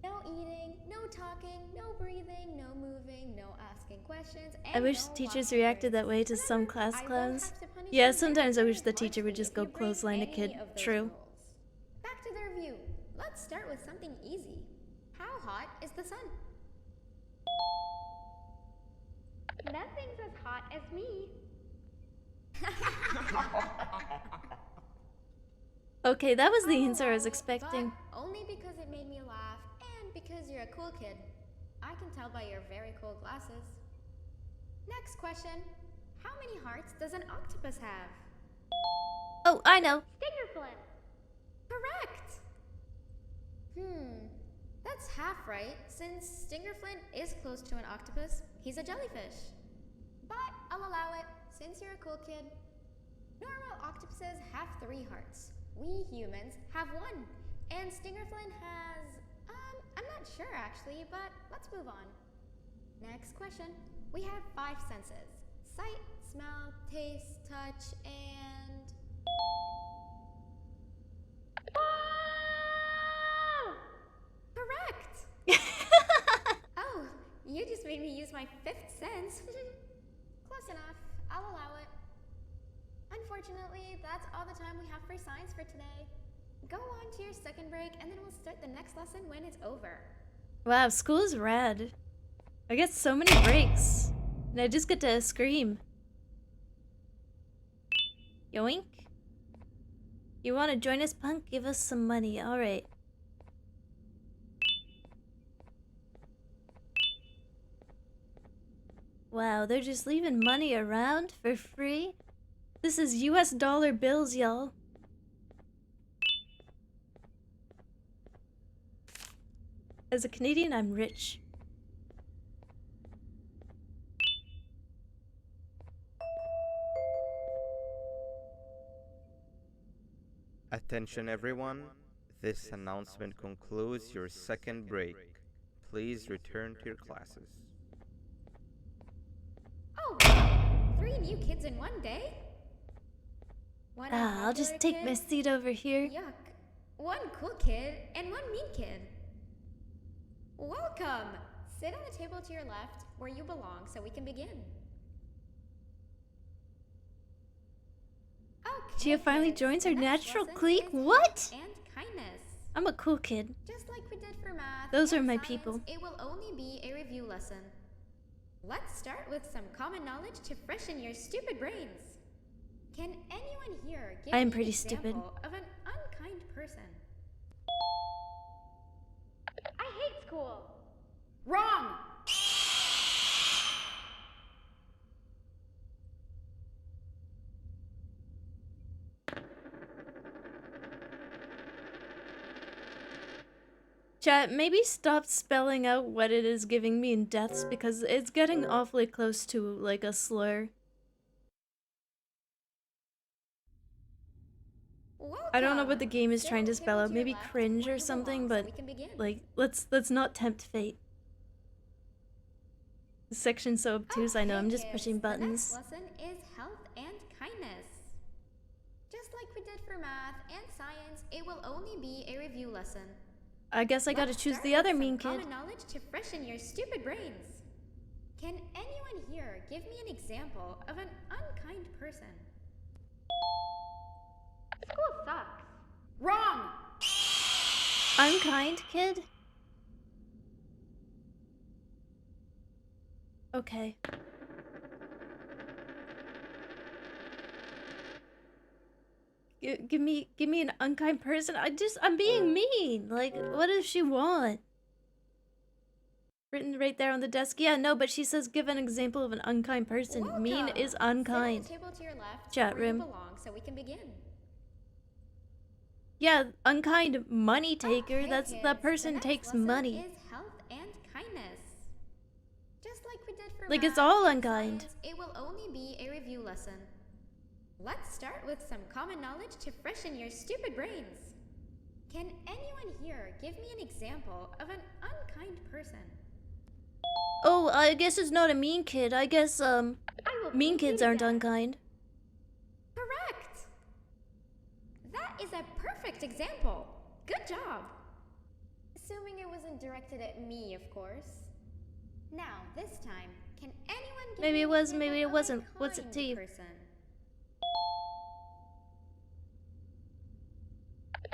No eating, no talking, no breathing, no moving, no asking questions, and I wish no teachers washing reacted breaks. that way to some Remember, class I will clowns. have to punish Yeah, you sometimes I very, wish the very teacher would harshly just if go you break clothesline a any kid. of those True. rules. Back to the review. Let's start with something easy. How hot is the sun? Nothing's as hot as me. Okay, that was the Oh, answer I was well, expecting. but only because it made me laugh and because you're a cool kid. I can tell by your very cool glasses. Next question. How many hearts does an octopus have? Oh, I know. Stinger flip. Correct! That's half right, since Stingerflint is close to an octopus. He's a jellyfish. But I'll allow it, since you're a cool kid. Normal octopuses have 3 hearts. We humans have 1. And Stingerflint has... I'm not sure actually, but let's move on. Next question. We have 5 senses. Sight, smell, taste, touch, and... Correct! Oh, you just made me use my 5th sense. Close enough. I'll allow it. Unfortunately, that's all the time we have for science for today. Go on to your second break, and then we'll start the next lesson when it's over. Wow, school is rad. I get so many breaks. And I just get to scream. Yoink. You want to join us, punk? Give us some money. Alright. Wow, they're just leaving money around for free? This is US dollar bills, y'all. As a Canadian, I'm rich. Attention everyone, this announcement concludes your second break. Please return to your classes. Oh, wow. 3 new kids in one day? One I'll just take my seat over here. Yuck. 1 cool kid and 1 mean kid. Welcome! Sit on the table to your left, where you belong, so we can begin. Okay, Chia finally kids, joins the her next natural lesson clique? is What? health and kindness. I'm a cool kid. Just like we did for math Those and are my science, people. It will only be a review lesson. Let's start with some common knowledge to freshen your stupid brains. Can anyone here give I am me pretty an stupid. example of an unkind person? I hate school. Wrong! Chat, maybe stop spelling out what it is giving me in deaths because it's getting awfully close to like a slur. I don't know what the game is trying to spell out. Maybe cringe or something, but like let's not tempt fate. This section's so obtuse, I know, I'm just pushing buttons. The next lesson is health and kindness. Just like we did for math and science, it will only be a review lesson. I guess I gotta choose the other mean kid. Common knowledge to freshen your stupid brains. Can anyone here give me an example of an unkind person? School sucks. Wrong! Unkind kid? Okay. Give me an unkind person. I'm being mean. Like, what does she want? Written right there on the desk. Yeah, no, but she says give an example of an unkind person. Welcome. Mean is unkind. Sit at the table to your left, Chat where you room. belong, so we can begin. Yeah, unkind money taker. Okay, That's kids, that person the next takes lesson money. Is health and kindness. Just like we did for Like, math it's all and unkind. science, it will only be a review lesson. Let's start with some common knowledge to freshen your stupid brains. Can anyone here give me an example of an unkind person? Oh, I guess it's not a mean kid. I guess I will mean beat you kids to aren't death. unkind. Correct! That is a perfect example. Good job. Assuming it wasn't directed at me, of course. Now, this time, can anyone give Maybe me it an was, example maybe it of a wasn't. What's it kind to you? person?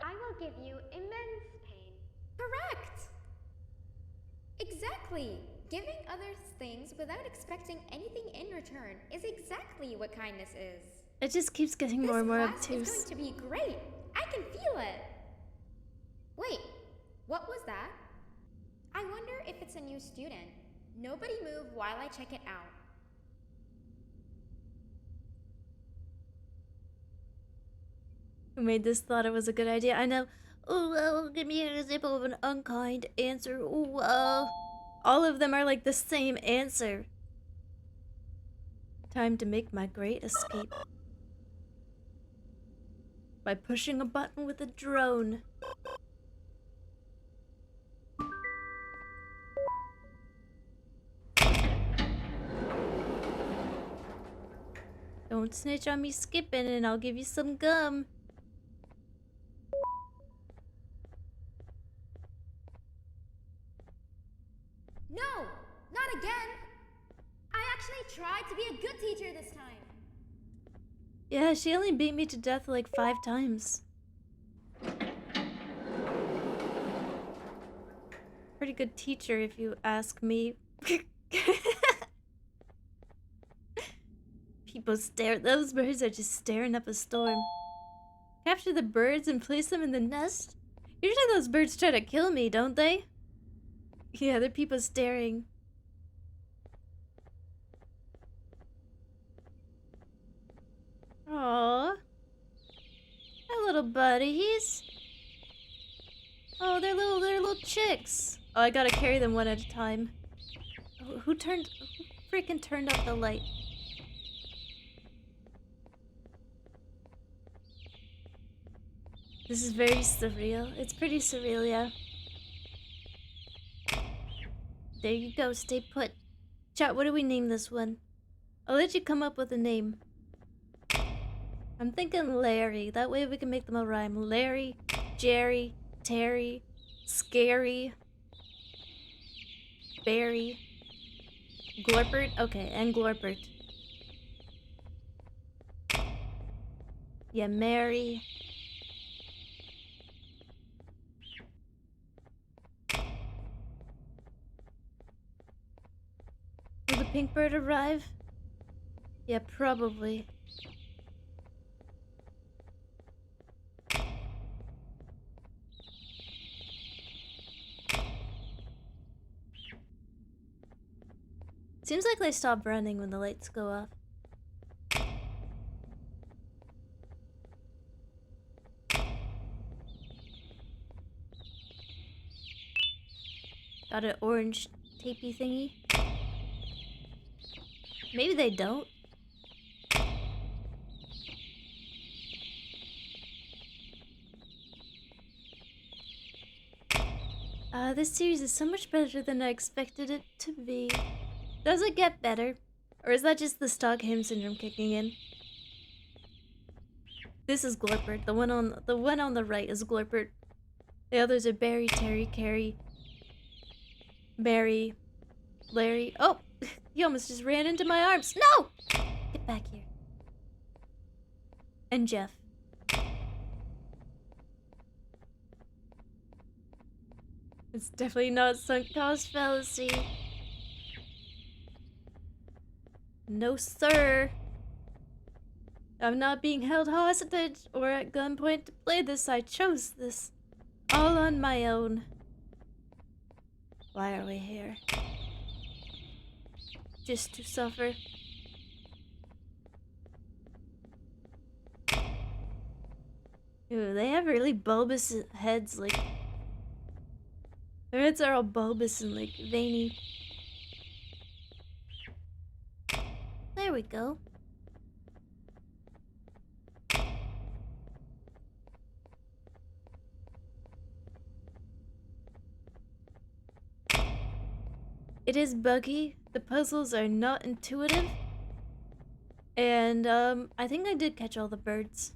I will give you immense pain. Correct! Exactly! Giving others things without expecting anything in return is exactly what kindness is. It just keeps getting more and more This class is obtuse. going to be great! I can feel it! Wait, what was that? I wonder if it's a new student. Nobody move while I check it out. Who made this thought it was a good idea? I know. Well, give me an example of an unkind answer. Well, all of them are like the same answer. Time to make my great escape. By pushing a button with a drone. Don't snitch on me skipping and I'll give you some gum. No! Not again! I actually tried to be a good teacher this time. Yeah, she only beat me to death like 5 times. Pretty good teacher if you ask me. People stare. Those birds are just staring up a storm. Capture the birds and place them in the nest? Usually those birds try to kill me, don't they? Yeah, they're people staring. Aww. Our little buddies. Oh, they're little chicks. Oh, I gotta carry them one at a time. Oh, who freaking turned off the light? This is very surreal. It's pretty surreal, yeah. There you go, stay put. Chat, what do we name this one? I'll let you come up with a name. I'm thinking Larry. That way we can make them a rhyme. Larry, Jerry, Terry, Scary, Barry, Glorpert. Okay, and Glorpert. Yeah, Mary. Will the pink bird arrive? Yeah, probably. Seems like they stop running when the lights go off. Got an orange tapey thingy. Maybe they don't. This series is so much better than I expected it to be. Does it get better? Or is that just the Stockholm syndrome kicking in? This is Glorpert. The one on the right is Glorpert. The others are Barry, Terry, Carrie, Barry, Larry. Oh! He almost just ran into my arms. No! Get back here. And Jeff. It's definitely not sunk cost fallacy. No, sir. I'm not being held hostage or at gunpoint to play this. I chose this. All on my own. Why are we here? Just to suffer. Ooh, they have really bulbous heads, like... Their heads are all bulbous and, like, veiny. There we go. It is buggy. The puzzles are not intuitive. And, I think I did catch all the birds.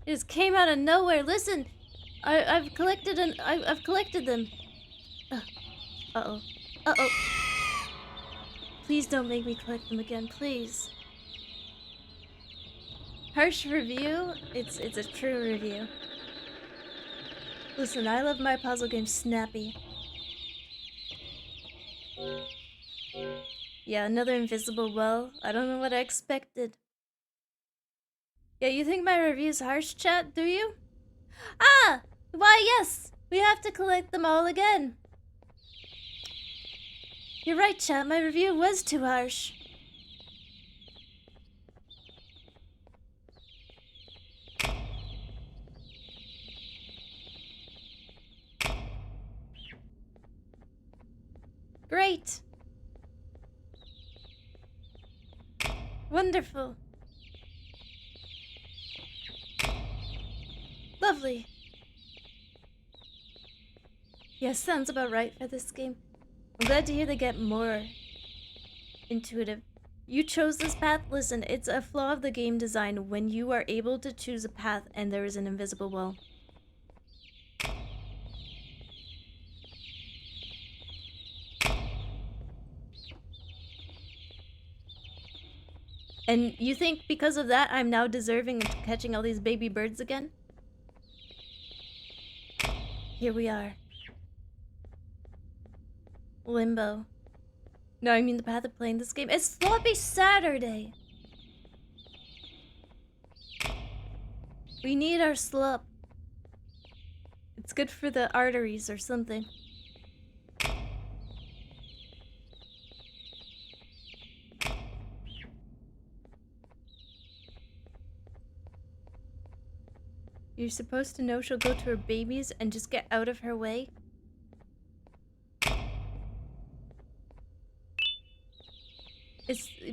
It just came out of nowhere. Listen, I've collected them. Uh-oh. Uh-oh. Please don't make me collect them again, please. Harsh review? It's a true review. Listen, I love my puzzle games snappy. Yeah, another invisible well. I don't know what I expected. Yeah, you think my review's harsh, chat, do you? Ah! Why, yes! We have to collect them all again. You're right, chat. My review was too harsh. Great. Wonderful. Lovely. Yes, sounds about right for this game. I'm glad to hear they get more intuitive. You chose this path? Listen, it's a flaw of the game design when you are able to choose a path and there is an invisible wall. And you think because of that I'm now deserving of catching all these baby birds again? Here we are. Limbo. No, I mean the path of playing this game. It's Sloppy Saturday! We need our slop. It's good for the arteries or something. You're supposed to know she'll go to her babies and just get out of her way?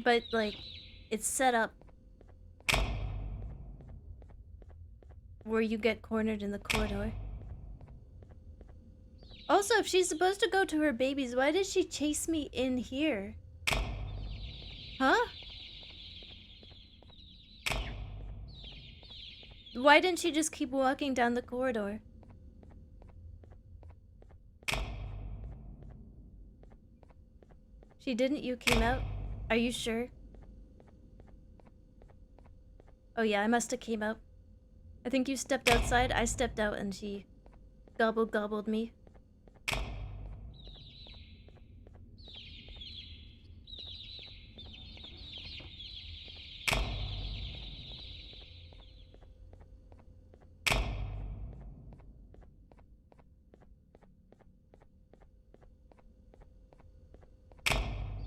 But like, it's set up where you get cornered in the corridor. Also, if she's supposed to go to her babies, why did she chase me in here? Huh? Why didn't she just keep walking down the corridor? She didn't? You came out? Are you sure? Oh yeah, I must have came out. I think you stepped outside, I stepped out, and she gobbled me.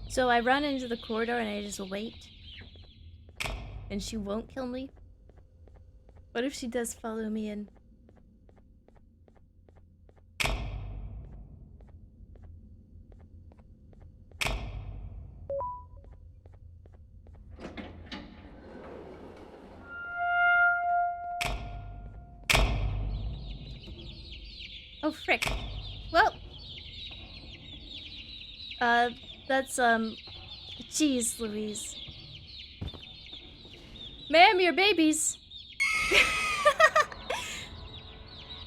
So I run into the corridor and I just wait. And she won't kill me? What if she does follow me in? Oh frick. Well. That's jeez Louise. Ma'am, your babies.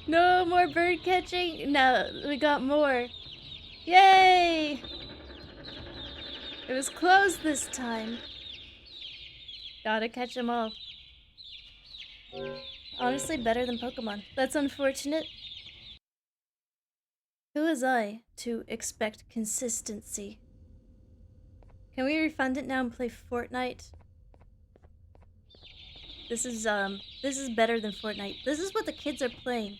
No more bird catching? No, we got more. Yay! It was closed this time. Gotta catch them all. Honestly, better than Pokemon. That's unfortunate. Who was I to expect consistency? Can we refund it now and play Fortnite? This is better than Fortnite. This is what the kids are playing.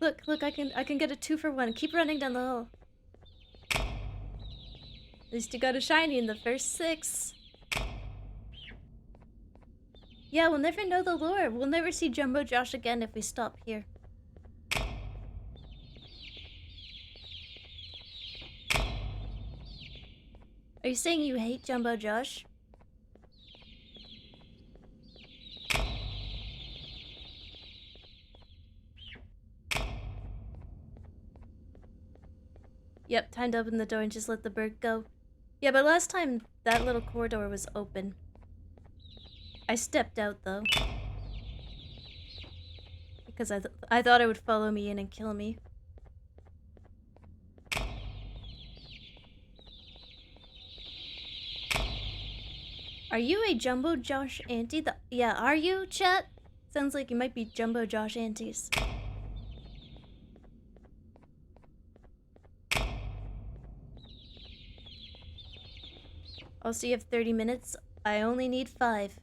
Look, I can get a 2-for-1. Keep running down the hall. At least you got a shiny in the first 6. Yeah, we'll never know the lore. We'll never see Jumbo Josh again if we stop here. Are you saying you hate Jumbo Josh? Yep, time to open the door and just let the bird go. Yeah, but last time that little corridor was open. I stepped out though. Because I thought it would follow me in and kill me. Are you a Jumbo Josh auntie? Yeah, are you, chat? Sounds like you might be Jumbo Josh aunties. Also, you have 30 minutes. I only need 5.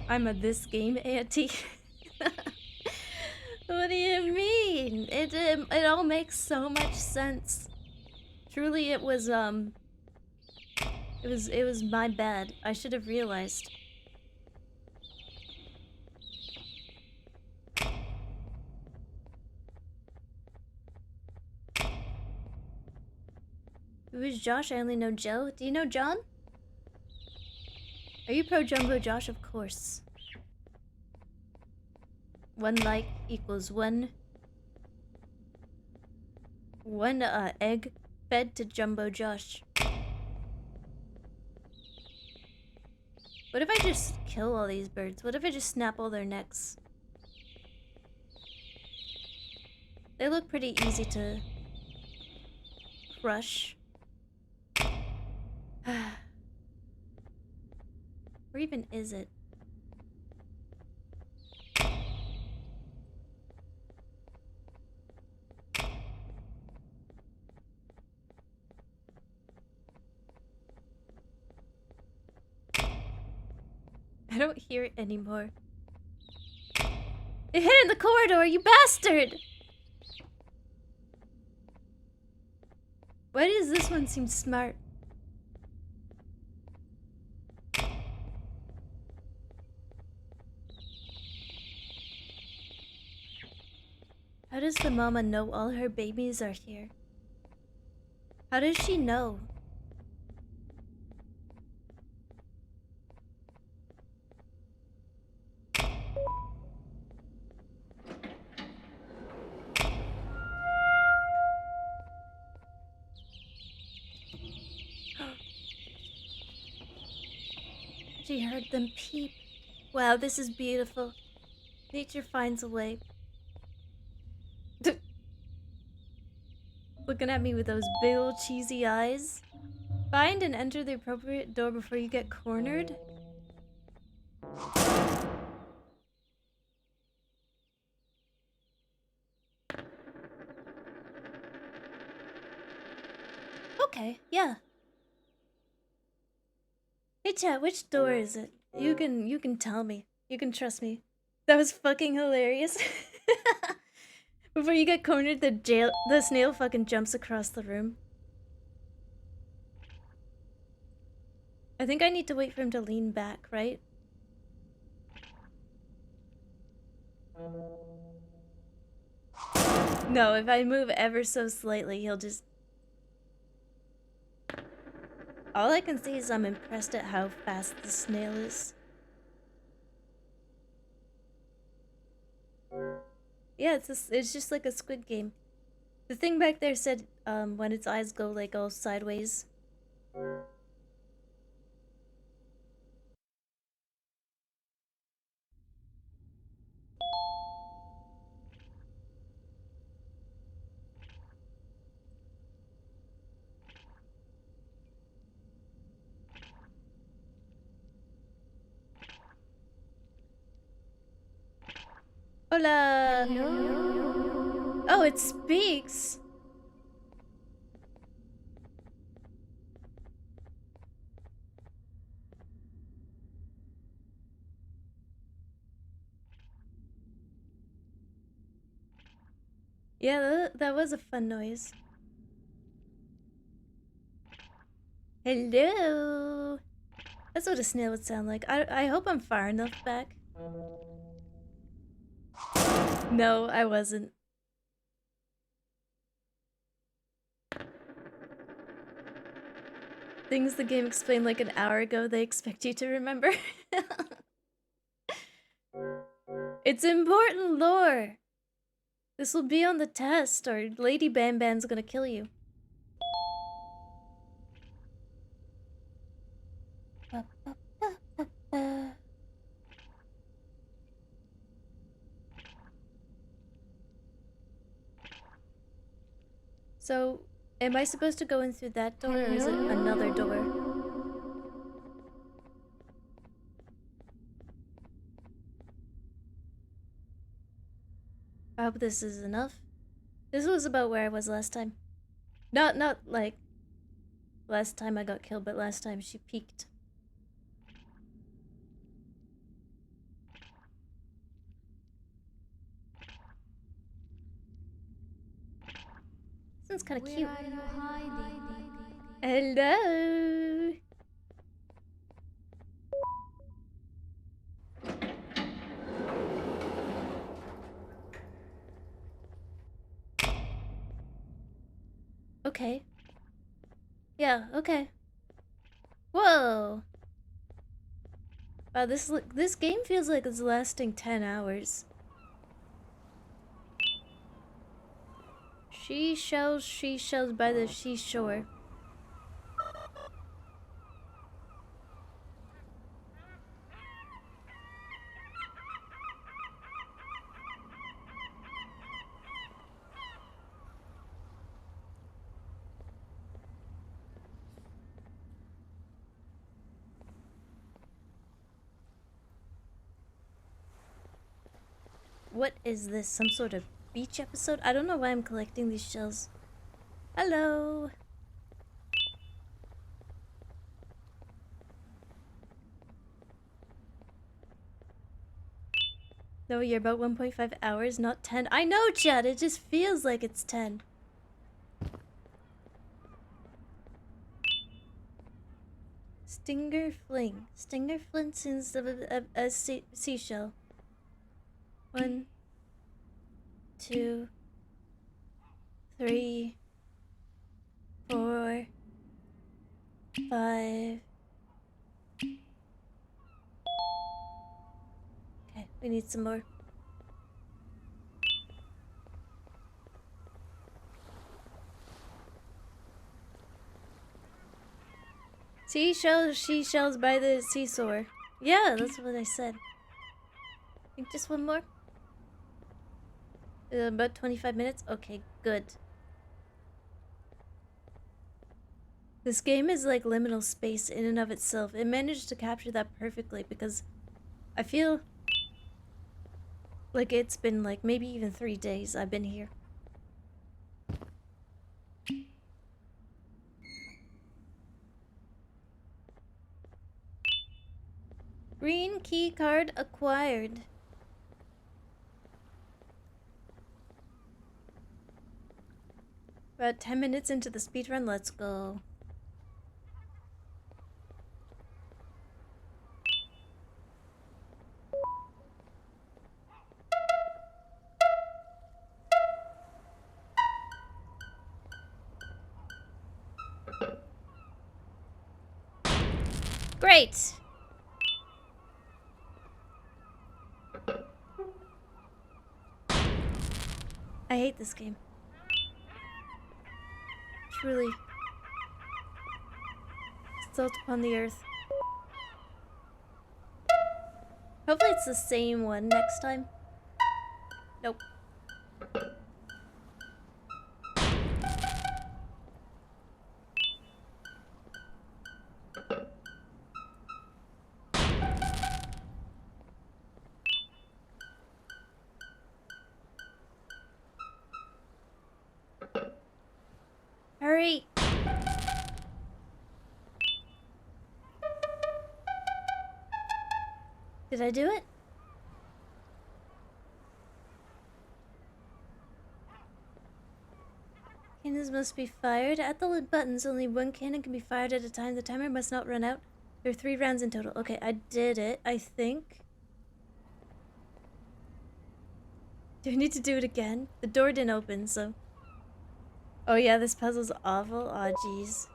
I'm a this game auntie. What do you mean? It all makes so much sense. Truly, it was my bad. I should have realized. Who's Josh? I only know Joe. Do you know John? Are you pro Jumbo Josh? Of course. 1 like equals one egg fed to Jumbo Josh. What if I just kill all these birds? What if I just snap all their necks? They look pretty easy to crush. Where even is it? I don't hear it anymore. It hid in the corridor, you bastard! Why does this one seem smart? How does the mama know all her babies are here? How does she know? She heard them peep. Wow, this is beautiful. Nature finds a way. Looking at me with those big old cheesy eyes. Find and enter the appropriate door before you get cornered. Okay, yeah. Hey chat, which door is it? You can tell me. You can trust me. That was fucking hilarious. Before you get cornered, the snail fucking jumps across the room. I think I need to wait for him to lean back, right? No, if I move ever so slightly, he'll just... All I can say is I'm impressed at how fast the snail is. Yeah, it's just like a Squid Game. The thing back there said when its eyes go like all sideways. Hola! Hello? Oh, it speaks! Yeah, that was a fun noise. Hello! That's what a snail would sound like. I hope I'm far enough back. No, I wasn't. Things the game explained like an hour ago, they expect you to remember. It's important lore! This will be on the test, or Lady Banban's gonna kill you. So, am I supposed to go in through that door, or is it another door? I hope this is enough. This was about where I was last time. Not like last time I got killed, but last time she peeked. This one's kind of cute. Where are you hiding? Hello. Okay. Yeah, okay. Whoa. Wow, this game feels like it's lasting 10 hours. She shells by the seashore. What is this? Some sort of beach episode? I don't know why I'm collecting these shells. Hello. No, you're about 1.5 hours, not 10. I know, Chad. It just feels like it's 10. Stinger fling. Stinger flints instead of a seashell. 1, 2, 3, 4, 5. Okay, we need some more. Seashells by the seashore. Yeah, that's what I said. I think just one more. About 25 minutes? Okay, good. This game is like liminal space in and of itself. It managed to capture that perfectly because I feel like it's been like maybe even 3 days I've been here. Green key card acquired. About 10 minutes into the speedrun, let's go. Great! I hate this game. Truly. Salt upon the earth. Hopefully it's the same one next time. Nope. Hurry! Did I do it? Cannons must be fired. At the buttons, only one cannon can be fired at a time. The timer must not run out. There are 3 rounds in total. Okay, I did it, I think. Do I need to do it again? The door didn't open, so... Oh yeah, this puzzle's awful. Aw, jeez.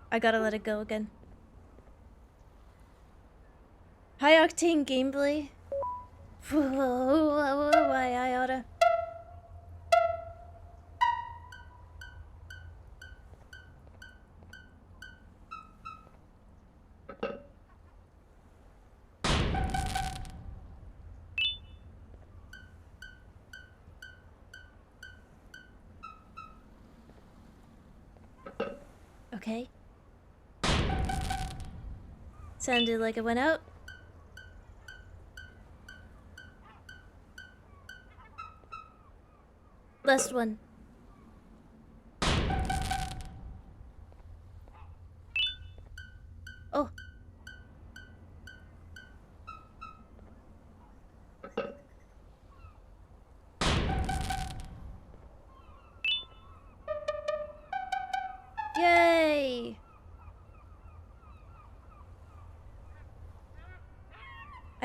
I gotta let it go again. High octane gameplay. Why I oughta. Okay. Sounded like it went out. Last one.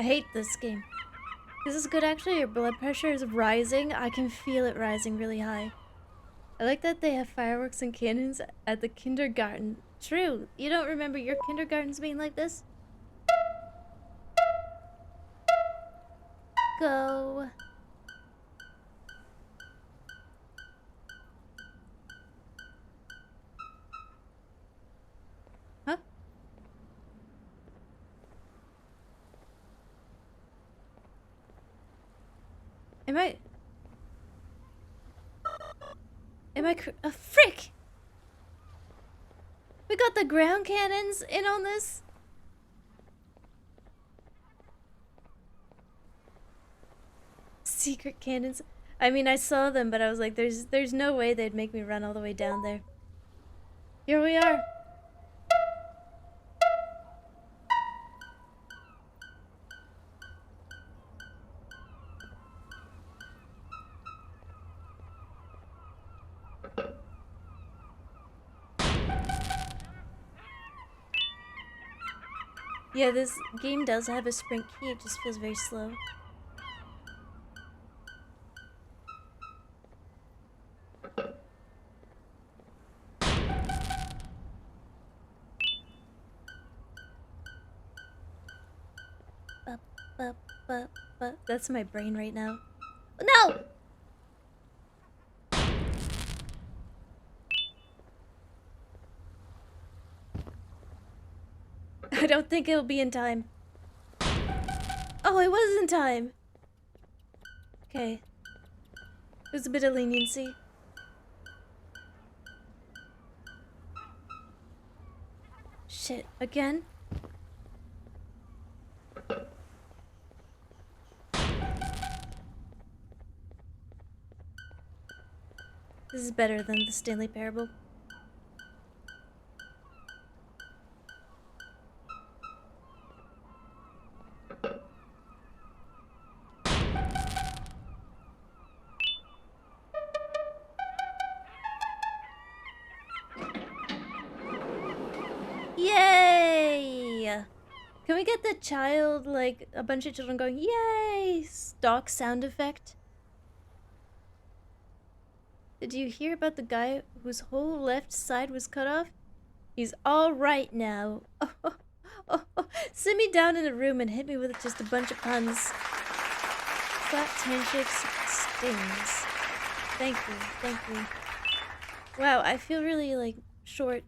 I hate this game. Is this good actually? Your blood pressure is rising. I can feel it rising really high. I like that they have fireworks and cannons at the kindergarten. True. You don't remember your kindergartens being like this? Go. Huh? Am I... frick! We got the ground cannons in on this? Secret cannons. I mean, I saw them, but I was like, there's no way they'd make me run all the way down there. Here we are. Yeah, this game does have a sprint key, it just feels very slow. That's my brain right now. No! I don't think it'll be in time. Oh, it was in time. Okay. There's a bit of leniency. Shit, again? This is better than the Stanley Parable. Yay! Can we get the child, like, a bunch of children going, yay! Stock sound effect? Did you hear about the guy whose whole left side was cut off? He's all right now. Sit me down in a room and hit me with just a bunch of puns. Slap handshakes stings. Thank you, thank you. Wow, I feel really, like, short.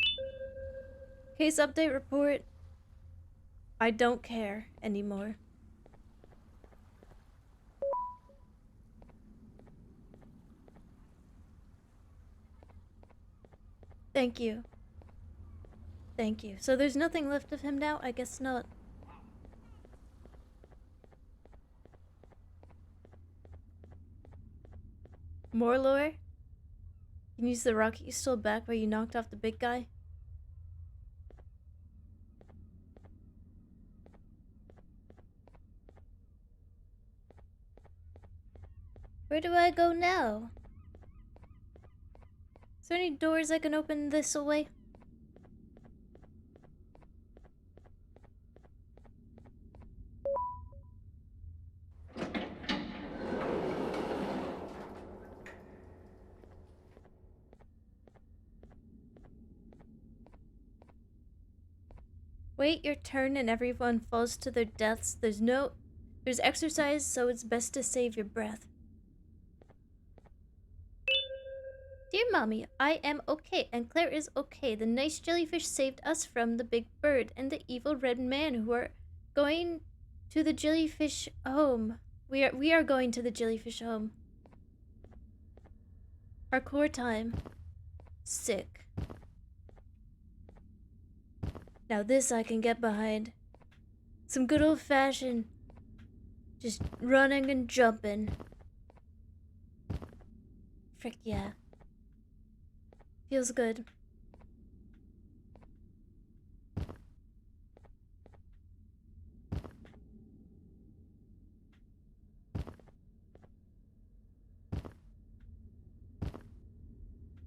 Case update report. I don't care anymore. Thank you. Thank you. So there's nothing left of him now? I guess not. More lore? You can use the rocket you stole back where you knocked off the big guy? Where do I go now? Is there any doors I can open this way? Wait your turn and everyone falls to their deaths. There's exercise, so it's best to save your breath. Dear Mommy, I am okay, and Claire is okay. The nice jellyfish saved us from the big bird and the evil red man who are going to the jellyfish home. We are going to the jellyfish home. Parkour time. Sick. Now this I can get behind. Some good old-fashioned just running and jumping. Frick yeah. Feels good.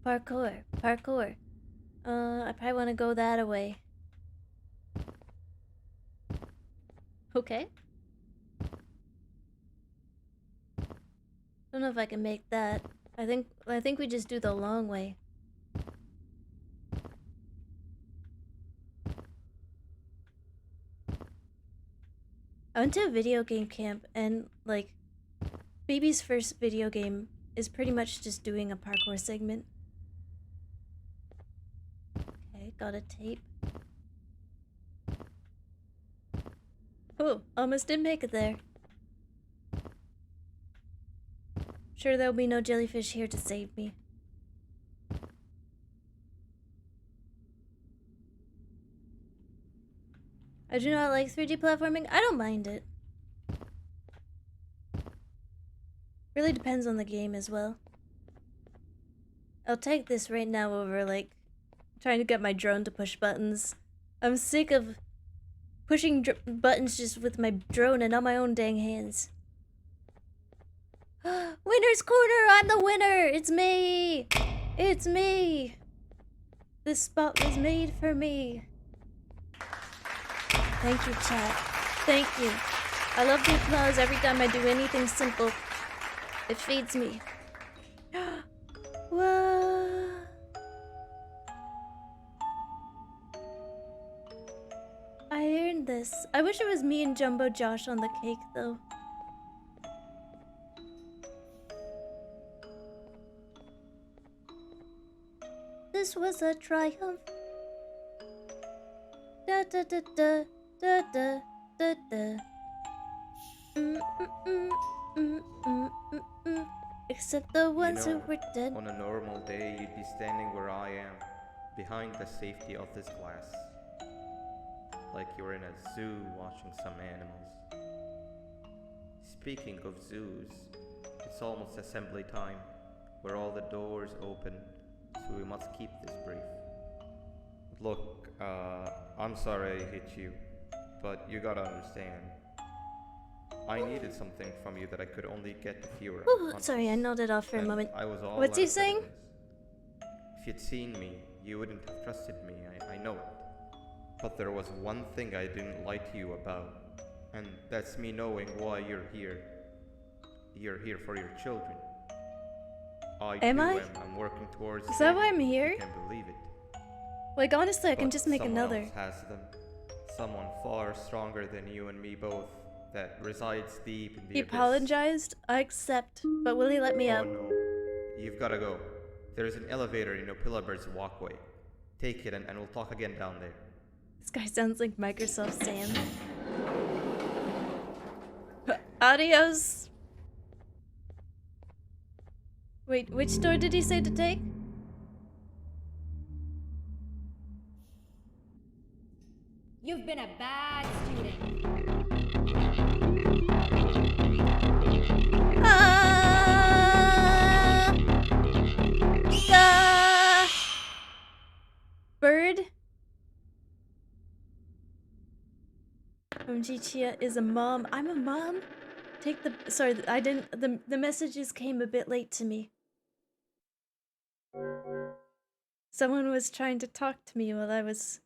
Parkour. I probably want to go that away. Okay. Don't know if I can make that. I think we just do the long way. I went to a video game camp and like Baby's first video game is pretty much just doing a parkour segment. Okay, got a tape. Oh, almost didn't make it there. Sure, there'll be no jellyfish here to save me. I do not like 3D platforming. I don't mind it. Really depends on the game as well. I'll take this right now over, like, trying to get my drone to push buttons. I'm sick of pushing buttons just with my drone and not my own dang hands. Winner's Corner! I'm the winner! It's me! It's me! This spot was made for me. Thank you, chat. Thank you. I love the applause every time I do anything simple. It feeds me. Whoa. I earned this. I wish it was me and Jumbo Josh on the cake, though. This was a triumph. Da da da da da da da da. Except the ones who were dead. On a normal day, you'd be standing where I am, behind the safety of this glass. Like you're in a zoo watching some animals. Speaking of zoos, it's almost assembly time, where all the doors open, so we must keep this brief. Look, I'm sorry I hit you, but you gotta understand. I needed something from you that I could only get if you were unconscious. Sorry, I nodded off for a moment. I was all What's he saying? If you'd seen me, you wouldn't have trusted me, I know it. But there was one thing I didn't lie to you about, and that's me knowing why you're here. You're here for your children. Am I? I'm working towards. Is that why I'm here? I can't believe it. Like, honestly, I can just make someone another. Else has them. Someone far stronger than you and me both, that resides deep in the He abyss. apologized. I accept. But will he let me up? Oh no. You've gotta go. There's an elevator in Opillabird's walkway. Take it and we'll talk again down there. This guy sounds like Microsoft Sam. Adios. Wait, which door did he say to take? You've been a bad student. Bird? Chia is a mom. I'm a mom? Take the... Sorry, I didn't... The messages came a bit late to me. Someone was trying to talk to me while I was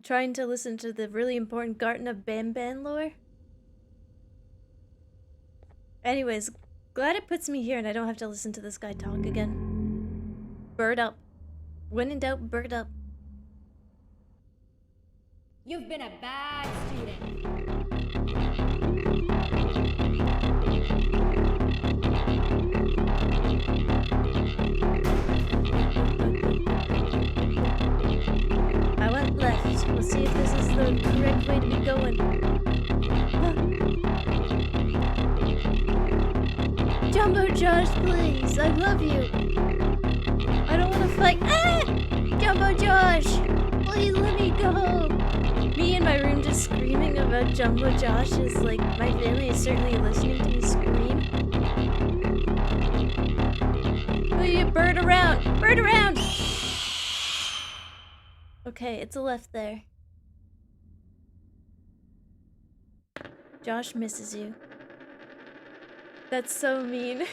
trying to listen to the really important Garten of Banban lore. Anyways, glad it puts me here and I don't have to listen to this guy talk again. Bird up. When in doubt, bird up. You've been a bad student. I went left. We'll see if this is the correct way to be going. Jumbo Josh, please. I love you. I don't want to fight. Ah! Jumbo Josh! Please let me go! Me in my room just screaming about Jumbo Josh is like, my family is certainly listening to me scream. Oh, you bird around! Bird around! Okay, it's a left there. Josh misses you. That's so mean.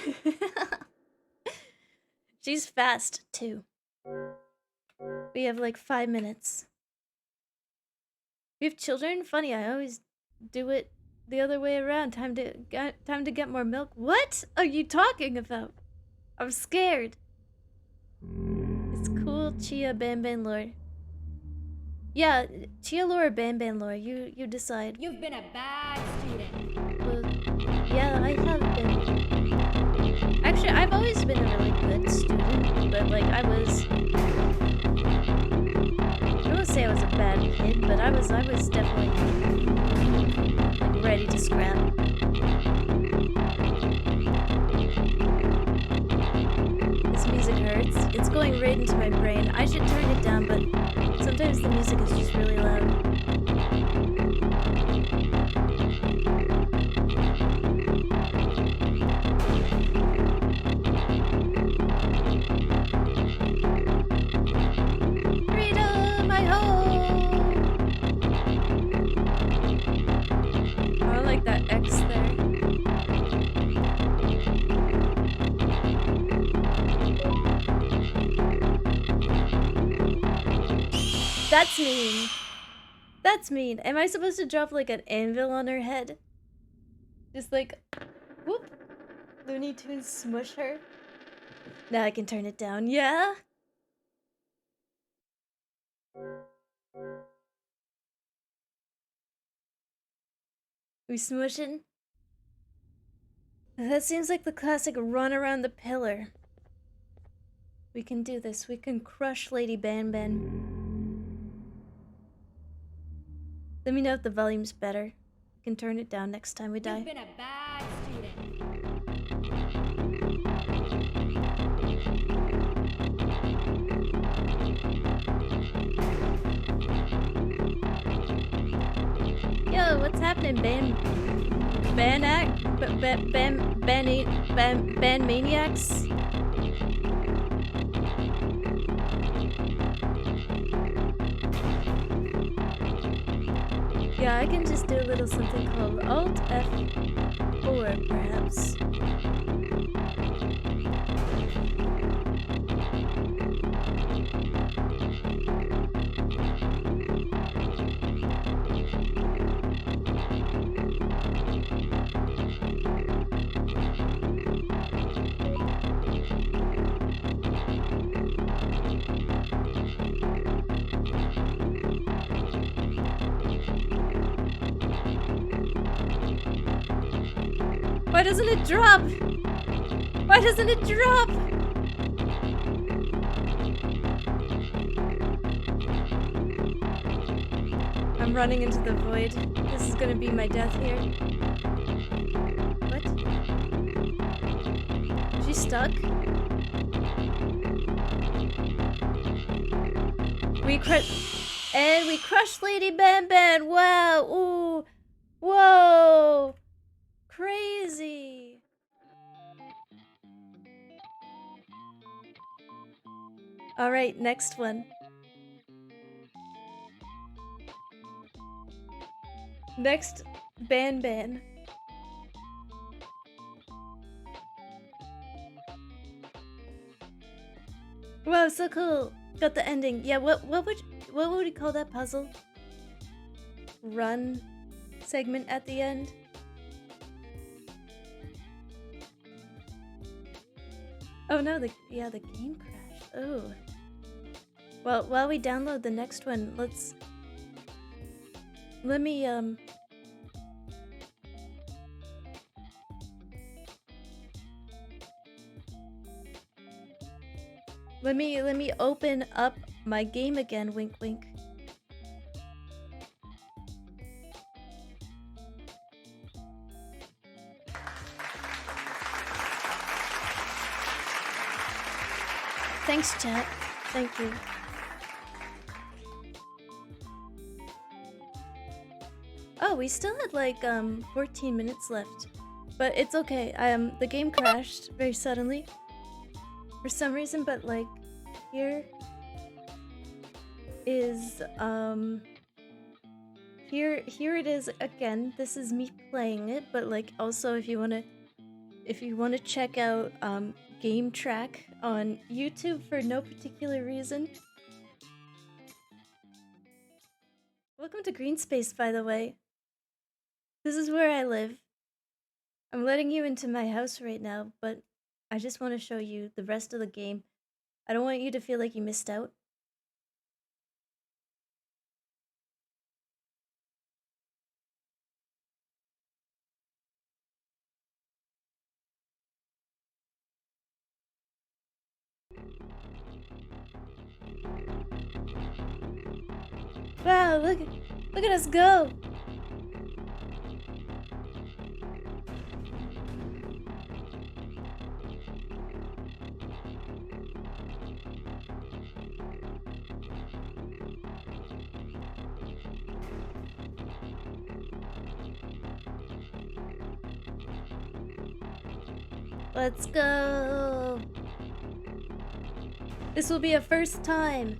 She's fast, too. We have like 5 minutes. We have children? Funny, I always do it the other way around. Time to get more milk. What are you talking about? I'm scared. It's cool, Chia Banban lore. Yeah, Chia lore or Banban lore. You decide. You've been a bad student. Well, yeah, I have been. Actually, I've always been a really good student, but like I won't say I was a bad kid, but I was definitely like ready to scrap. This music hurts. It's going right into my brain. I should turn it down, but sometimes the music is just really loud. Freedom, I hope! I like that X there. That's mean. That's mean. Am I supposed to drop like an anvil on her head? Just like, whoop. Looney Tunes smush her. Now I can turn it down. Yeah? We smushing? That seems like the classic run around the pillar. We can do this. We can crush Lady Banban. Let me know if the volume's better. We can turn it down next time we die. You've been a bad student. Yo, what's happening, Ban maniacs? Yeah, I can just do a little something called Alt F4, perhaps. Why doesn't it drop? Why doesn't it drop? I'm running into the void. This is gonna be my death here. What? Is she stuck? We crushed Lady Banban! Wow! Ooh! Whoa! Crazy! Alright, next one. Next, Banban. Wow, so cool! Got the ending. Yeah, what would we call that puzzle? Run segment at the end? Oh no, the game crashed. Oh. Well, while we download the next one, let me open up my game again, wink wink. Thanks, chat. Thank you. Oh, we still had like 14 minutes left. But it's okay. The game crashed very suddenly for some reason, but like here is here it is again. This is me playing it, but like also if you want to check out game track on YouTube for no particular reason. Welcome to Green Space, by the way. This is where I live. I'm letting you into my house right now, but I just want to show you the rest of the game. I don't want you to feel like you missed out. Wow, look at us go. Let's go. This will be a first time.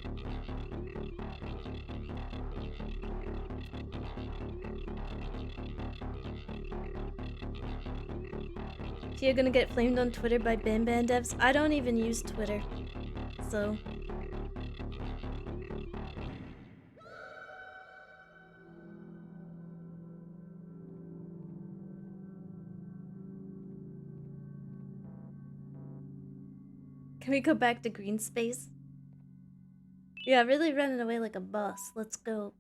Chia gonna get flamed on Twitter by Banban devs? I don't even use Twitter, so... Can we go back to green space? Yeah, really running away like a boss. Let's go.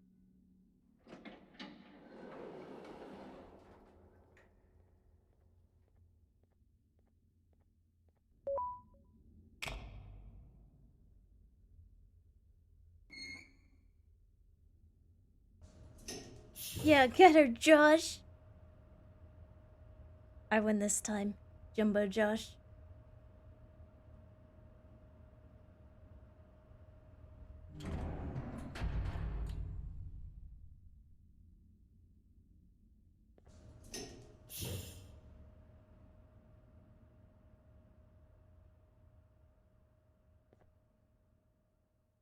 Yeah, get her, Josh! I win this time, Jumbo Josh.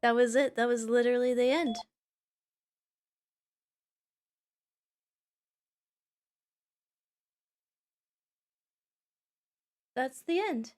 That was it. That was literally the end. That's the end.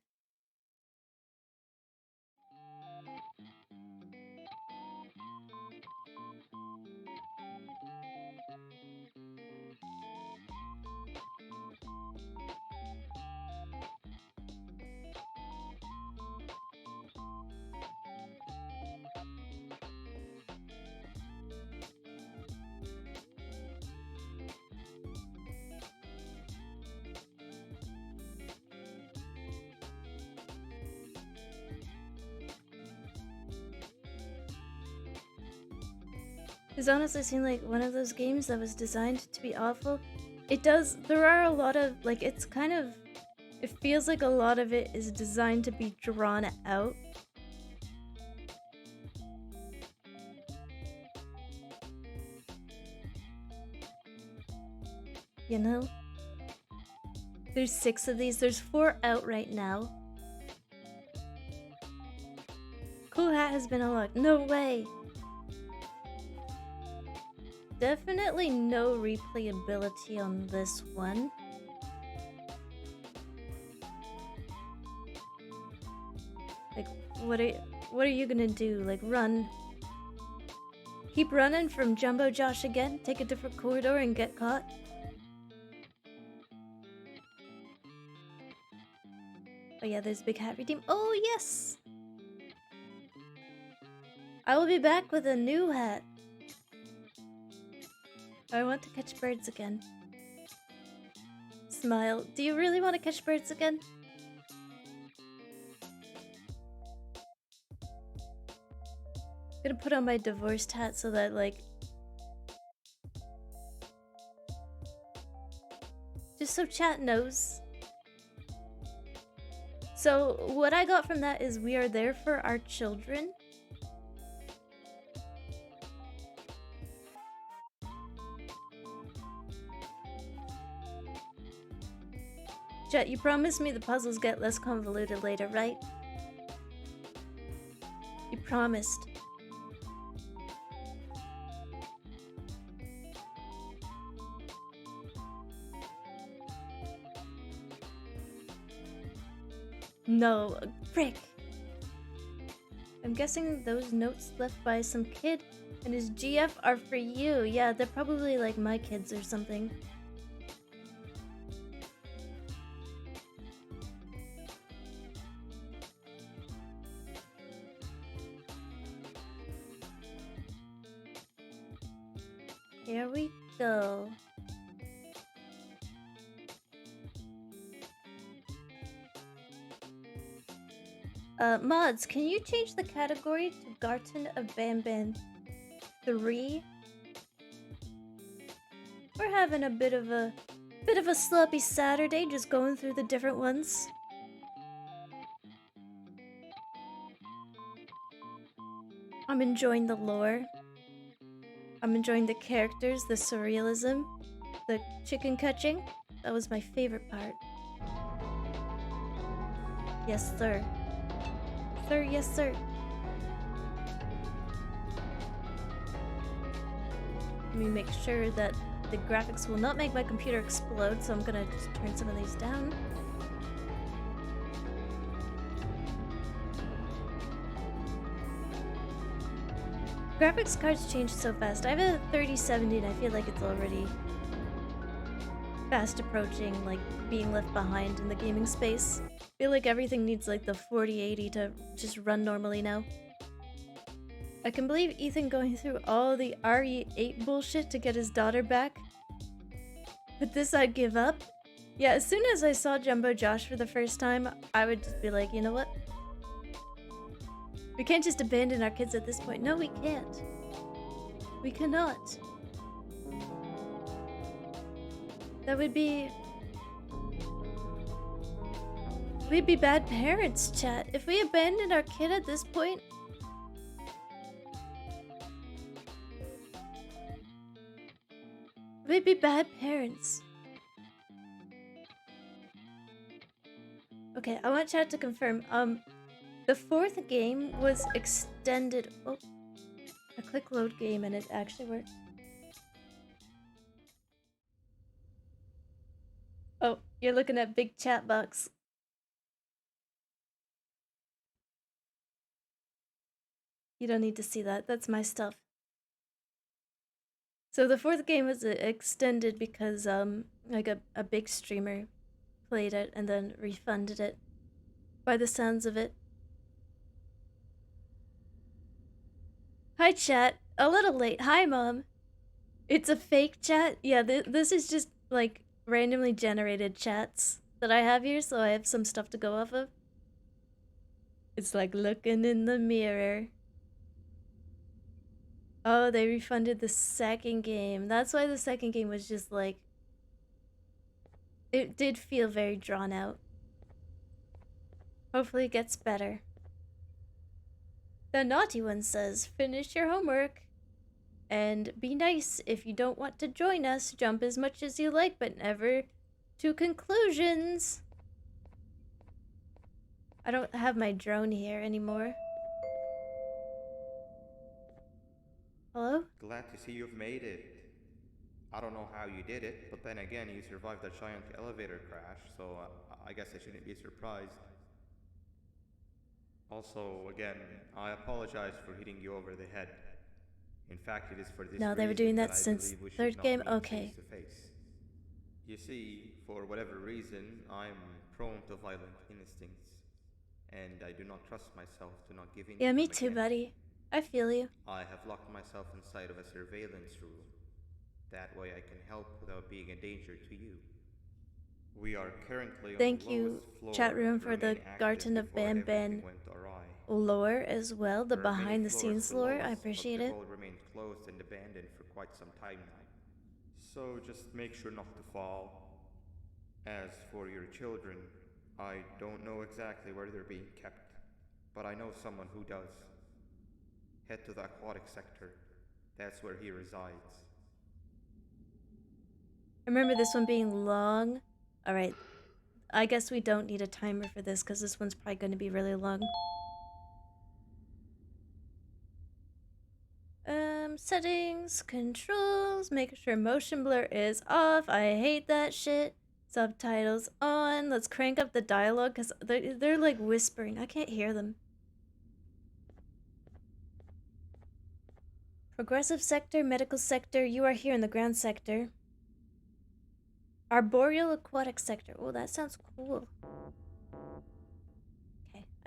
It's honestly seemed like one of those games that was designed to be awful. It does, there are a lot of, like, it's kind of, it feels like a lot of it is designed to be drawn out. You know? There's 6 of these, there's 4 out right now. Cool hat has been unlocked. No way! Definitely no replayability on this one. Like, what are you gonna do? Like, run? Keep running from Jumbo Josh again? Take a different corridor and get caught? Oh yeah, there's Big Hat Redeem. Oh yes! I will be back with a new hat. I want to catch birds again. Smile. Do you really want to catch birds again? I'm gonna put on my divorced hat so that, like... just so chat knows. So, what I got from that is we are there for our children. Jet, you promised me the puzzles get less convoluted later, right? You promised. No, frick. I'm guessing those notes left by some kid and his GF are for you. Yeah, they're probably like my kids or something. Here we go. Mods, can you change the category to Garten of Banban 3? We're having a bit of a sloppy Saturday, just going through the different ones. I'm enjoying the lore. I'm enjoying the characters, the surrealism, the chicken catching. That was my favorite part. Yes, sir. Sir, yes, sir. Let me make sure that the graphics will not make my computer explode, so I'm gonna just turn some of these down. Graphics cards change so fast. I have a 3070 and I feel like it's already fast approaching, like being left behind in the gaming space. I feel like everything needs like the 4080 to just run normally now. I can believe Ethan going through all the RE8 bullshit to get his daughter back. But this I'd give up. Yeah, as soon as I saw Jumbo Josh for the first time, I would just be like, you know what? We can't just abandon our kids at this point. No, we can't. We cannot. That would be... We'd be bad parents, chat. If we abandoned our kid at this point... We'd be bad parents. Okay, I want chat to confirm. The fourth game was extended... Oh, I click load game and it actually worked. Oh, you're looking at big chat box. You don't need to see that. That's my stuff. So the fourth game was extended because like a big streamer played it and then refunded it. By the sounds of it. Hi chat. A little late. Hi mom. It's a fake chat? Yeah, this is just like randomly generated chats that I have here, so I have some stuff to go off of. It's like looking in the mirror. Oh, they refunded the second game. That's why the second game was just like... It did feel very drawn out. Hopefully it gets better. The naughty one says, finish your homework. And be nice. If you don't want to join us, jump as much as you like, but never to conclusions. I don't have my drone here anymore. Hello? Glad to see you've made it. I don't know how you did it, but then again, you survived a giant elevator crash, so I guess I shouldn't be surprised. Also, again, I apologize for hitting you over the head. In fact, it is for this No, they were doing that since third game? Okay. Face to face. You see, for whatever reason, I'm prone to violent instincts, and I do not trust myself to not give in. Yeah, me too, buddy. I feel you. I have locked myself inside of a surveillance room. That way I can help without being a danger to you. We are currently on Thank the you, lowest floor chat room, for the remain active Garten of before everything Banban went awry. lore as well, the There are many behind the floors scenes below lore. us, I but appreciate they've it. all remained closed and abandoned for quite some time now. So just make sure not to fall. As for your children, I don't know exactly where they're being kept, but I know someone who does. Head to the aquatic sector. That's where he resides. Remember this one being long. Alright, I guess we don't need a timer for this because this one's probably going to be really long. Settings, controls, make sure motion blur is off. I hate that shit. Subtitles on. Let's crank up the dialogue because they're like whispering. I can't hear them. Progressive sector, medical sector. You are here in the ground sector. Arboreal aquatic sector. Oh, that sounds cool.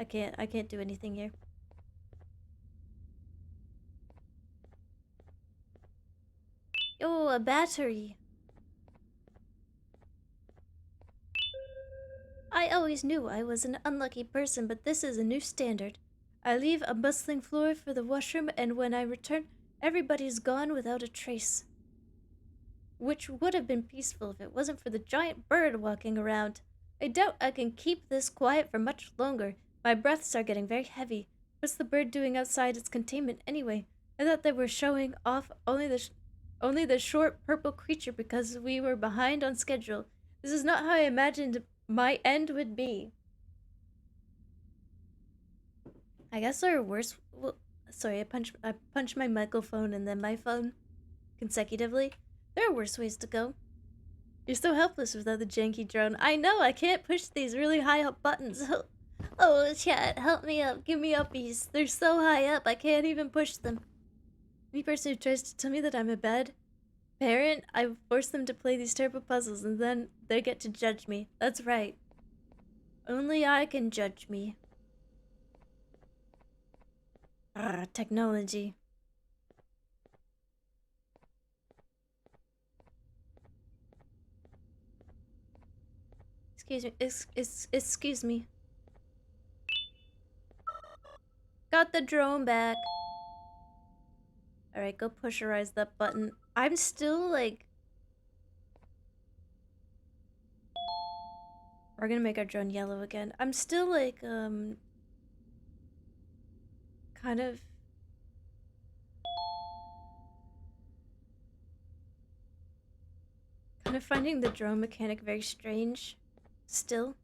Okay, I can't do anything here. a battery. I always knew I was an unlucky person, but this is a new standard. I leave a bustling floor for the washroom, and when I return, everybody's gone without a trace. Which would have been peaceful if it wasn't for the giant bird walking around. I doubt I can keep this quiet for much longer. My breaths are getting very heavy. What's the bird doing outside its containment anyway? I thought they were showing off only the short purple creature because we were behind on schedule. This is not how I imagined my end would be. I guess there are worse. Well, sorry, I punched my microphone and then my phone consecutively. There are worse ways to go. You're so helpless without the janky drone. I know, I can't push these really high up buttons. Oh, chat, help me up. Give me uppies. They're so high up, I can't even push them. Any person who tries to tell me that I'm a bad parent, I force them to play these terrible puzzles and then they get to judge me. That's right. Only I can judge me. Ah, technology. Excuse me. Excuse me. Got the drone back. Alright, go pusherize that button. I'm still like... We're gonna make our drone yellow again. I'm still like, kind of... finding the drone mechanic very strange. Still.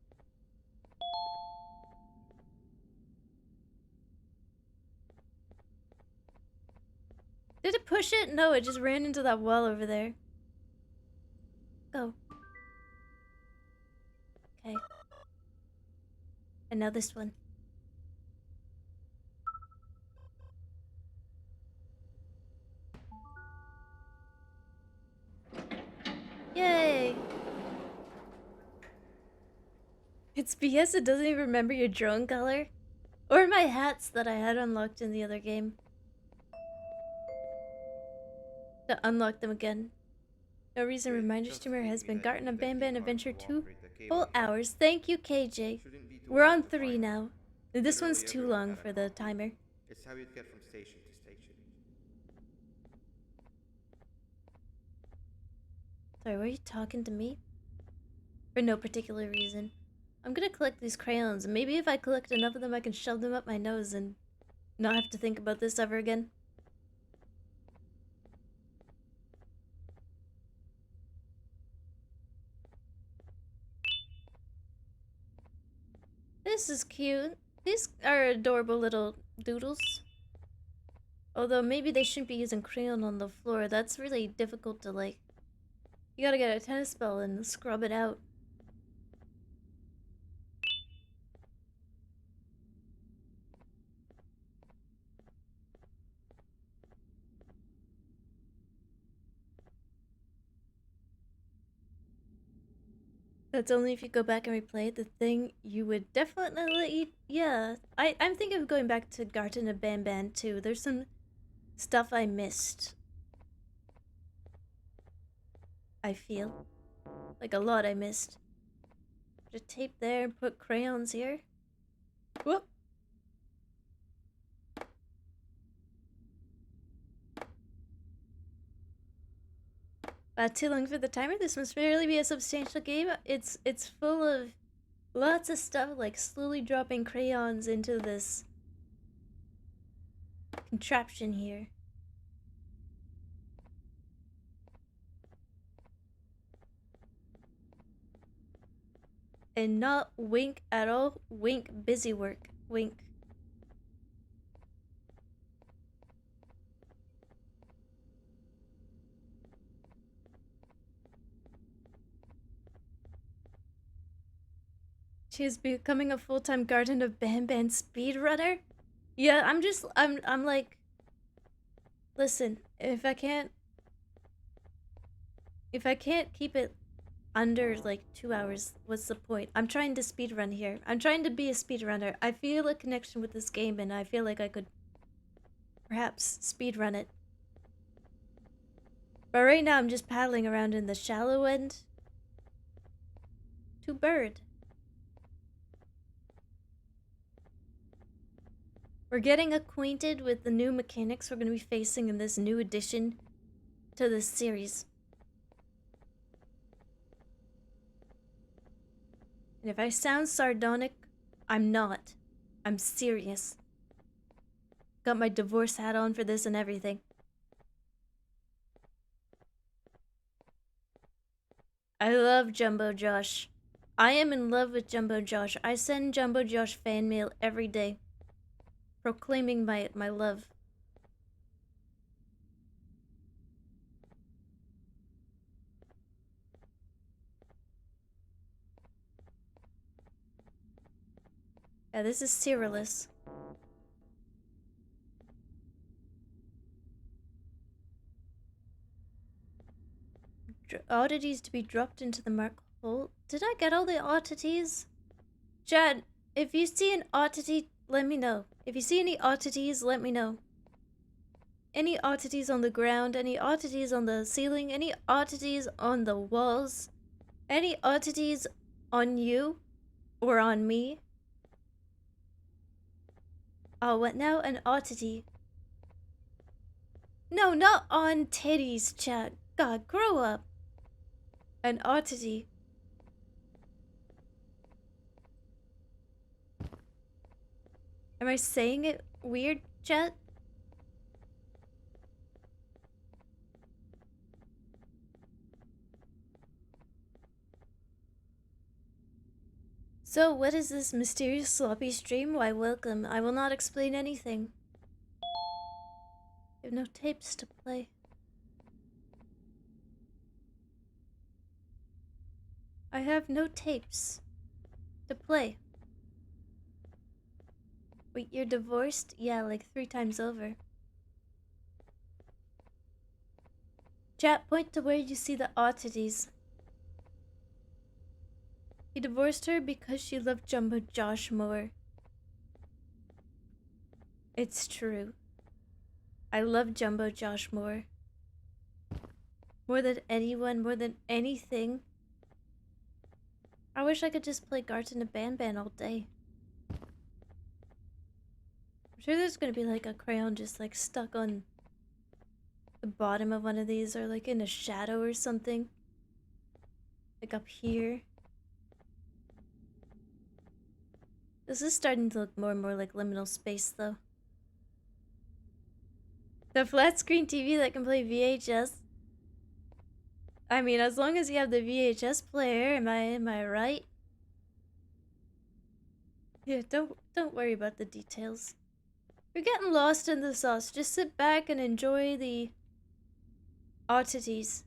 Did it push it? No, it just ran into that wall over there. Go. Okay. And now this one. Yay! It's BS it doesn't even remember your drone color. Or my hats that I had unlocked in the other game. To unlock them again. No reason reminder streamer has been Garten of Banban Adventure 2 full hours. Thank you, KJ. We're on 3 now. This one's too long for the timer. It's how you'd get from station to station. Sorry, were you talking to me? For no particular reason. I'm gonna collect these crayons, and maybe if I collect enough of them I can shove them up my nose and not have to think about this ever again. This is cute. These are adorable little doodles. Although maybe they shouldn't be using crayon on the floor. That's really difficult to like... You gotta get a tennis ball and scrub it out. That's only if you go back and replay the thing you would definitely... Yeah, I'm thinking of going back to Garten of Banban too. There's some stuff I missed. I feel. Like a lot I missed. Put a tape there and put crayons here. Whoop! Too long for the timer. This must really be a substantial game. It's full of lots of stuff, like slowly dropping crayons into this contraption here. And not wink at all. Wink, busy work. Wink. She is becoming a full-time Garten of Banban speedrunner? Yeah, I'm like... Listen, if I can't keep it under like 2 hours, what's the point? I'm trying to speedrun here. I'm trying to be a speedrunner. I feel a connection with this game and I feel like I could perhaps speedrun it. But right now I'm just paddling around in the shallow end. To bird. We're getting acquainted with the new mechanics we're going to be facing in this new addition to this series. And if I sound sardonic, I'm not. I'm serious. Got my divorce hat on for this and everything. I love Jumbo Josh. I am in love with Jumbo Josh. I send Jumbo Josh fan mail every day, proclaiming my love. Yeah, this is Cyrillus. Oddities to be dropped into the mark hole. Did I get all the oddities? Chad, if you see an oddity, let me know. If you see any oddities, let me know. Any oddities on the ground, any oddities on the ceiling, any oddities on the walls, any oddities on you or on me. Oh, what now? An oddity. No, not on titties, Chad. God, grow up. An oddity. Am I saying it weird, Chat? So, what is this mysterious sloppy stream? Why, welcome. I will not explain anything. I have no tapes to play. I have no tapes to play. Wait, you're divorced? Yeah, like 3 times over. Chat, point to where you see the oddities. He divorced her because she loved Jumbo Josh more. It's true. I love Jumbo Josh more. More than anyone, more than anything. I wish I could just play Garten and Banban all day. I'm sure there's gonna be like a crayon just like stuck on the bottom of one of these or like in a shadow or something. Like up here. This is starting to look more and more like liminal space though. The flat screen TV that can play VHS. I mean, as long as you have the VHS player, am I right? Yeah, don't worry about the details. You're getting lost in the sauce. Just sit back and enjoy the oddities.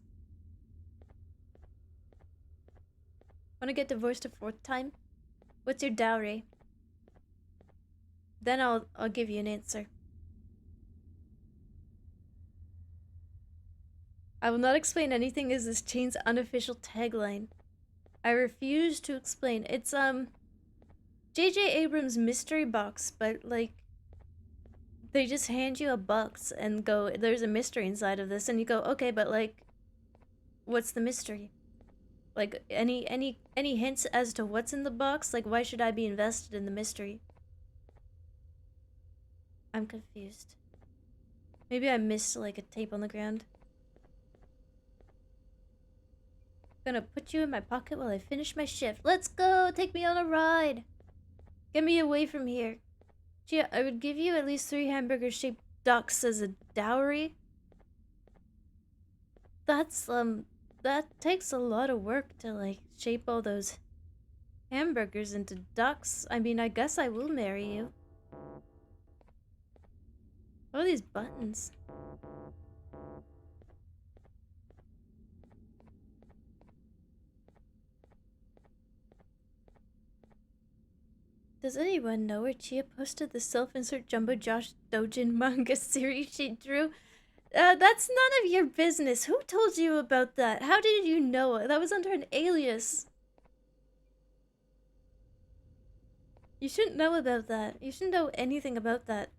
Wanna get divorced a 4th time? What's your dowry? Then I'll give you an answer. I will not explain anything is this chain's unofficial tagline. I refuse to explain. It's J.J. Abrams' mystery box, but like they just hand you a box and go, there's a mystery inside of this, and you go, okay, but like what's the mystery? Like any hints as to what's in the box? Like why should I be invested in the mystery? I'm confused. Maybe I missed like a tape on the ground. Gonna put you in my pocket while I finish my shift. Let's go! Take me on a ride! Get me away from here. Chia, I would give you at least 3 hamburger-shaped ducks as a dowry. That's, that takes a lot of work to, like, shape all those hamburgers into ducks. I mean, I guess I will marry you. What are these buttons? Does anyone know where Chia posted the self-insert Jumbo Josh Dojin manga series she drew? That's none of your business. Who told you about that? How did you know? That was under an alias. You shouldn't know about that. You shouldn't know anything about that.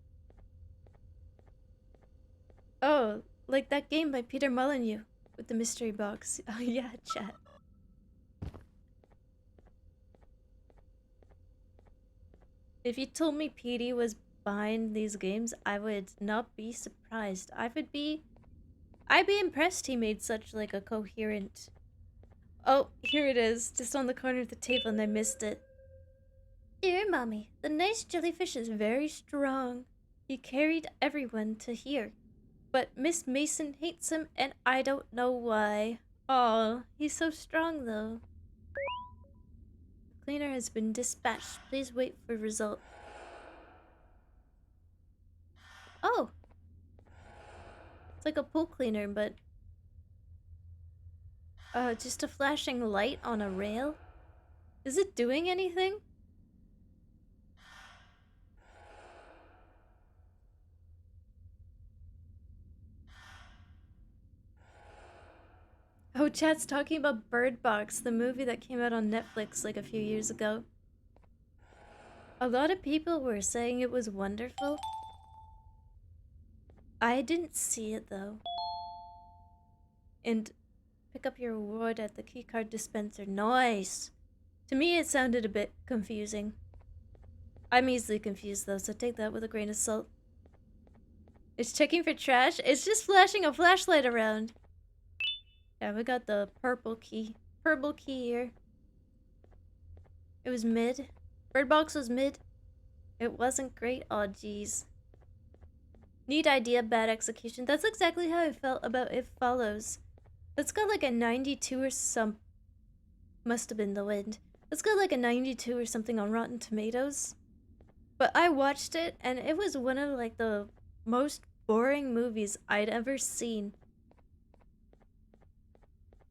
Oh, like that game by Peter Molyneux. with the mystery box. Oh yeah, chat. If you told me PD was behind these games, I would not be surprised. I'd be impressed he made such like a coherent. Oh, here it is, just on the corner of the table, and I missed it. Dear Mommy, the nice jellyfish is very strong. He carried everyone to here. But Miss Mason hates him, and I don't know why. Oh, he's so strong, though. The cleaner has been dispatched. Please wait for result. Oh! It's like a pool cleaner, but... just a flashing light on a rail? Is it doing anything? Oh, chat's talking about Bird Box, the movie that came out on Netflix like a few years ago. A lot of people were saying it was wonderful. I didn't see it though. And pick up your reward at the keycard dispenser. Nice! To me it sounded a bit confusing. I'm easily confused though, so take that with a grain of salt. It's checking for trash? It's just flashing a flashlight around. Yeah, we got the purple key. Purple key here. It was mid. Bird Box was mid. It wasn't great. Aw, jeez. Neat idea, bad execution. That's exactly how I felt about It Follows. It's got like a 92 or some... Must have been the wind. It's got like a 92 or something on Rotten Tomatoes. But I watched it, and it was one of like the most boring movies I'd ever seen.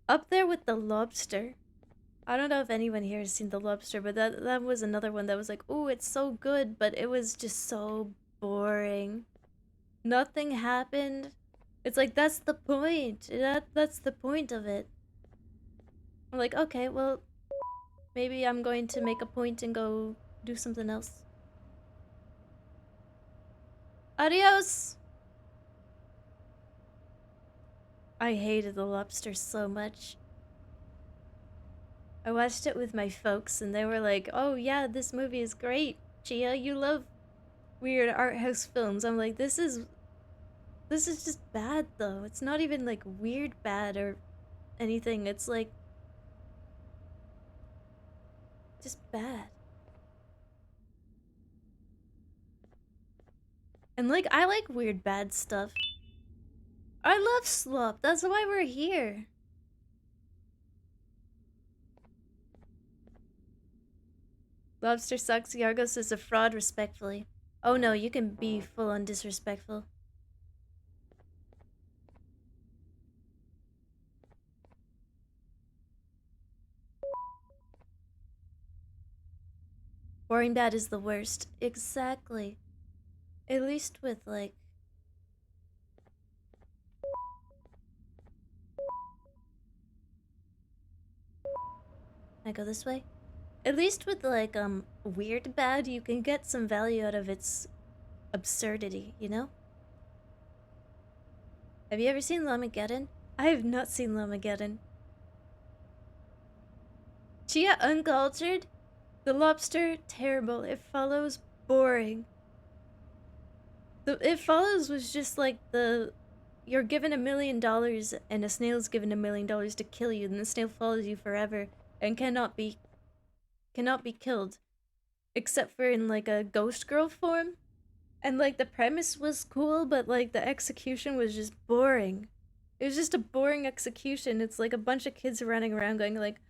Up there with The Lobster. I don't know if anyone here has seen The Lobster, but that was another one that was like, ooh, it's so good, but it was just so boring. Nothing happened. It's like, that's the point. That's the point of it. I'm like, okay, well, maybe I'm going to make a point and go do something else. Adios! I hated The Lobster so much. I watched it with my folks and they were like, oh yeah, this movie is great. Chia, you love weird art house films. I'm like, this is just bad though. It's not even like weird bad or anything. It's like just bad. And like, I like weird bad stuff. I love slop. That's why we're here. Lobster sucks. Yargos is a fraud, respectfully. Oh no, you can be full on disrespectful. Boring bad is the worst. Exactly. At least with like... Can I go this way? At least with like weird bad, you can get some value out of its absurdity, you know? Have you ever seen Lamageddon? I have not seen Lamageddon. Chia uncultured? The Lobster, terrible. It Follows, boring. It Follows was just like the... You're given $1 million and a snail's given $1 million to kill you, and the snail follows you forever and cannot be killed. Except for in like a ghost girl form. And like the premise was cool, but like the execution was just boring. It was just a boring execution. It's like a bunch of kids running around going like,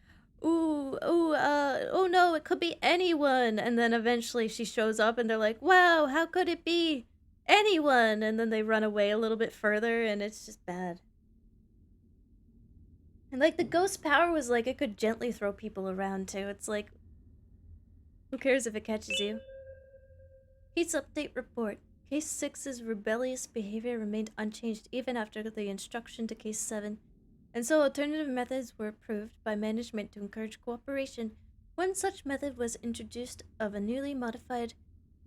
ooh, oh no, it could be anyone. And then eventually she shows up and they're like, wow, how could it be anyone? And then they run away a little bit further and it's just bad. And like the ghost power was like it could gently throw people around too. It's like, who cares if it catches you? Case update report. Case 6's rebellious behavior remained unchanged even after the instruction to Case 7. And so alternative methods were approved by management to encourage cooperation. One such method was introduced of a newly modified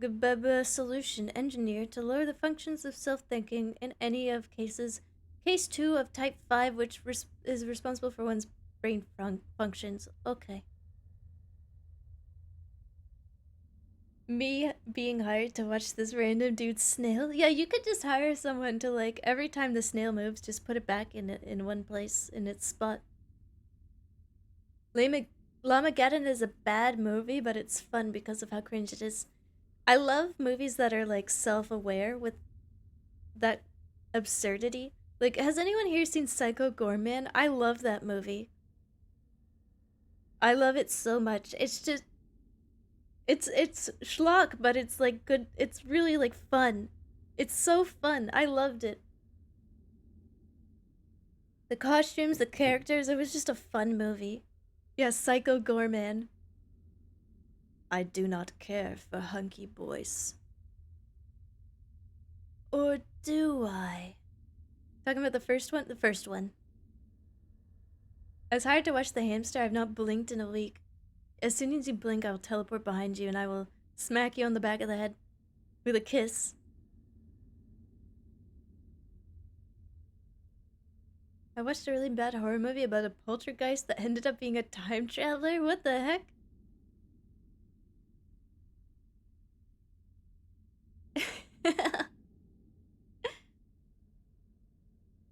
GBB solution engineered to lower the functions of self-thinking in any of Case's Case 2 of type 5, which is responsible for one's brain functions. Okay. Me being hired to watch this random dude's snail? Yeah, you could just hire someone to, like, every time the snail moves, just put it back in one place, in its spot. Garten is a bad movie, but it's fun because of how cringe it is. I love movies that are, like, self-aware with that absurdity. Like, has anyone here seen Psycho Gorman? I love that movie. I love it so much. It's just... It's schlock, but it's, like, good. It's really, like, fun. It's so fun. I loved it. The costumes, the characters, it was just a fun movie. Yeah, Psycho Gorman. I do not care for hunky boys. Or do I? Talking about the first one? The first one. I was hired to watch the hamster. I've not blinked in a week. As soon as you blink, I will teleport behind you and I will smack you on the back of the head with a kiss. I watched a really bad horror movie about a poltergeist that ended up being a time traveler. What the heck?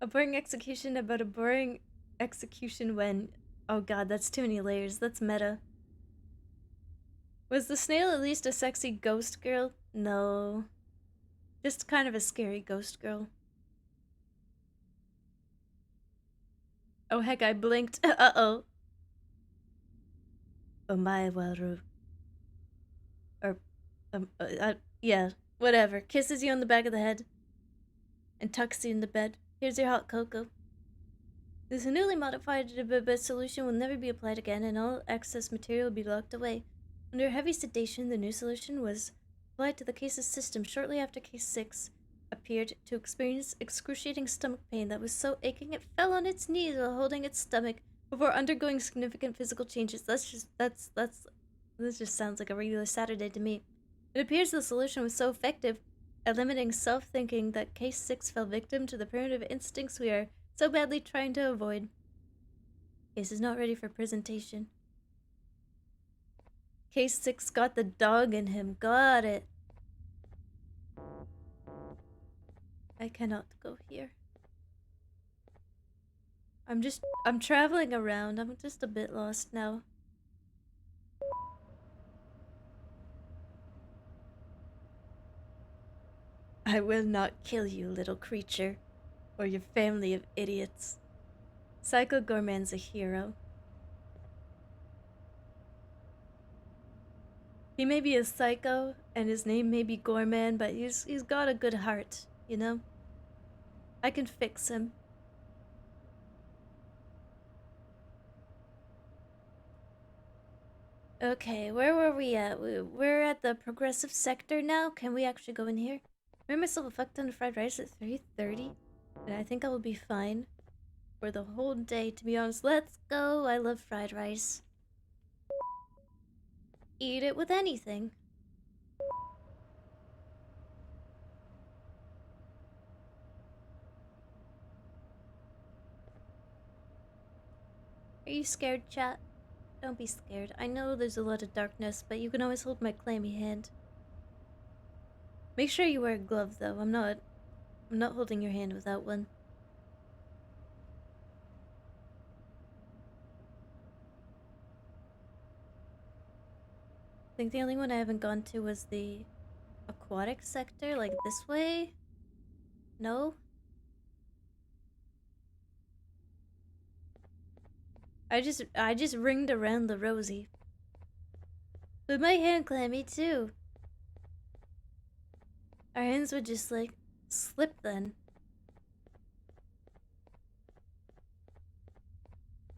A boring execution about a boring execution when... Oh god, that's too many layers. That's meta. Was the snail at least a sexy ghost girl? No. Just kind of a scary ghost girl. Oh heck, I blinked. Uh-oh. Omae waru. Or, yeah, whatever. Kisses you on the back of the head. And tucks you in the bed. Here's your hot cocoa. This newly modified solution will never be applied again, and all excess material will be locked away. Under heavy sedation, the new solution was applied to the case's system shortly after case 6 appeared to experience excruciating stomach pain that was so aching it fell on its knees while holding its stomach before undergoing significant physical changes. This just sounds like a regular Saturday to me. It appears the solution was so effective at limiting self-thinking that case 6 fell victim to the primitive instincts we are so badly trying to avoid. Case is not ready for presentation. Case 6 got the dog in him. Got it. I cannot go here. I'm traveling around. I'm just a bit lost now. I will not kill you, little creature, or your family of idiots. Psycho Gorman's a hero. He may be a psycho, and his name may be Gorman, but he's got a good heart, you know? I can fix him. Okay, where were we at? We're at the progressive sector now. Can we actually go in here? I made myself a fuck ton of fried rice at 3:30, and I think I will be fine for the whole day, to be honest. Let's go. I love fried rice. Eat it with anything. Are you scared, chat? Don't be scared. I know there's a lot of darkness, but you can always hold my clammy hand. Make sure you wear a glove, though. I'm not holding your hand without one. I think the only one I haven't gone to was the aquatic sector, like this way. No? I just ringed around the rosy. With my hand clammy too. Our hands would just like slip then.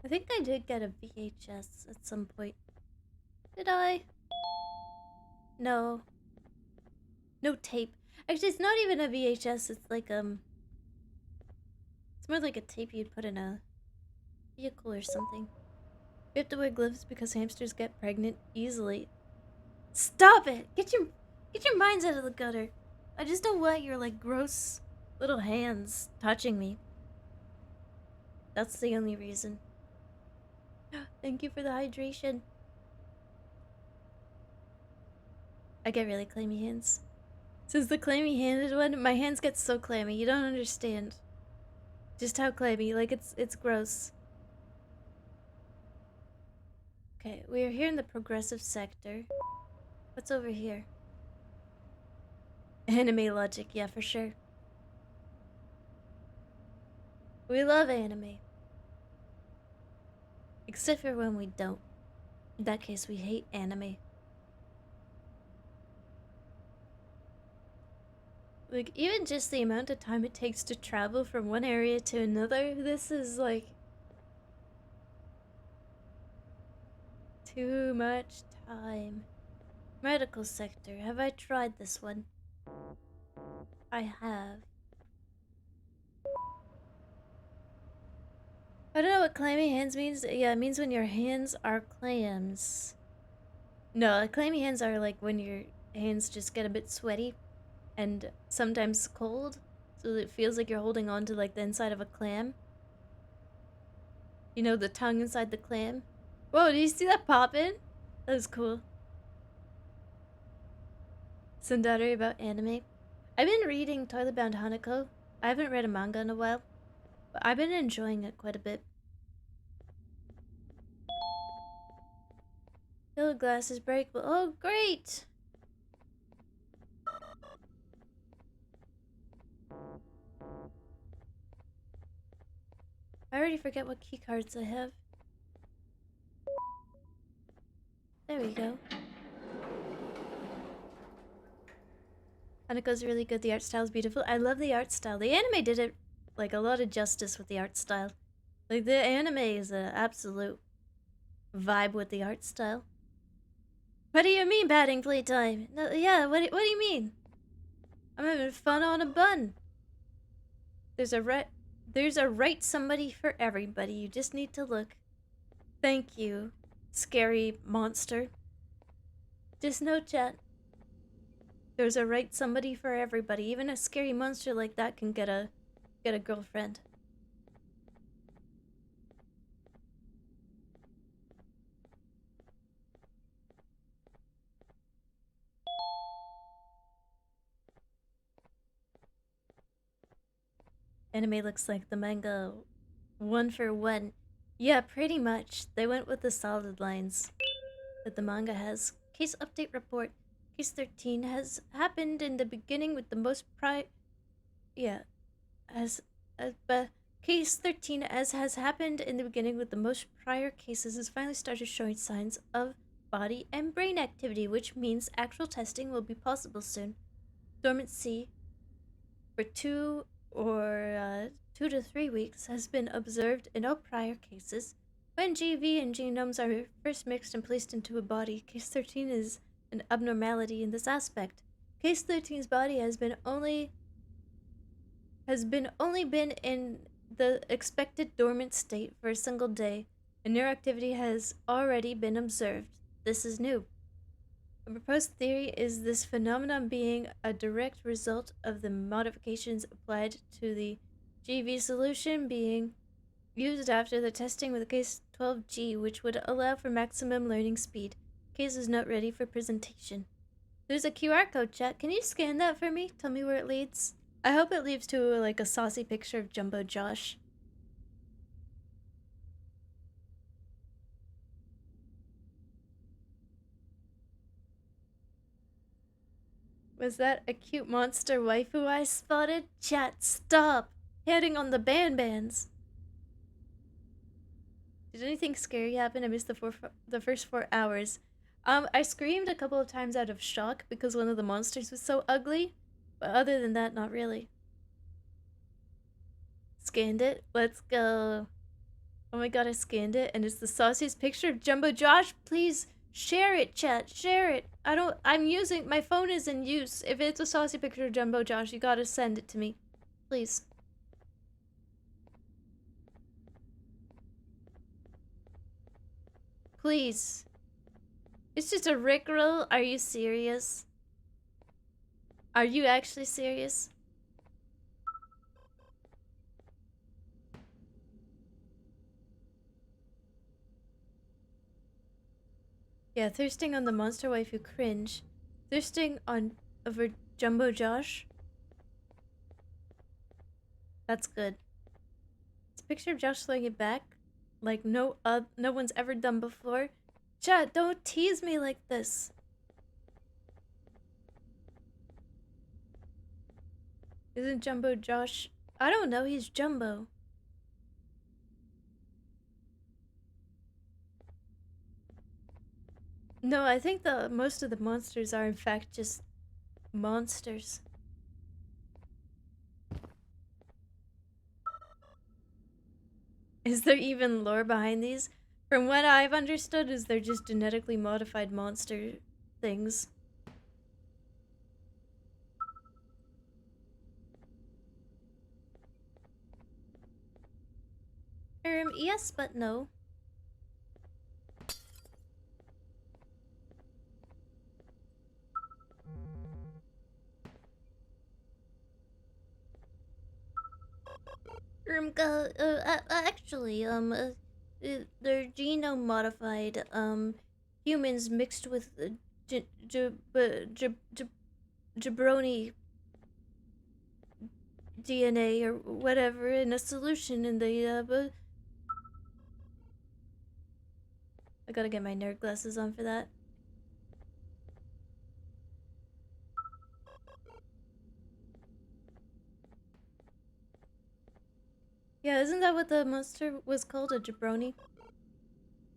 I think I did get a VHS at some point. Did I? No. No tape. Actually, it's not even a VHS, it's like it's more like a tape you'd put in a vehicle or something. We have to wear gloves because hamsters get pregnant easily. Stop it! Get your minds out of the gutter. I just don't want your like gross little hands touching me. That's the only reason. Thank you for the hydration. I get really clammy hands. Since the clammy handed one, my hands get so clammy. You don't understand. Just how clammy. Like, it's gross. Okay, we are here in the progressive sector. What's over here? Anime logic, yeah, for sure. We love anime. Except for when we don't. In that case, we hate anime. Like, even just the amount of time it takes to travel from one area to another, this is like... too much time. Medical sector. Have I tried this one? I have. I don't know what clammy hands means. Yeah, it means when your hands are clams. No, clammy hands are like when your hands just get a bit sweaty and sometimes cold, so it feels like you're holding on to like the inside of a clam. You know, the tongue inside the clam. Whoa, did you see that poppin'? That was cool. Sundari about anime. I've been reading Toilet Bound Hanako. I haven't read a manga in a while, but I've been enjoying it quite a bit. Yellow glass is breakable. Oh, great! I already forget what key cards I have. There we go. Hanako's really good. The art style is beautiful. I love the art style. The anime did it like a lot of justice with the art style. Like the anime is an absolute vibe with the art style. What do you mean batting playtime? No, yeah, what do you mean? I'm having fun on a bun. There's a right somebody for everybody. You just need to look. Thank you, scary monster. Just know, chat. There's a right somebody for everybody. Even a scary monster like that can get a girlfriend. Anime looks like the manga 1-for-1. Yeah, pretty much. They went with the solid lines that the manga has. Case update report. Case 13 has happened in the beginning with the most Case 13, as has happened in the beginning with the most prior cases, has finally started showing signs of body and brain activity, which means actual testing will be possible soon. Dormancy for 2 to 3 weeks has been observed in all prior cases. When GV and genomes are first mixed and placed into a body, Case 13 is an abnormality in this aspect. Case 13's body has only been in the expected dormant state for a single day, and neuroactivity has already been observed. This is new. A proposed theory is this phenomenon being a direct result of the modifications applied to the GV solution being used after the testing with Case 12G, which would allow for maximum learning speed. Case is not ready for presentation. There's a QR code, chat. Can you scan that for me? Tell me where it leads. I hope it leads to like a saucy picture of Jumbo Josh. Was that a cute monster waifu I spotted? Chat, stop! Hitting on the Banbans! Did anything scary happen? I missed the first 4 hours. I screamed a couple of times out of shock because one of the monsters was so ugly. But other than that, not really. Scanned it. Let's go. Oh my god, I scanned it and it's the sauciest picture of Jumbo Josh. Please share it, chat. Share it. My phone is in use. If it's a saucy picture of Jumbo Josh, you gotta send it to me. Please. Please. It's just a Rickroll. Are you serious? Are you actually serious? Yeah, thirsting on the monster waifu cringe. Thirsting on over Jumbo Josh. That's good. It's a picture of Josh throwing it back like no one's ever done before. Chat, don't tease me like this. Isn't Jumbo Josh? I don't know, he's Jumbo. No, I think most of the monsters are in fact just monsters. Is there even lore behind these? From what I've understood is they're just genetically modified monster things. Yes, but no. Actually, they're genome modified, humans mixed with jabroni DNA or whatever in a solution in the, I gotta get my nerd glasses on for that. Yeah, isn't that what the monster was called? A jabroni?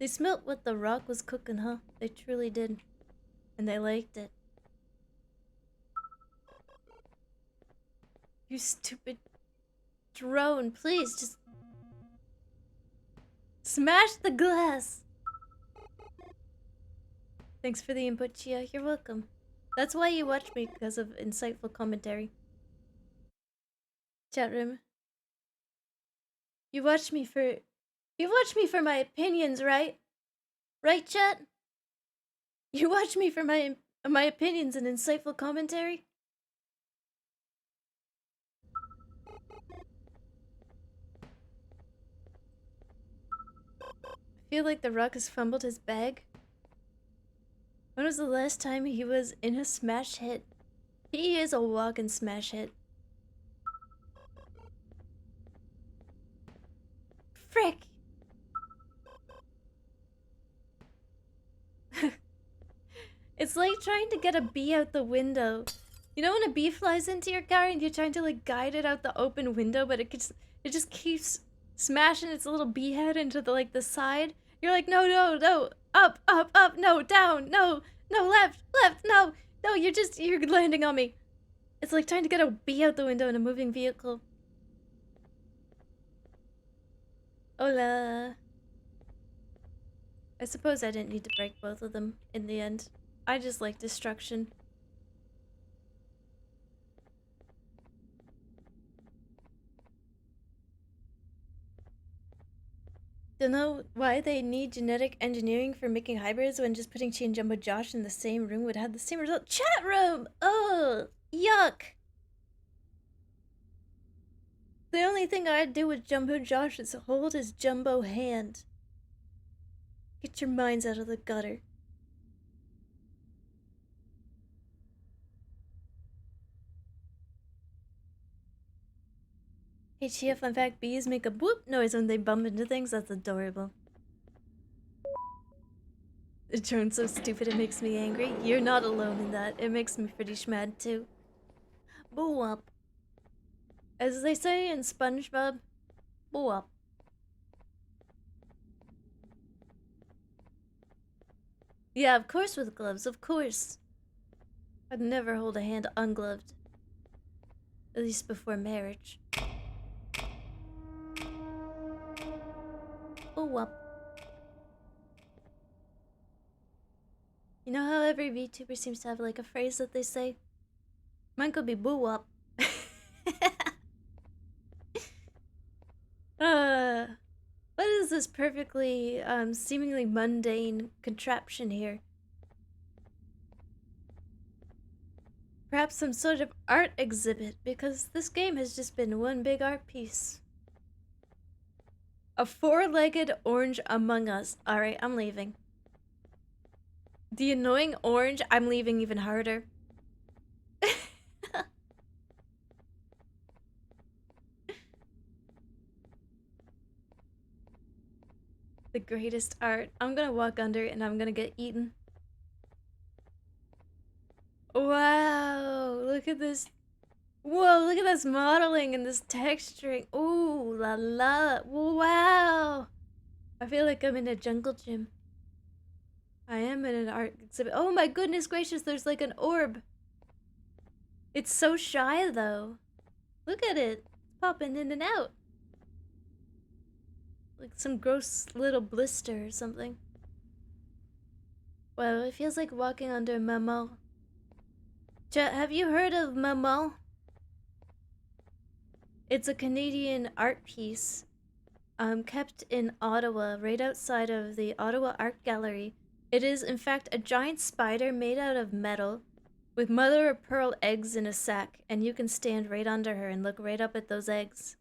They smelt what the rock was cooking, huh? They truly did. And they liked it. You stupid drone, please just smash the glass! Thanks for the input, Chia. You're welcome. That's why you watch me, because of insightful commentary. Chat room. You watch me for my opinions, right? Right, chat? You watch me for my opinions and insightful commentary? I feel like the Rock has fumbled his bag. When was the last time he was in a smash hit? He is a walking smash hit. Frick! It's like trying to get a bee out the window. You know when a bee flies into your car and you're trying to like guide it out the open window, but it just keeps smashing its little bee head into the side? You're like, no, no, no, up, up, up, no, down, no, no, left, left, no, no, you're landing on me. It's like trying to get a bee out the window in a moving vehicle. Hola. I suppose I didn't need to break both of them in the end. I just like destruction. Don't know why they need genetic engineering for making hybrids when just putting Chia and Jumbo Josh in the same room would have the same result. Chat room! Oh, yuck! The only thing I'd do with Jumbo Josh is hold his jumbo hand. Get your minds out of the gutter. Hey Chia, fun fact, bees make a boop noise when they bump into things. That's adorable. The drone's so stupid it makes me angry. You're not alone in that. It makes me pretty schmad too. Boo up. As they say in SpongeBob, boo up. Yeah, of course with gloves, of course. I'd never hold a hand ungloved. At least before marriage. Boo up. You know how every VTuber seems to have like a phrase that they say? Mine could be boo up. What is this perfectly, seemingly mundane contraption here? Perhaps some sort of art exhibit, because this game has just been one big art piece. A four-legged orange Among Us. Alright, I'm leaving. The annoying orange, I'm leaving even harder. The greatest art. I'm gonna walk under it and I'm gonna get eaten. Wow, look at this. Whoa, look at this modeling and this texturing. Ooh la la. Wow. I feel like I'm in a jungle gym. I am in an art exhibit. Oh my goodness gracious, there's like an orb. It's so shy though. Look at it. It's popping in and out. Like some gross little blister or something. Wow, it feels like walking under Maman. Have you heard of Maman? It's a Canadian art piece kept in Ottawa, right outside of the Ottawa Art Gallery. It is, in fact, a giant spider made out of metal with mother of pearl eggs in a sack, and you can stand right under her and look right up at those eggs.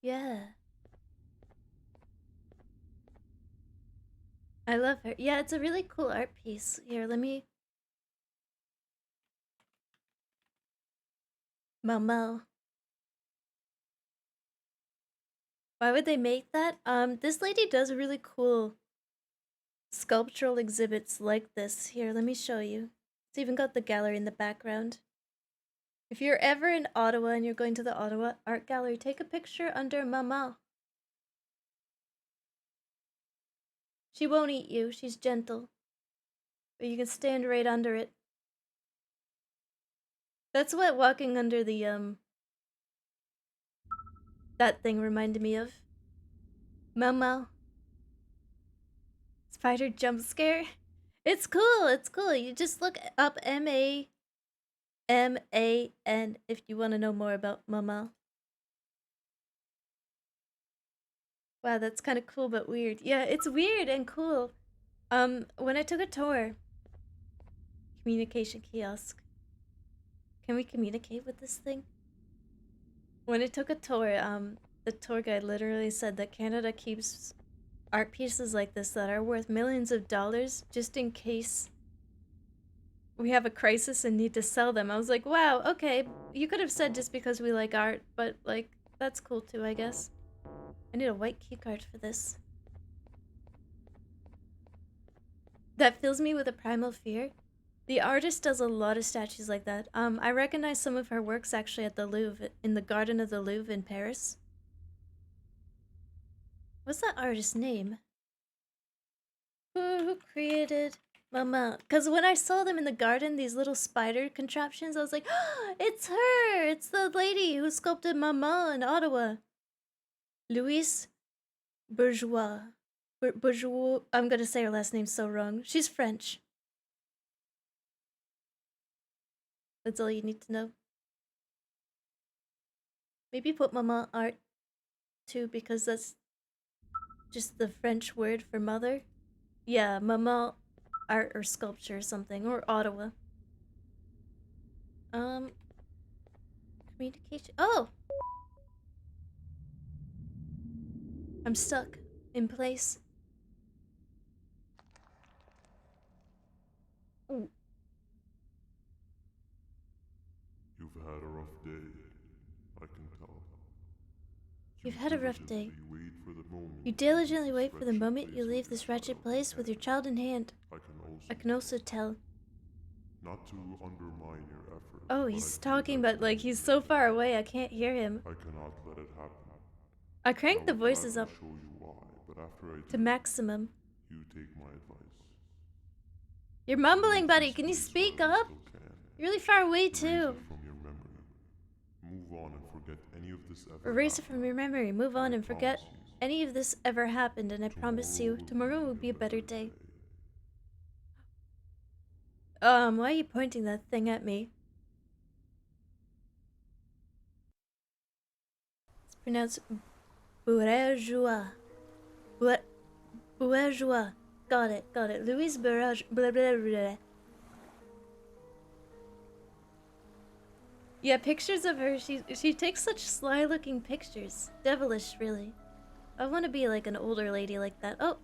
Yeah. I love her. Yeah, it's a really cool art piece. Here, let me... Momo. Why would they make that? This lady does really cool sculptural exhibits like this. Here, let me show you. It's even got the gallery in the background. If you're ever in Ottawa and you're going to the Ottawa Art Gallery, take a picture under Mama. She won't eat you, she's gentle. But you can stand right under it. That's what walking under the, that thing reminded me of. Mama. Spider jump scare. It's cool, it's cool. You just look up M-A-M-A-N if you want to know more about Mama. Wow, that's kind of cool but weird. Yeah, it's weird and cool. When I took a tour, communication kiosk. Can we communicate with this thing? When I took a tour, the tour guide literally said that Canada keeps art pieces like this that are worth millions of dollars just in case we have a crisis and need to sell them. I was like, wow, okay, you could have said just because we like art, but like, that's cool too, I guess. I need a white keycard for this. That fills me with a primal fear. The artist does a lot of statues like that. I recognize some of her works actually at the Louvre, in the Garden of the Louvre in Paris. What's that artist's name? Who created Mama? Because when I saw them in the garden, these little spider contraptions, I was like, oh, it's her! It's the lady who sculpted Mama in Ottawa. Louise Bourgeois. Bourgeois. I'm gonna say her last name so wrong. She's French. That's all you need to know. Maybe put Mama art too, because that's just the French word for mother. Yeah, Mama art or sculpture or something, or Ottawa. Communication. Oh! I'm stuck in place. Ooh. You've had a rough day, I can tell. You've had a rough day. You diligently wait for the moment you leave this wretched place with your child in hand. I can also tell. Not to undermine your effort. Oh, he's talking, but like he's so far away I can't hear him. I cannot let it happen. I cranked the voices up Show you why, but after I do, to maximum. you take my advice. You're mumbling, buddy. Can you speak up? You're really far away too. From your memory. Move on and forget any of this ever Erase it happened. from your memory. Move on and forget any of this ever happened, and I promise you, tomorrow will be a better day. Why are you pointing that thing at me? It's pronounced bourgeois. Bourgeois. Got it. Louise Bourgeois. Blah, blah, blah. Yeah, pictures of her. She takes such sly-looking pictures. Devilish, really. I want to be like an older lady like that. Oh,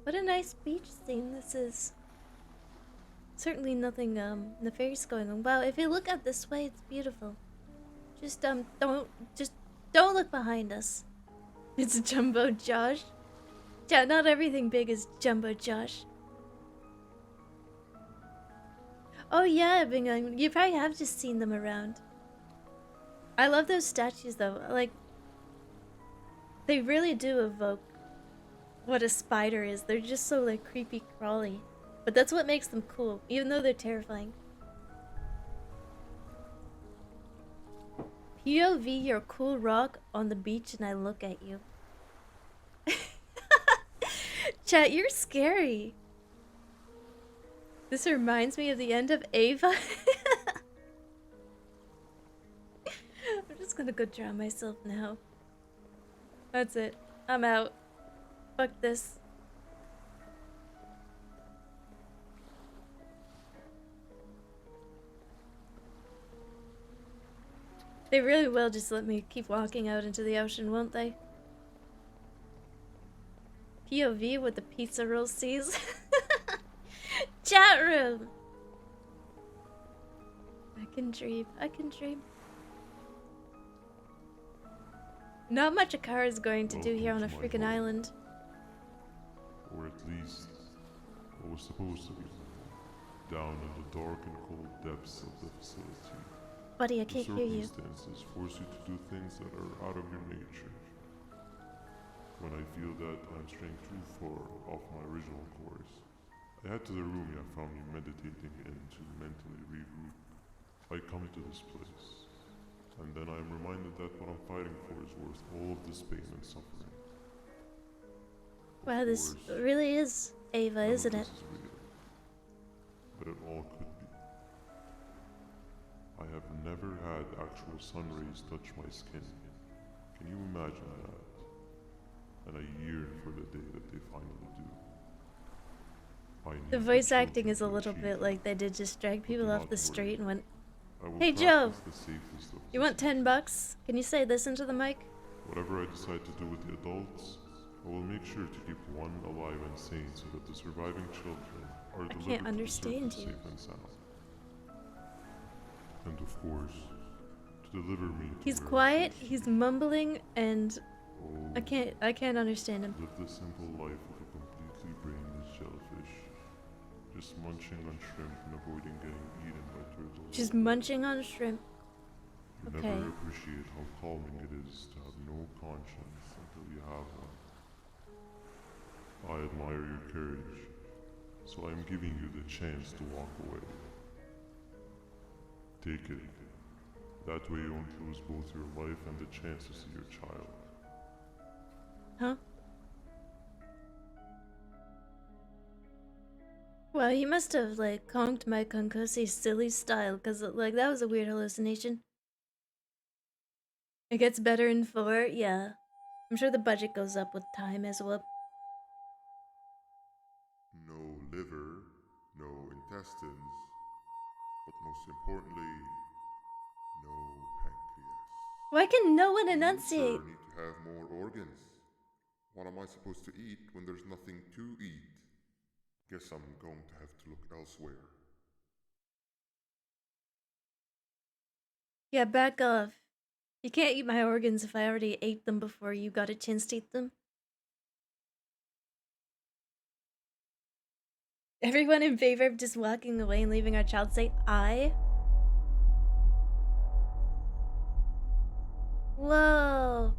What a nice beach scene this is. Certainly nothing nefarious going on. Wow, if you look out this way, it's beautiful. Just don't look behind us. It's Jumbo Josh. Yeah, not everything big is Jumbo Josh. Oh yeah, Bingham, you probably have just seen them around. I love those statues though. Like, they really do evoke what a spider is. They're just so like creepy crawly. But that's what makes them cool, even though they're terrifying. POV, you're a cool rock on the beach and I look at you. Chat, you're scary. This reminds me of the end of Ava. I'm just gonna go drown myself now. That's it. I'm out. Fuck this. They really will just let me keep walking out into the ocean, won't they? POV with the pizza roll sees. Chat room! I can dream. I can dream. Not much a car is going to do here on a freaking island. Or at least, what was supposed to be down in the dark and cold depths of the facility. Buddy, I can't hear you. Circumstances force you to do things that are out of your nature. When I feel that I'm straying too far off my original course, I head to the room you found me meditating in to mentally regroup. I come to this place, and then I am reminded that what I'm fighting for is worth all of this pain and suffering. Wow, this really is Ava, isn't it? This is real, but it all could be. I have never had actual sun rays touch my skin. Can you imagine that? And I yearn for the day that they finally do. The voice acting is a little bit like they did just drag people off the street and went, "Hey Joe, you want $10? Can you say this into the mic?" Whatever I decide to do with the adults, I will make sure to keep one alive and sane so that the surviving children are delivered to the surface safe and sound. And of course, to deliver me to He's quiet, he's mumbling, and oh, I can't understand him. live the simple life of a completely brainless jellyfish, just munching on shrimp and avoiding getting eaten by turtles. Just munching on shrimp. You Okay. never appreciate how calming it is to have no conscience until you have one. I admire your courage, so I am giving you the chance to walk away. Take it. That way you won't lose both your life and the chance to see your child. Huh? Well, he must have, like, conked my concussy silly style, because, like, that was a weird hallucination. It gets better in 4, yeah. I'm sure the budget goes up with time as well. No liver, no intestines, but most importantly, no pancreas. Why can no one You, enunciate? sir, need to have more organs. What am I supposed to eat when there's nothing to eat? Guess I'm going to have to look elsewhere. Yeah, back off. You can't eat my organs if I already ate them before you got a chance to eat them. Everyone in favor of just walking away and leaving our child say I? Whoa.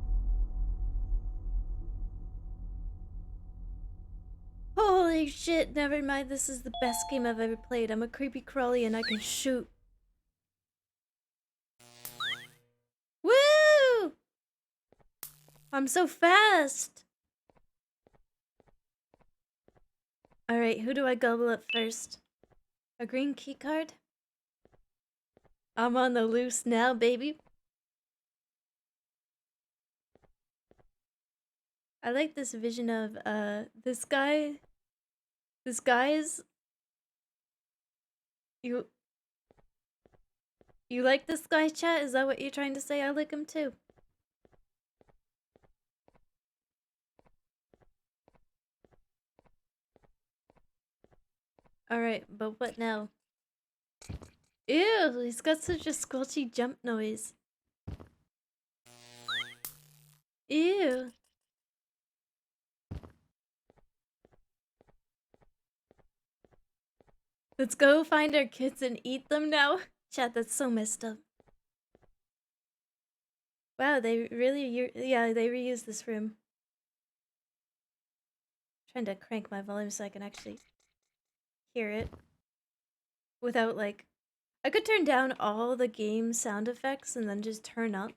Holy shit, never mind, this is the best game I've ever played. I'm a creepy crawly and I can shoot. Woo! I'm so fast! Alright, who do I gobble up first? A green key card? I'm on the loose now, baby. I like this vision of, this guy is... You like this guy, chat? Is that what you're trying to say? I like him too. Alright, but what now? Ew, he's got such a squelchy jump noise. Ew. Let's go find our kids and eat them now. Chat, that's so messed up. Wow, they really, yeah, they reused this room. Trying to crank my volume so I can actually hear it. Without, like... I could turn down all the game sound effects and then just turn up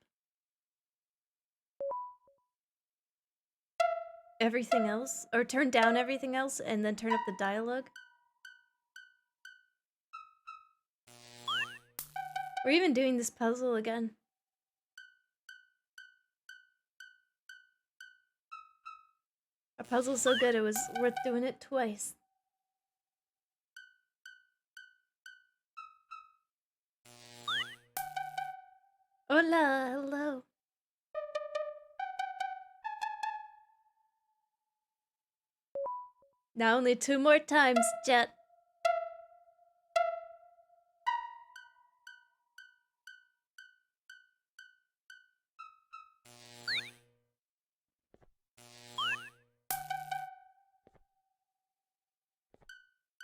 everything else. Or turn down everything else and then turn up the dialogue. We're even doing this puzzle again. Our puzzle's so good it was worth doing it twice. Hola, hello. Now only 2 more times, Jet.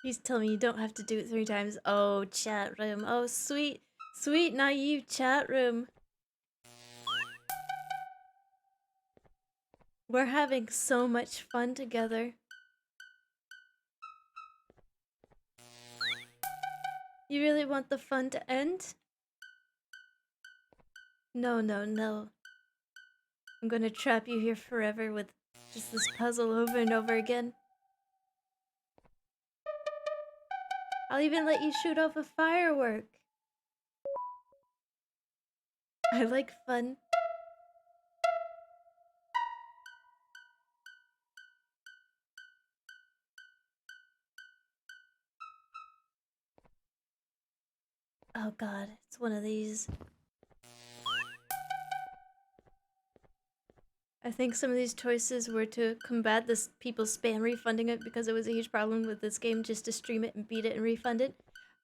Please tell me you don't have to do it 3 times. Oh, chat room. Oh, sweet, sweet, naive chat room. We're having so much fun together. You really want the fun to end? No, no, no. I'm gonna trap you here forever with just this puzzle over and over again. I'll even let you shoot off a firework. I like fun. Oh god, it's one of these. I think some of these choices were to combat this people spam refunding it because it was a huge problem with this game just to stream it and beat it and refund it.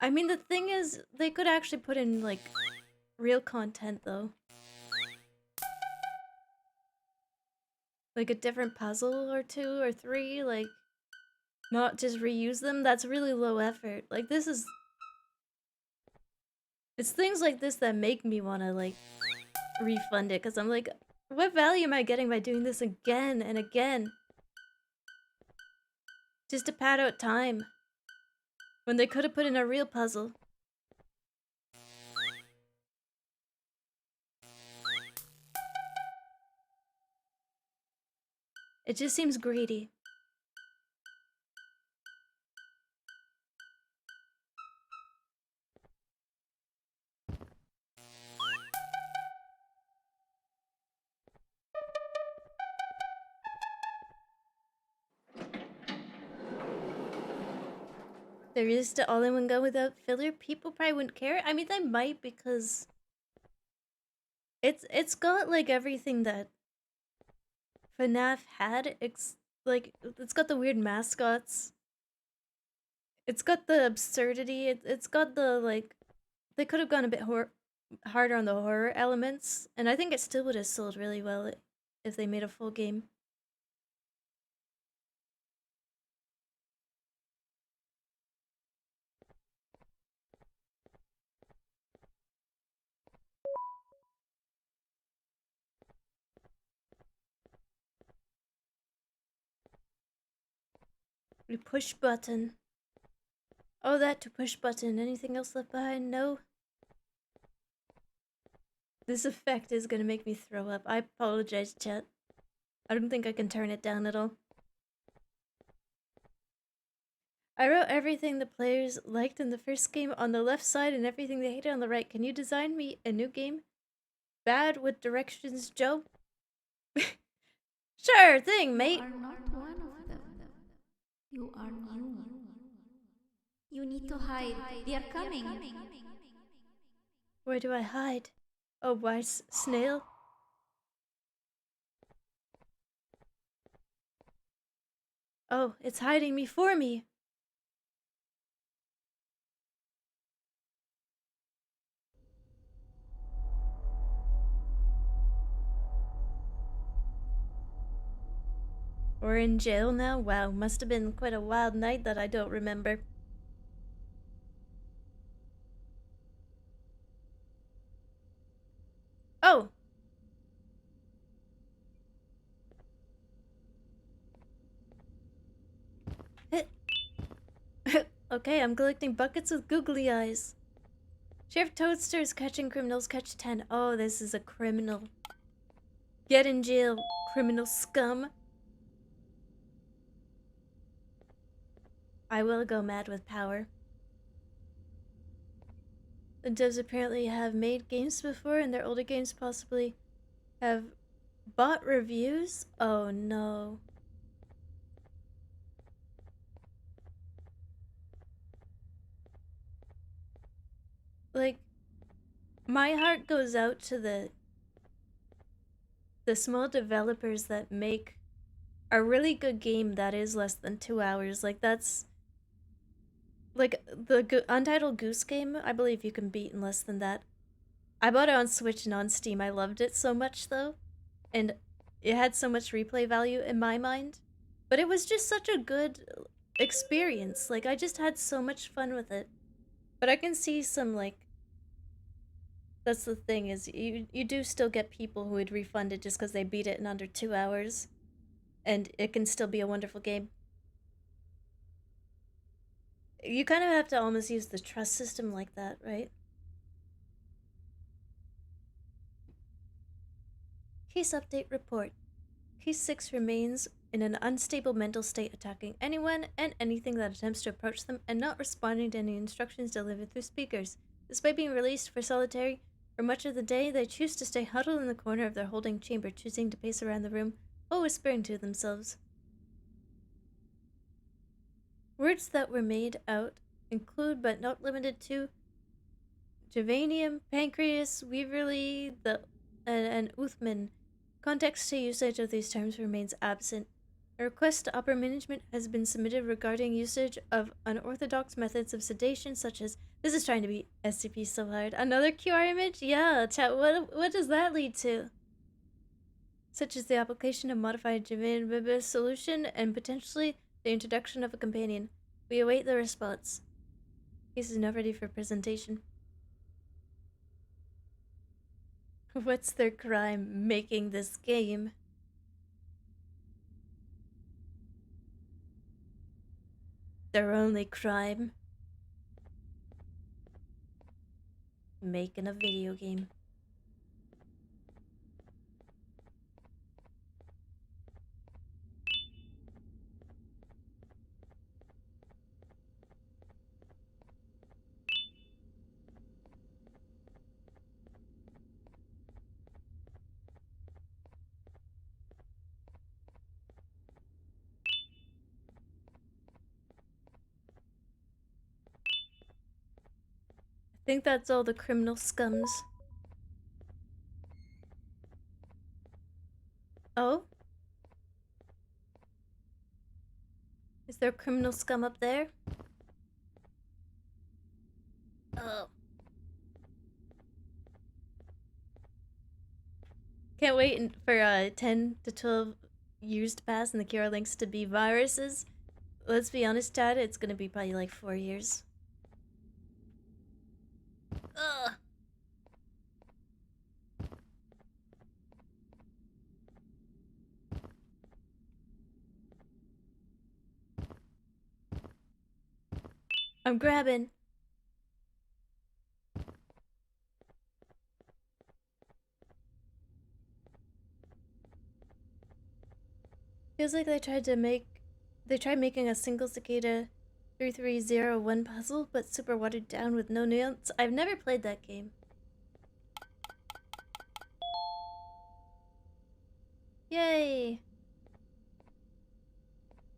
I mean, the thing is, they could actually put in, like, real content, though. Like a different puzzle or 2 or 3, like, not just reuse them. That's really low effort. Like, this is... It's things like this that make me want to, like, refund it, because I'm like, what value am I getting by doing this again and again? Just to pad out time. When they could have put in a real puzzle. It just seems greedy. They released it all in one go without filler. People probably wouldn't care. I mean, they might because it's got like everything that FNAF had. It's like it's got the weird mascots. It's got the absurdity. It's got the like. They could have gone a bit harder on the horror elements, and I think it still would have sold really well if they made a full game. We push button. Oh, that to push button. Anything else left behind? No. This effect is gonna make me throw up. I apologize, chat. I don't think I can turn it down at all. I wrote everything the players liked in the first game on the left side and everything they hated on the right. Can you design me a new game? Bad with directions, Joe? Sure thing, mate. You are not one of them. You are new. You need to hide. They are coming. Where do I hide? Oh, wise snail? Oh, it's hiding me for me. We're in jail now? Wow, must have been quite a wild night that I don't remember. Oh! Okay, I'm collecting buckets with googly eyes. Sheriff Toadster's catching criminals, catch 10. Oh, this is a criminal. Get in jail, criminal scum. I will go mad with power. The devs apparently have made games before, and their older games possibly have bought reviews? Oh no. Like, my heart goes out to the small developers that make a really good game that is less than 2 hours. Like, that's like the Untitled Goose Game. I believe you can beat in less than that. I bought it on Switch and on Steam. I loved it so much though, and it had so much replay value in my mind. But it was just such a good experience. Like, I just had so much fun with it. But I can see some, like, that's the thing, is you do still get people who would refund it just because they beat it in under 2 hours. And it can still be a wonderful game. You kind of have to almost use the trust system like that, right? Case update report. Case 6 remains in an unstable mental state, attacking anyone and anything that attempts to approach them and not responding to any instructions delivered through speakers. Despite being released for solitary for much of the day, they choose to stay huddled in the corner of their holding chamber, choosing to pace around the room while whispering to themselves. Words that were made out include, but not limited to, Javanium, Pancreas, Weaverly, and Uthman. Context to usage of these terms remains absent. A request to upper management has been submitted regarding usage of unorthodox methods of sedation, such as, this is trying to be SCP so hard. Another QR image? Yeah, chat, what does that lead to? Such as the application of modified Javanium solution and potentially the introduction of a companion. We await the response. Case is now ready for presentation. What's their crime? Making this game. Their only crime? Making a video game. I think that's all the criminal scums. Oh? Is there criminal scum up there? Oh. Can't wait for 10 to 12 years to pass and the cure links to be viruses. Let's be honest, Chad, it's gonna be probably like 4 years. Ugh. I'm grabbing. Feels like they tried making a single cicada 3301 puzzle, but super watered down with no nuance. I've never played that game. Yay!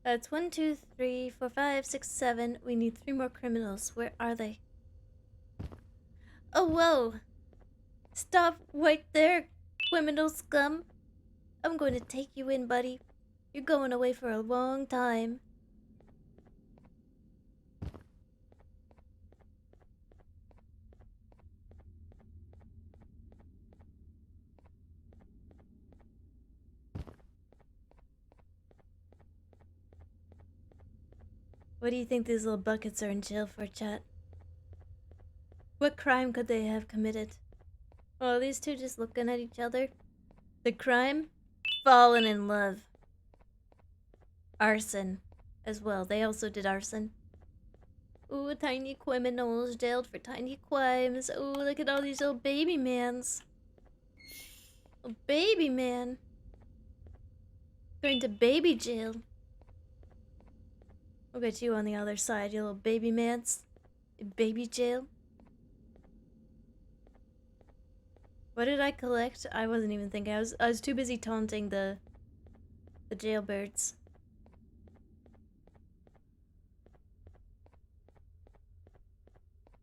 That's 1, 2, 3, 4, 5, 6, 7. We need 3 more criminals. Where are they? Oh, whoa! Stop right there, criminal scum! I'm going to take you in, buddy. You're going away for a long time. What do you think these little buckets are in jail for, chat? What crime could they have committed? Oh, these two just looking at each other. The crime? Falling in love. Arson as well. They also did arson. Ooh, tiny criminals jailed for tiny crimes. Ooh, look at all these little baby mans. Oh, baby man. Going to baby jail. Look at you on the other side, you little baby mans. Baby jail. What did I collect? I wasn't even thinking. I was too busy taunting the jailbirds.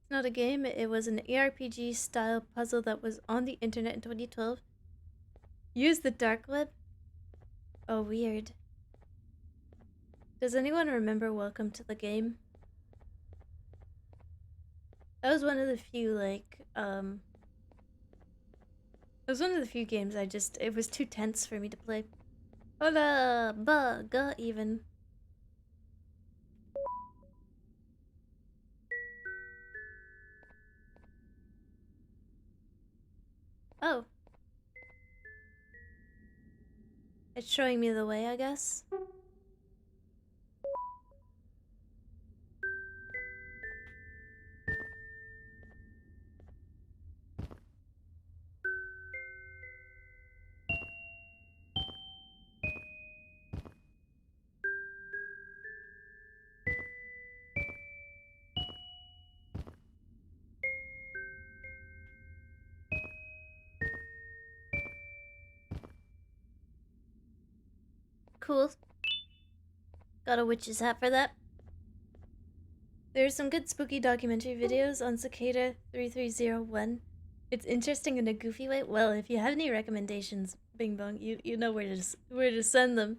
It's not a game, it was an ARPG style puzzle that was on the internet in 2012. Use the dark web? Oh, weird. Does anyone remember Welcome to the Game? That was one of the few, like, it was one of the few games it was too tense for me to play. Hola, bug, even. Oh. It's showing me the way, I guess. Cool. Got a witch's hat for that. There's some good spooky documentary videos on Cicada 3301. It's interesting in a goofy way. Well, if you have any recommendations, Bing Bong, you know where to send them.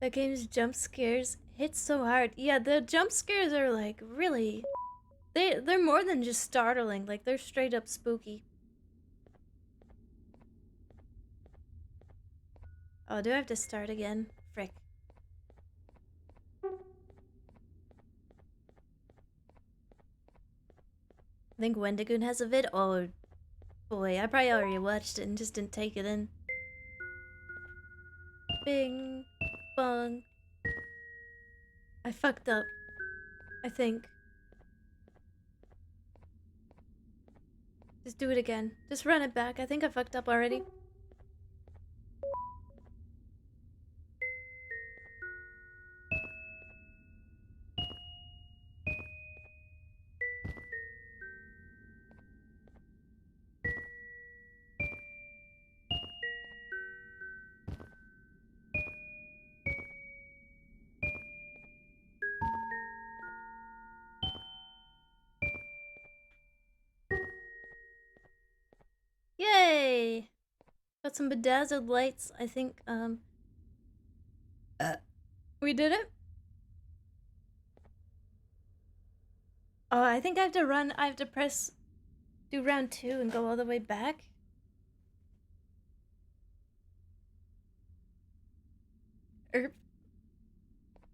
That game's jump scares hit so hard. Yeah, the jump scares are like really they're more than just startling, like they're straight up spooky. Oh, do I have to start again? Frick. I think Wendigoon has a vid. Oh boy, I probably already watched it and just didn't take it in. Bing bong. I fucked up. I think. Just do it again. Just run it back. I think I fucked up already. Yay! Got some bedazzled lights. I think, we did it? Oh, I think I have to run. I have to do round 2 and go all the way back. Erp.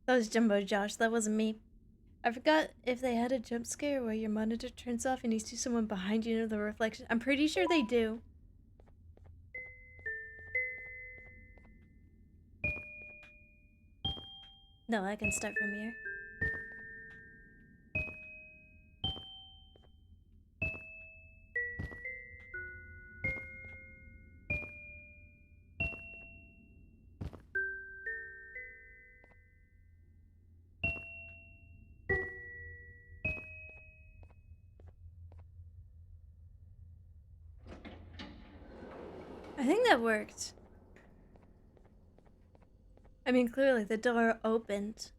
That was Jumbo Josh. That wasn't me. I forgot if they had a jump scare where your monitor turns off and you see someone behind you in the reflection. I'm pretty sure they do. No, I can start from here. I think that worked. I mean, clearly the door opened.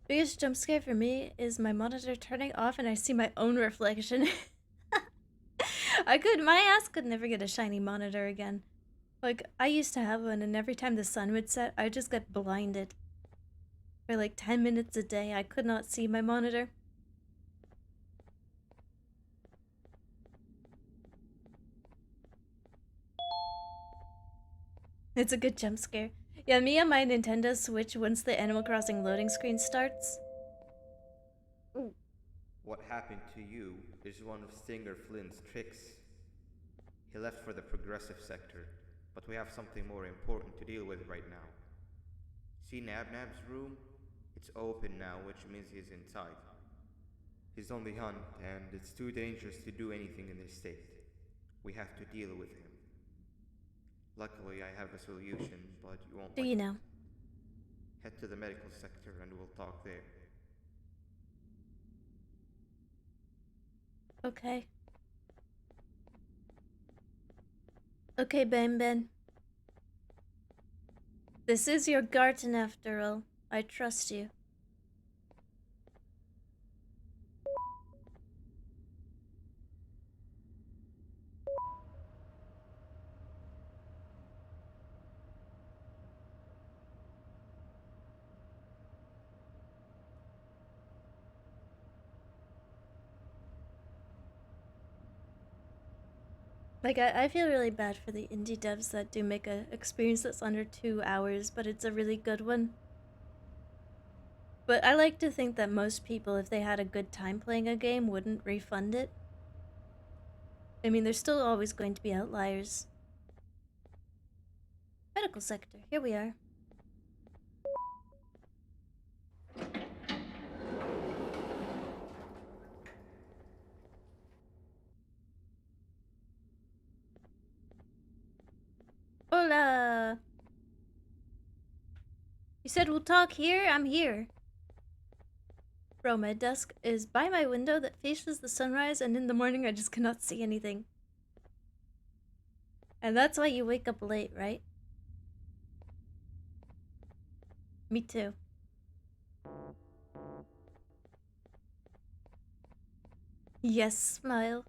Biggest jump scare for me is my monitor turning off and I see my own reflection. My ass could never get a shiny monitor again. Like, I used to have one and every time the sun would set, I just get blinded. For like 10 minutes a day, I could not see my monitor. It's a good jump scare. Yeah, me and my Nintendo Switch once the Animal Crossing loading screen starts. Ooh. What happened to you is one of Stinger Flynn's tricks. He left for the progressive sector, but we have something more important to deal with right now. See Nabnab's room? It's open now, which means he's inside. He's on the hunt, and it's too dangerous to do anything in this state. We have to deal with him. Luckily, I have a solution, but you won't Do like you it. know? Head to the medical sector and we'll talk there. Okay. Okay, Banban. This is your garden after all. I trust you. Like, I feel really bad for the indie devs that do make a experience that's under 2 hours, but it's a really good one. But I like to think that most people, if they had a good time playing a game, wouldn't refund it. I mean, there's still always going to be outliers. Medical sector, here we are. Hola! You said we'll talk here? I'm here. Bro, my desk is by my window that faces the sunrise, and in the morning I just cannot see anything. And that's why you wake up late, right? Me too. Yes, smile.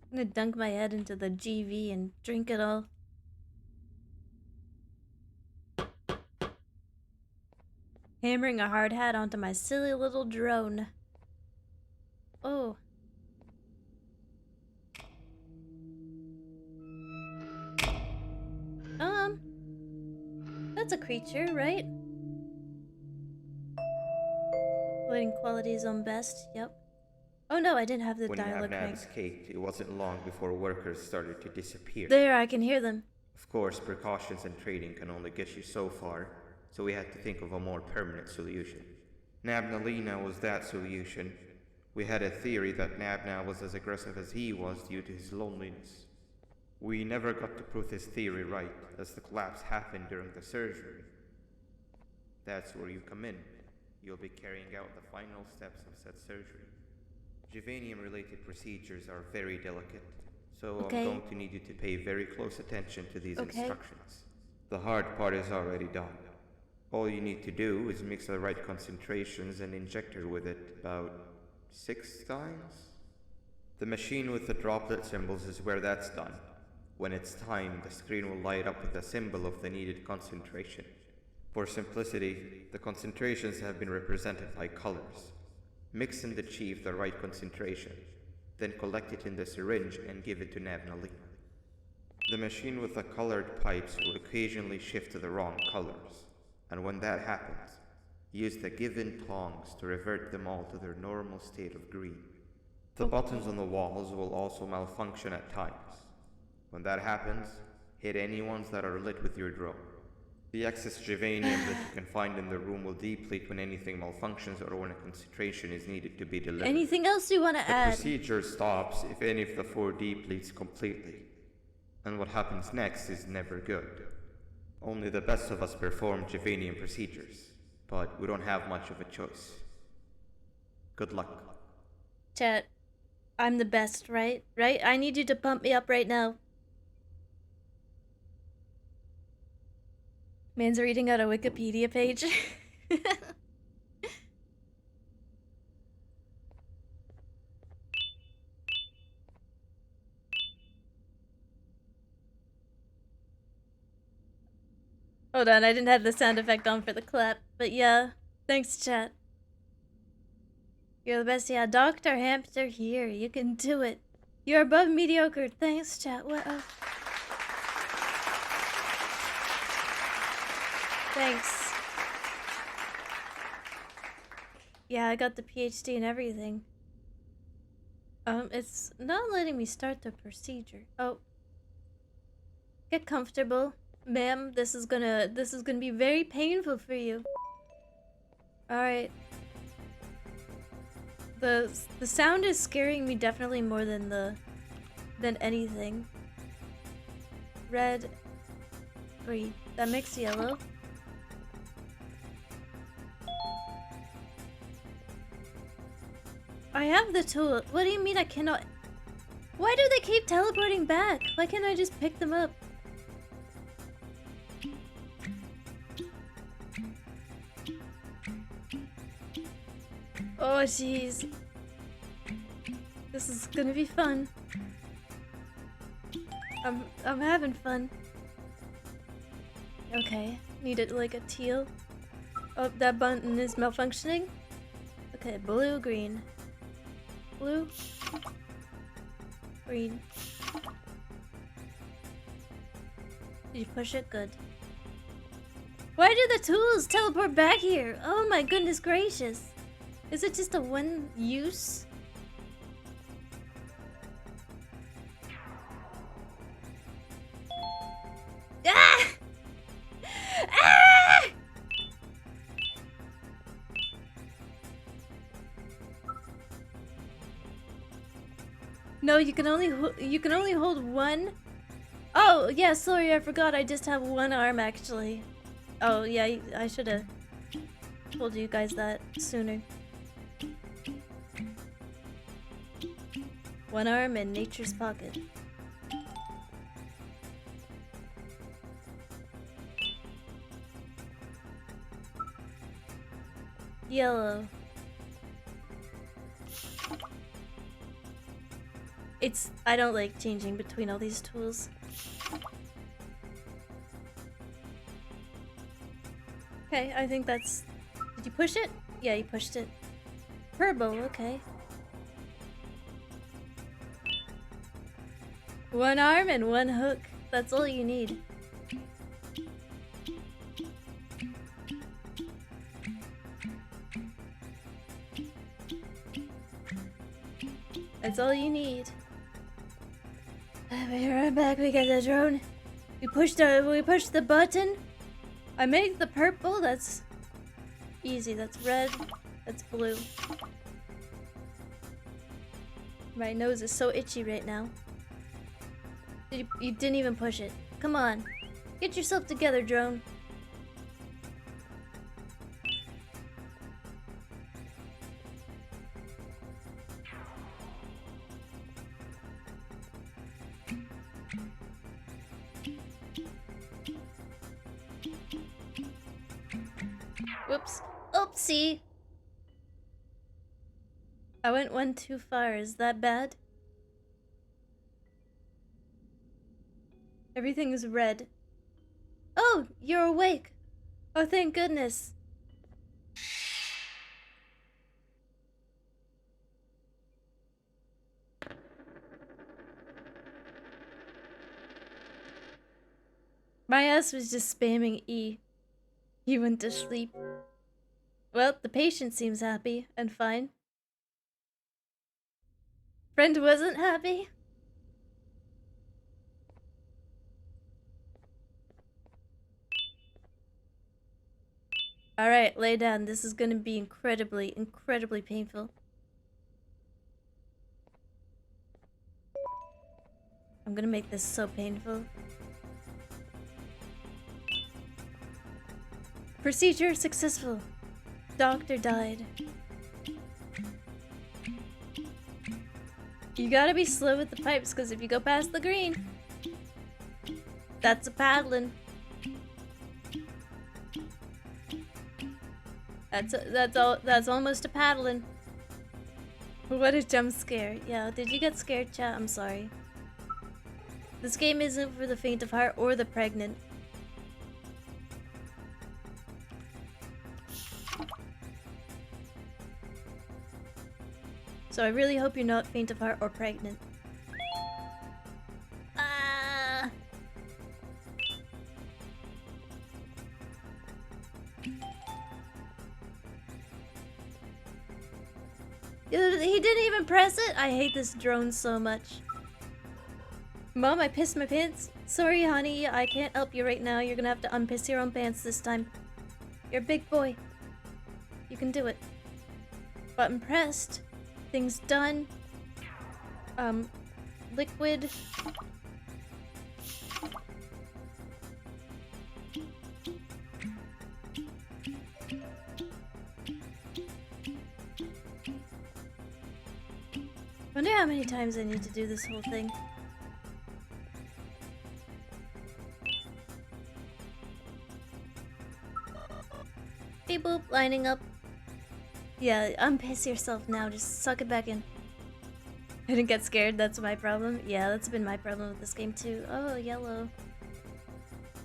I'm gonna dunk my head into the GV and drink it all. Hammering a hard hat onto my silly little drone. Oh. That's a creature, right? Lighting quality is on best, yep. Oh no, I didn't have the dialogue When Nab cranked. escaped, it wasn't long before workers started to disappear. There, I can hear them. Of course, precautions and trading can only get you so far, so we had to think of a more permanent solution. Nabnalina was that solution. We had a theory that Nabna was as aggressive as he was due to his loneliness. We never got to prove this theory right, as the collapse happened during the surgery. That's where you come in. You'll be carrying out the final steps of said surgery. Juvenium-related procedures are very delicate, so I'm going to need you to pay very close attention to these instructions. The hard part is already done. All you need to do is mix the right concentrations and inject her with it about 6 times. The machine with the droplet symbols is where that's done. When it's time, the screen will light up with the symbol of the needed concentration. For simplicity, the concentrations have been represented by colors. Mix and achieve the right concentration, then collect it in the syringe and give it to Nabnalina. The machine with the colored pipes will occasionally shift to the wrong colors, and when that happens, use the given tongs to revert them all to their normal state of green. The buttons on the walls will also malfunction at times. When that happens, hit any ones that are lit with your drone. The excess Juvenium that you can find in the room will deplete when anything malfunctions or when a concentration is needed to be delivered. Anything else you want to add? The procedure stops if any of the 4 depletes completely. And what happens next is never good. Only the best of us perform Juvenium procedures, but we don't have much of a choice. Good luck. Chat, I'm the best, right? Right? I need you to pump me up right now. Man's reading out a Wikipedia page. Hold on, I didn't have the sound effect on for the clap, but yeah. Thanks, chat. You're the best, yeah. Dr. Hamster here. You can do it. You're above mediocre. Thanks, chat. What else? Thanks. Yeah, I got the PhD and everything. It's not letting me start the procedure. Oh. Get comfortable. Ma'am, this is gonna be very painful for you. Alright. The sound is scaring me definitely more than anything. Red, green. That makes yellow. I have the tool. What do you mean I cannot? Why do they keep teleporting back? Why can't I just pick them up? Oh jeez. This is gonna be fun. I'm having fun. Okay, needed like a teal. Oh, that button is malfunctioning. Okay, blue, green. Blue. Green. Did you push it? Good. Why do the tools teleport back here? Oh my goodness gracious. Is it just a one use? Ah! Ah! No, you can only hold one. Oh, yeah, sorry, I forgot I just have one arm actually. Oh, yeah, I should have told you guys that sooner. One arm in nature's pocket. Yellow. I don't like changing between all these tools. Okay, I think that's... Did you push it? Yeah, you pushed it. Purple, okay. One arm and one hook. That's all you need. That's all you need. We're right back. We got the drone. We pushed the button. I made the purple. That's easy. That's red. That's blue. My nose is so itchy right now. You didn't even push it. Come on. Get yourself together, drone. Whoops. Oopsie. I went one too far. Is that bad? Everything is red. Oh, you're awake. Oh, thank goodness. My ass was just spamming E. He went to sleep. Well, the patient seems happy and fine. Friend wasn't happy? Alright, lay down. This is gonna be incredibly, incredibly painful. I'm gonna make this so painful. Procedure successful. Doctor died. You gotta be slow with the pipes, because if you go past the green, that's a paddling. That's almost a paddling. What a jump scare. Yeah, did you get scared, chat? I'm sorry. This game isn't for the faint of heart or the pregnant. So I really hope you're not faint of heart or pregnant. Ah! He didn't even press it? I hate this drone so much. Mom, I pissed my pants. Sorry, honey, I can't help you right now. You're gonna have to unpiss your own pants this time. You're a big boy. You can do it. Button pressed. Things done. Liquid. Wonder how many times I need to do this whole thing. Beep boop, lining up. Yeah, unpiss yourself now, just suck it back in. I didn't get scared, that's my problem. Yeah, that's been my problem with this game too. Oh, yellow.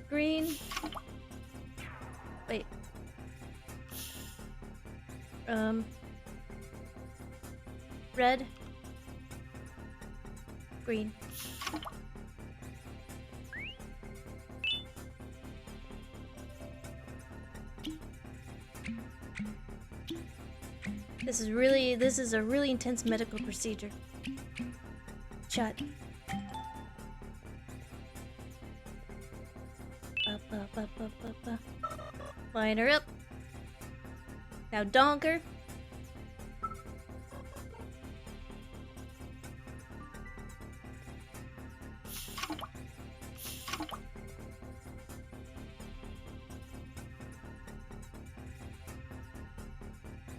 Green. Wait. Red. Green. This is a really intense medical procedure. Shut. Up. Line her up. Now donker.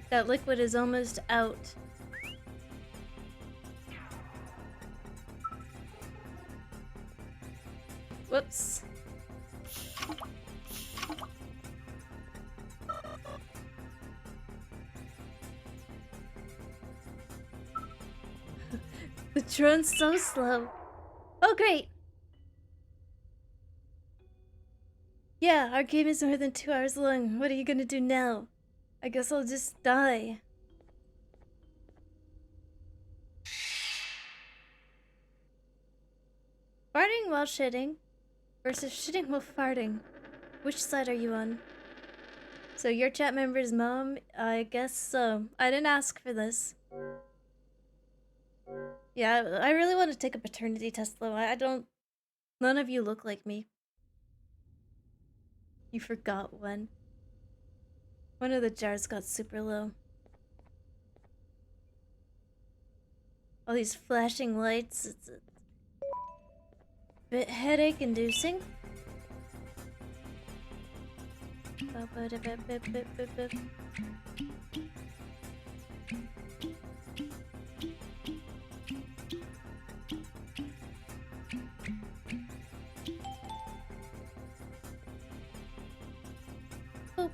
That liquid is almost out. Whoops. The drone's so slow. Oh, great. Yeah, our game is more than 2 hours long. What are you gonna do now? I guess I'll just die. Farting while shitting versus shitting while farting. Which side are you on? So your chat member's mom? I guess so. I didn't ask for this. Yeah, I really want to take a paternity test though. I don't... None of you look like me. You forgot one. One of the jars got super low. All these flashing lights, it's a bit headache inducing. Boop,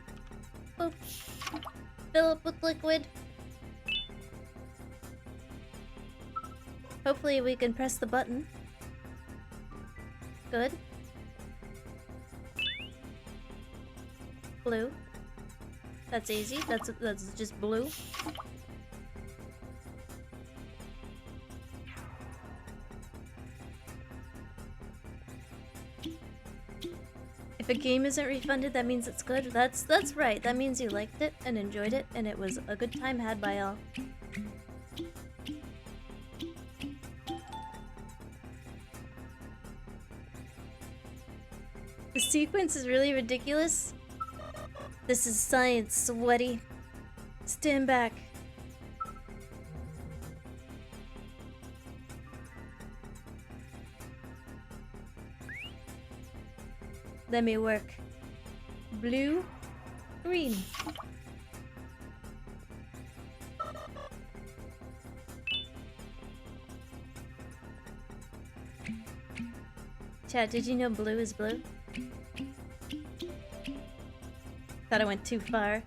boop. Fill up with liquid. Hopefully we can press the button. Good. Blue. That's easy. That's just blue. If a game isn't refunded, that means it's good. That's right. That means you liked it and enjoyed it, and it was a good time had by all. The sequence is really ridiculous. This is science, sweaty. Stand back. Let me work. Blue, green. Chat, did you know blue is blue? Thought I went too far.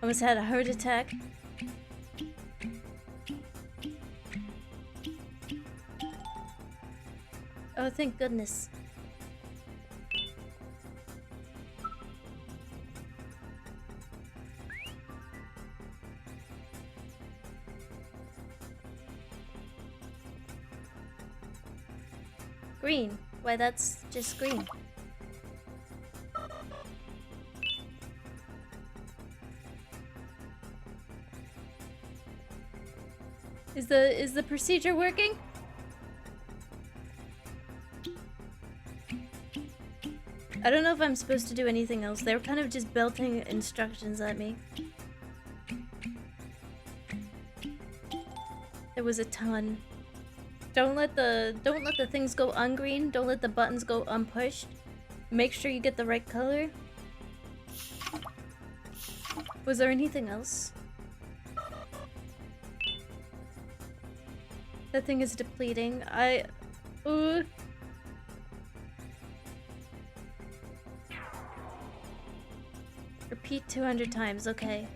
Almost had a heart attack. Oh, thank goodness. Green. Why, that's just green. Is the procedure working? I don't know if I'm supposed to do anything else. They were kind of just belting instructions at me. There was a ton. Don't let the things go ungreen. Don't let the buttons go unpushed. Make sure you get the right color. Was there anything else? That thing is depleting. Ooh. Repeat 200 times, okay.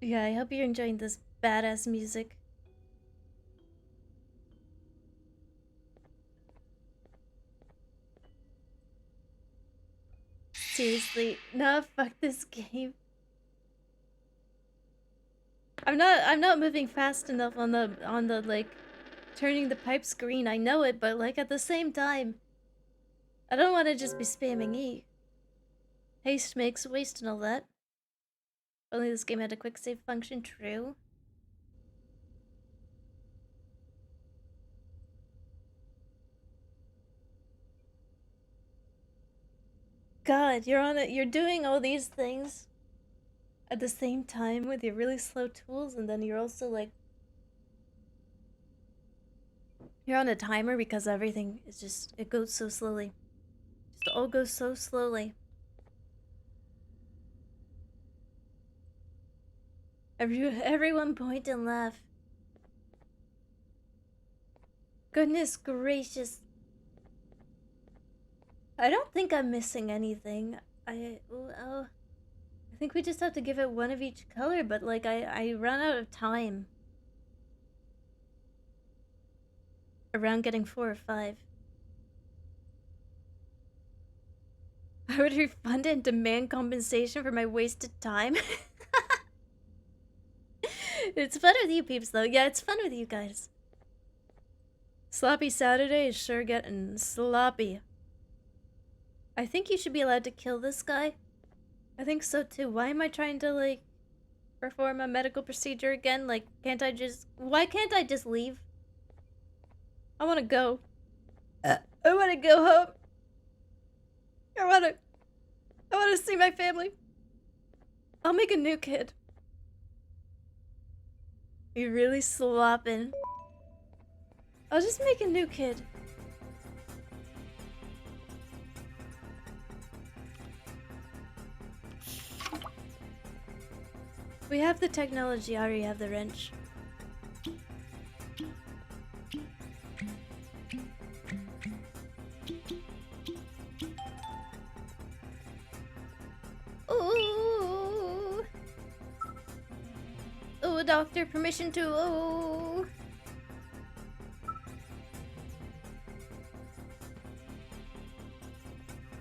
Yeah, I hope you're enjoying this badass music. Seriously, no, fuck this game. I'm not moving fast enough on the like turning the pipes green. I know it, but like at the same time, I don't want to just be spamming E. Haste makes waste and all that. Only this game had a quick save function, true. God, you're on it. You're doing all these things at the same time with your really slow tools, and then you're also like you're on a timer because everything is just it goes so slowly. Just all goes so slowly. Everyone point and laugh. Goodness gracious. I don't think I'm missing anything. I think we just have to give it one of each color, but like I run out of time around getting 4 or 5. I would refund and demand compensation for my wasted time. It's fun with you peeps though. Yeah, it's fun with you guys. Sloppy Saturday is sure getting sloppy. I think you should be allowed to kill this guy. I think so too. Why am I trying to like perform a medical procedure again? Like, why can't I just leave? I wanna go. I wanna go home. I wanna see my family. I'll make a new kid. You're really slopping. I'll just make a new kid. We have the technology, I already have the wrench. Ooh. Ooh, doctor, permission to, ooh.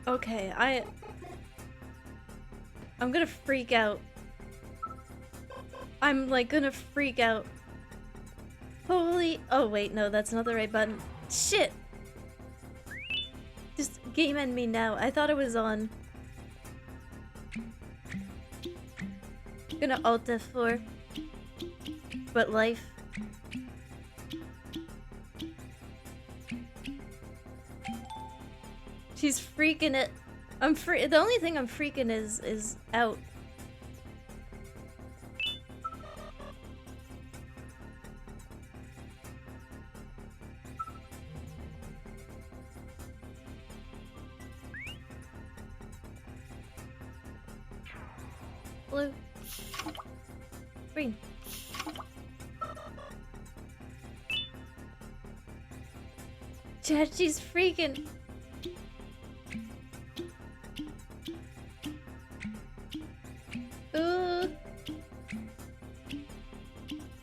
Okay, I'm gonna freak out. I'm like gonna freak out. Holy, oh wait, no, that's not the right button. Shit! Just game end me now. I thought it was on. Gonna alt F4. But life. She's freaking it. The only thing I'm freaking is out. Blue. Green. Chad, she's freaking. Ooh.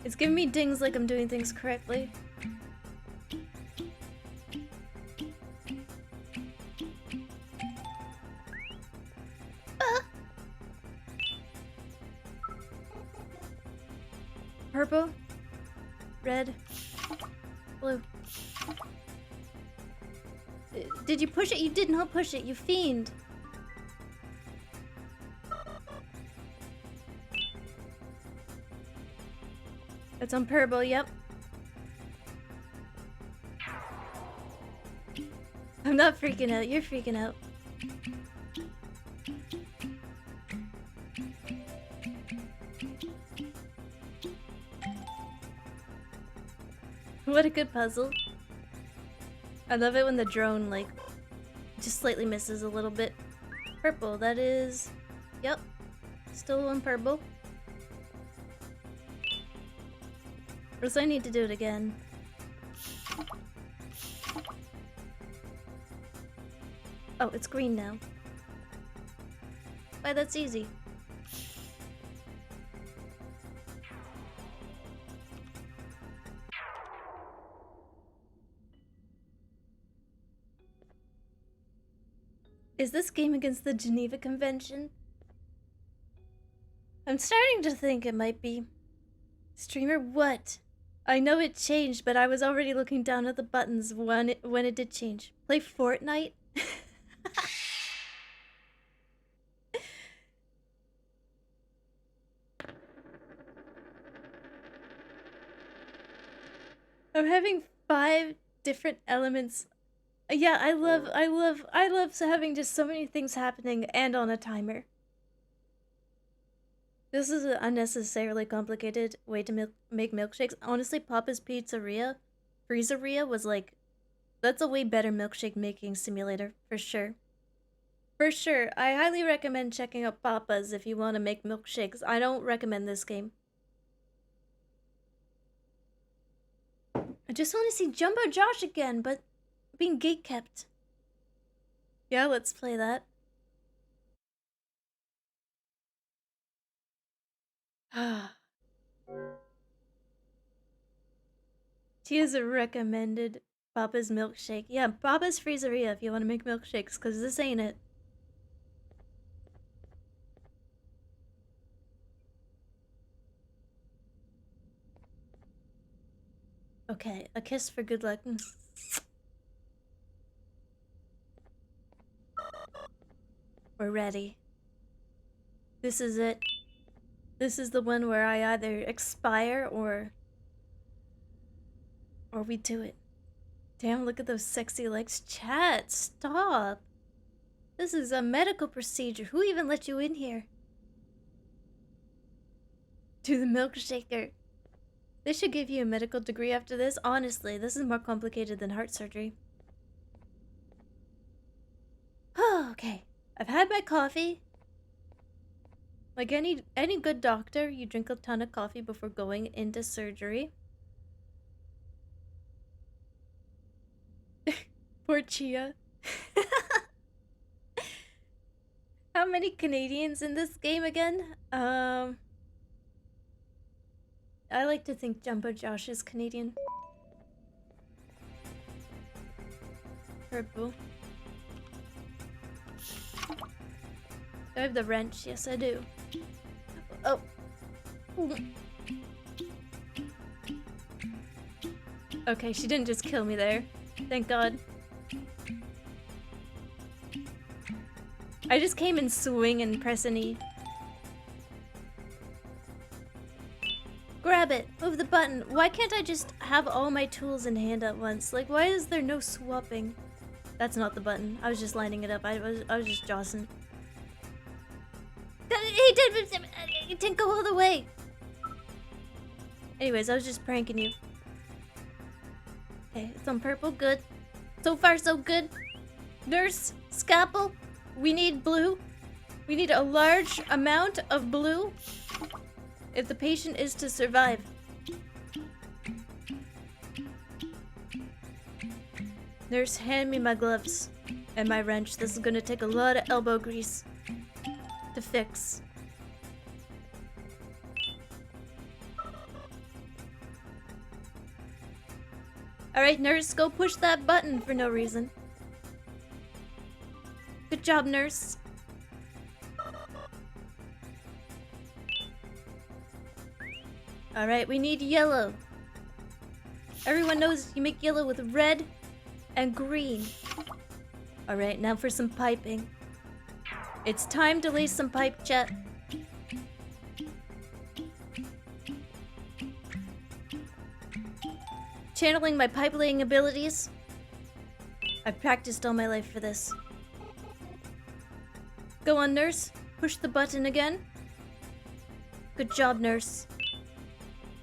It's giving me dings like I'm doing things correctly. Purple, red, blue. Did you push it? You did not push it, you fiend. It's on purple, yep. I'm not freaking out, you're freaking out. What a good puzzle. I love it when the drone, like, just slightly misses a little bit. Purple, that is... Yep. Still on purple. Or so I need to do it again. Oh, it's green now. Why, that's easy. Is this game against the Geneva Convention? I'm starting to think it might be. Streamer, what? I know it changed, but I was already looking down at the buttons when it did change. Play Fortnite? I'm having 5 different elements. Yeah, I love having just so many things happening and on a timer. This is an unnecessarily complicated way to make milkshakes. Honestly, Papa's Freezeria was like, that's a way better milkshake making simulator, for sure. For sure, I highly recommend checking out Papa's if you want to make milkshakes. I don't recommend this game. I just want to see Jumbo Josh again, but being gatekept. Yeah, let's play that. Chia's recommended Papa's milkshake. Yeah, Papa's Freezeria if you want to make milkshakes, because this ain't it. Okay, a kiss for good luck. We're ready. This is it. This is the one where I either expire or we do it. Damn, look at those sexy legs. Chat, stop. This is a medical procedure. Who even let you in here? Do the milkshaker. They should give you a medical degree after this. Honestly, this is more complicated than heart surgery. Okay. I've had my coffee. Like any good doctor, you drink a ton of coffee before going into surgery. Poor Chia. How many Canadians in this game again? I like to think Jumbo Josh is Canadian. Purple. Do I have the wrench? Yes, I do. Oh. Okay, she didn't just kill me there. Thank God. I just came in swing and press an E. Grab it! Move the button! Why can't I just have all my tools in hand at once? Like, why is there no swapping? That's not the button. I was just lining it up. I was just jostling. It didn't go all the way! Anyways, I was just pranking you. Okay, it's on purple. Good. So far, so good. Nurse, scalpel. We need blue. We need a large amount of blue if the patient is to survive. Nurse, hand me my gloves and my wrench. This is gonna take a lot of elbow grease to fix. Alright, nurse, go push that button for no reason. Good job, nurse. Alright, we need yellow. Everyone knows you make yellow with red and green. Alright, now for some piping. It's time to lay some pipe, chat. Channeling my pipe laying abilities. I've practiced all my life for this. Go on, nurse. Push the button again. Good job, nurse.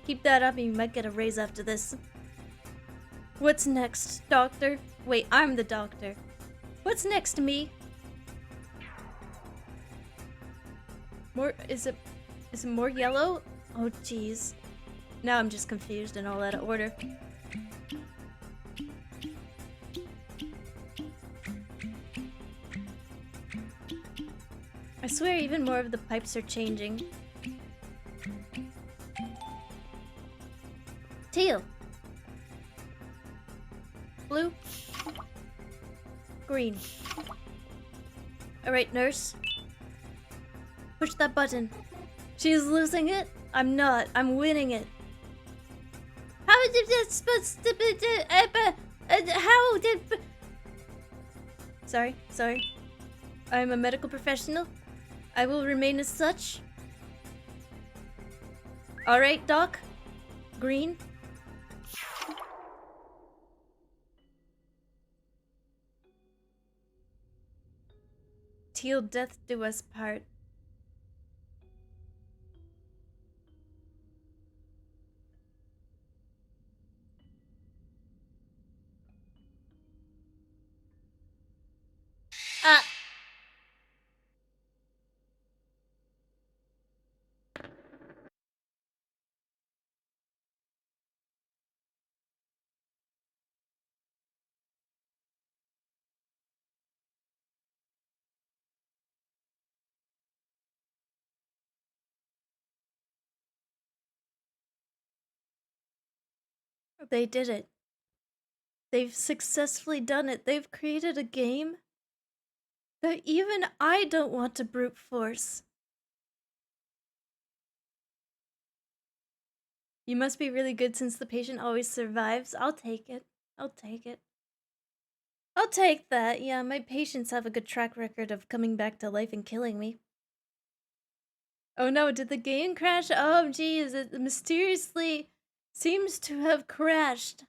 Keep that up and you might get a raise after this. What's next, doctor? Wait, I'm the doctor. What's next, me? More, is it more yellow? Oh, jeez. Now I'm just confused and all out of order. I swear even more of the pipes are changing. Teal. Blue. Green. Alright, nurse. Push that button. She's losing it? I'm not. I'm winning it. How did this supposed to be? How did... Sorry. I'm a medical professional. I will remain as such. Alright, Doc. Green. Till death do us part. Ah! They did it. They've successfully done it. They've created a game that even I don't want to brute force. You must be really good since the patient always survives. I'll take it. I'll take it. I'll take that. Yeah, my patients have a good track record of coming back to life and killing me. Oh no, did the game crash? Oh geez, it mysteriously seems to have crashed.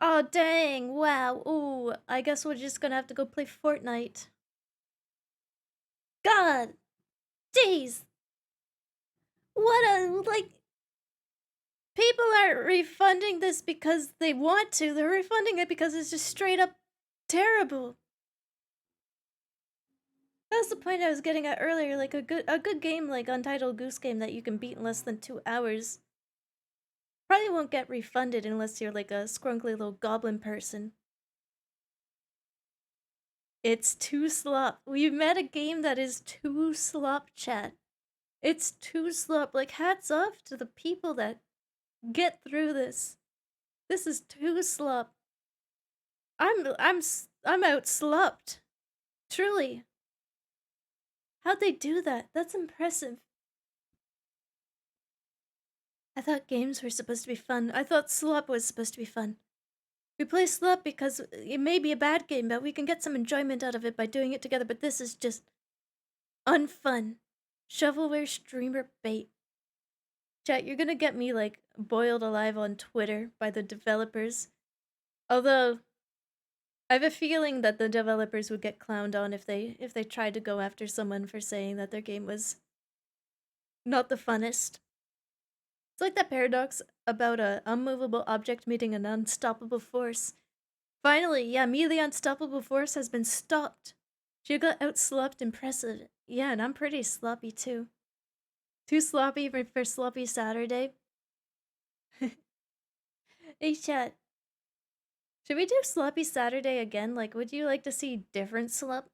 Oh dang, wow, ooh, I guess we're just gonna have to go play Fortnite. God! Jeez! What a, like... People aren't refunding this because they want to, they're refunding it because it's just straight up terrible. That's the point I was getting at earlier, like a good game like Untitled Goose Game that you can beat in less than 2 hours probably won't get refunded unless you're like a scrunkly little goblin person. It's too slop. We've met a game that is too slop, chat. It's too slop. Like, hats off to the people that get through this. This is too slop. I'm out slopped. Truly. How'd they do that? That's impressive. I thought games were supposed to be fun. I thought slop was supposed to be fun. We play slop because it may be a bad game, but we can get some enjoyment out of it by doing it together, but this is just unfun. Shovelware streamer bait. Chat, you're gonna get me, like, boiled alive on Twitter by the developers. Although, I have a feeling that the developers would get clowned on if they tried to go after someone for saying that their game was not the funnest. It's like that paradox about a unmovable object meeting an unstoppable force. Finally, yeah, me, the unstoppable force, has been stopped. She got outslopped impressive. Yeah, and I'm pretty sloppy too. Too sloppy for Sloppy Saturday. Hey, chat. Should we do Sloppy Saturday again? Like, would you like to see different slop?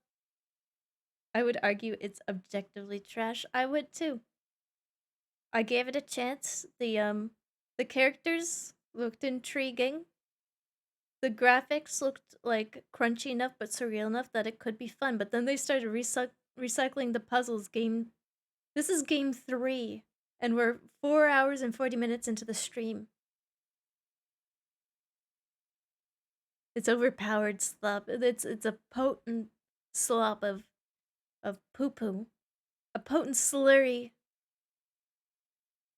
I would argue it's objectively trash. I would too. I gave it a chance. The characters looked intriguing. The graphics looked like crunchy enough but surreal enough that it could be fun. But then they started recycling the puzzles. This is game 3, and we're 4 hours and 40 minutes into the stream. It's overpowered slop. It's a potent slop of poo poo. A potent slurry.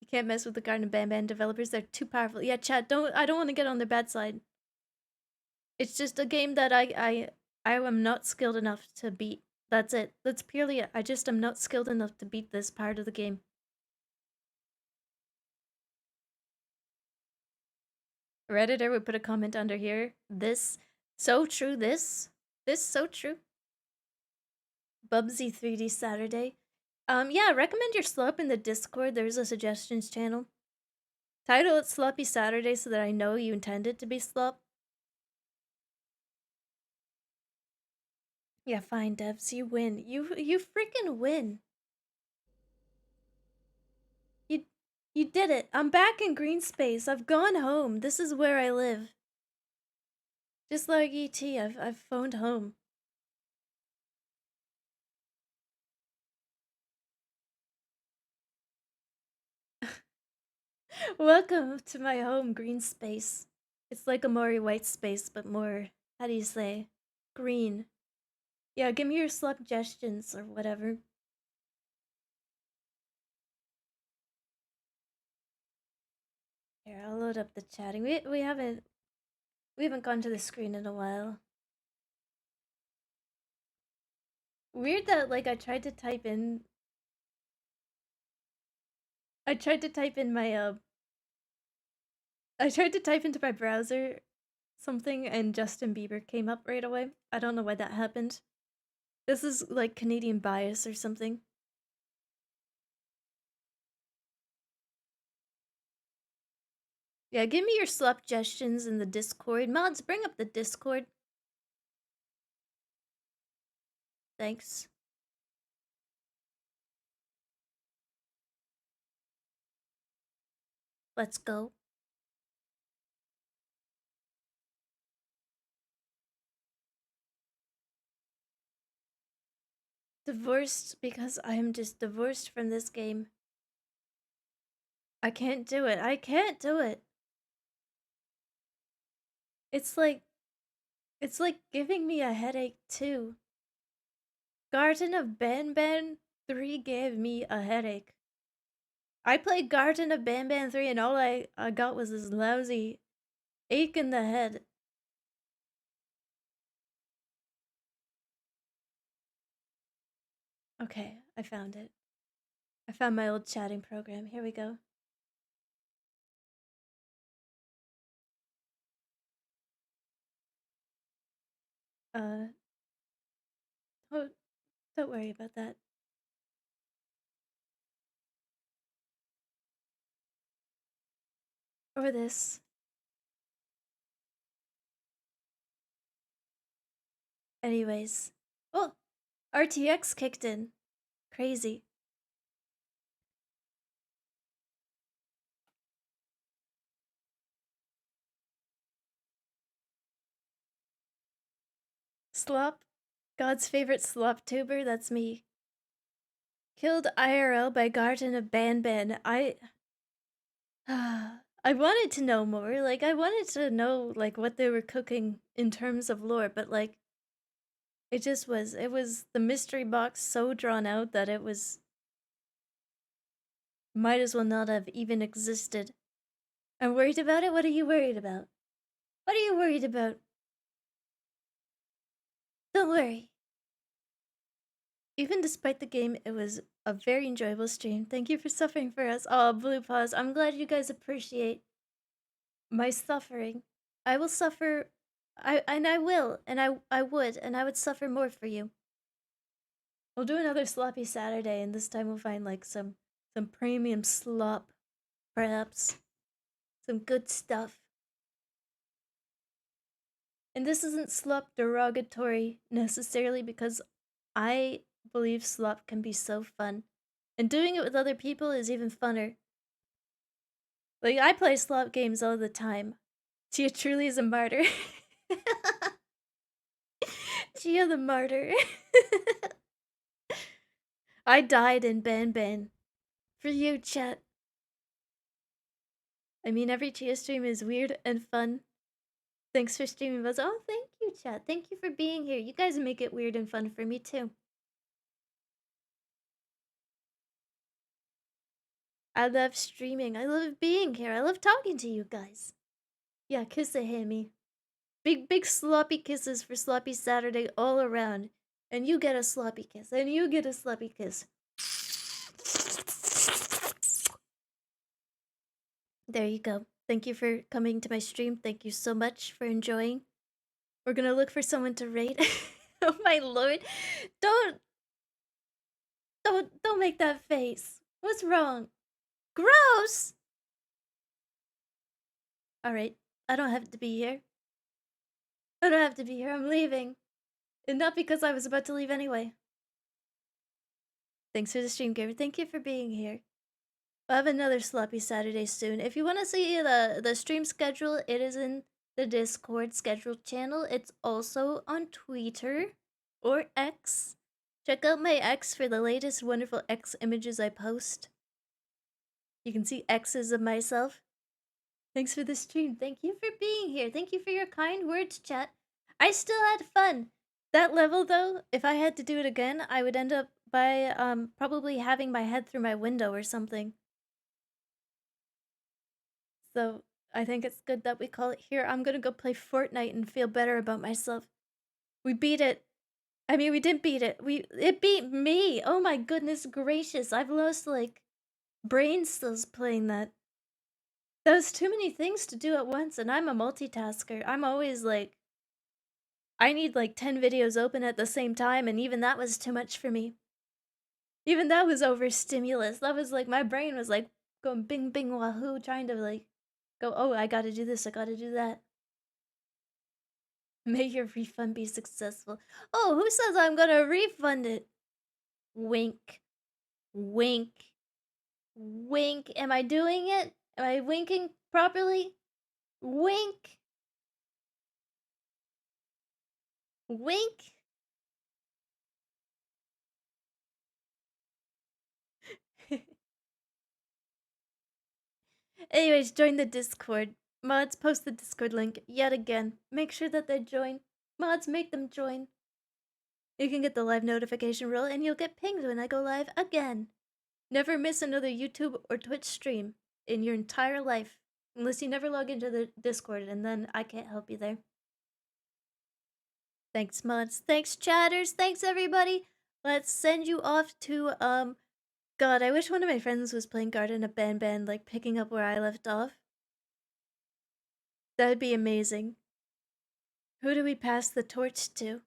You can't mess with the Garten of Banban developers. They're too powerful. Yeah, chat. I don't want to get on their bad side. It's just a game that I am not skilled enough to beat. That's it. That's purely it. I just am not skilled enough to beat this part of the game. Redditor would put a comment under here. This so true. This so true. Bubsy 3D Saturday. Yeah, recommend your slop in the Discord. There's a suggestions channel. Title it Sloppy Saturday so that I know you intend it to be slop. Yeah, fine, devs. You win. You freaking win. You did it. I'm back in green space. I've gone home. This is where I live. Just like E.T., I've phoned home. Welcome to my home, green space. It's like a Maury white space, but more, how do you say, green. Yeah, give me your suggestions or whatever. Here, I'll load up the chatting. We haven't gone to the screen in a while. Weird that like I tried to type in my I tried to type into my browser something and Justin Bieber came up right away. I don't know why that happened. This is like Canadian bias or something. Yeah, give me your suggestions in the Discord. Mods, bring up the Discord. Thanks. Let's go. Divorced because I am just divorced from this game. I can't do it. I can't do it. It's like giving me a headache too. Garten of Banban 3 gave me a headache. I played Garten of Banban 3 and all I got was this lousy ache in the head. Okay, I found it. I found my old chatting program. Here we go. Oh, don't worry about that. Or this. Anyways. Oh! RTX kicked in. Crazy. Slop? God's favorite slop tuber? That's me. Killed IRL by Garten of Banban. I wanted to know more. Like, I wanted to know, like, what they were cooking in terms of lore, but, like, it was the mystery box so drawn out that it was... Might as well not have even existed. I'm worried about it? What are you worried about? What are you worried about? Don't worry. Even despite the game, it was a very enjoyable stream. Thank you for suffering for us. Oh, Blue Paws, I'm glad you guys appreciate my suffering. I will suffer... I will, and I would, and I would suffer more for you. We'll do another sloppy Saturday, and this time we'll find, like, some premium slop, perhaps. Some good stuff. And this isn't slop derogatory necessarily because I believe slop can be so fun. And doing it with other people is even funner. Like, I play slop games all the time. Chia truly is a martyr. Chia the martyr. I died in Banban. For you, chat. I mean, every Chia stream is weird and fun. Thanks for streaming, Buzz. Oh, thank you, chat. Thank you for being here. You guys make it weird and fun for me, too. I love streaming. I love being here. I love talking to you guys. Yeah, kiss a hammy. Big sloppy kisses for Sloppy Saturday all around. And you get a sloppy kiss. And you get a sloppy kiss. There you go. Thank you for coming to my stream. Thank you so much for enjoying. We're gonna look for someone to rate. Oh my lord. Don't make that face. What's wrong? Gross! Alright. I don't have to be here. I don't have to be here. I'm leaving. And not because I was about to leave anyway. Thanks for the stream, Gamer. Thank you for being here. We'll have another Sloppy Saturday soon. If you want to see the stream schedule, it is in the Discord scheduled channel. It's also on Twitter or X. Check out my X for the latest wonderful X images I post. You can see X's of myself. Thanks for the stream. Thank you for being here. Thank you for your kind words, chat. I still had fun. That level, though, if I had to do it again, I would end up by probably having my head through my window or something. So I think it's good that we call it here. I'm gonna go play Fortnite and feel better about myself. We beat it. I mean, we didn't beat it. It beat me. Oh my goodness gracious. I've lost, like, brain cells playing that. That was too many things to do at once, and I'm a multitasker. I'm always, like... I need, like, 10 videos open at the same time, and even that was too much for me. Even that was overstimulus. That was, like, my brain was, like, going bing bing wahoo, trying to, like, go, oh, I gotta do this, I gotta do that. May your refund be successful. Oh, who says I'm gonna refund it? Wink. Wink. Wink. Am I doing it? Am I winking properly? Wink. Wink. Anyways, join the Discord. Mods, post the Discord link yet again. Make sure that they join. Mods, make them join. You can get the live notification rule and you'll get pinged when I go live again. Never miss another YouTube or Twitch stream in your entire life. Unless you never log into the Discord, and then I can't help you there. Thanks, mods. Thanks, chatters. Thanks, everybody. Let's send you off to, God, I wish one of my friends was playing Garten of Banban, like, picking up where I left off. That'd be amazing. Who do we pass the torch to?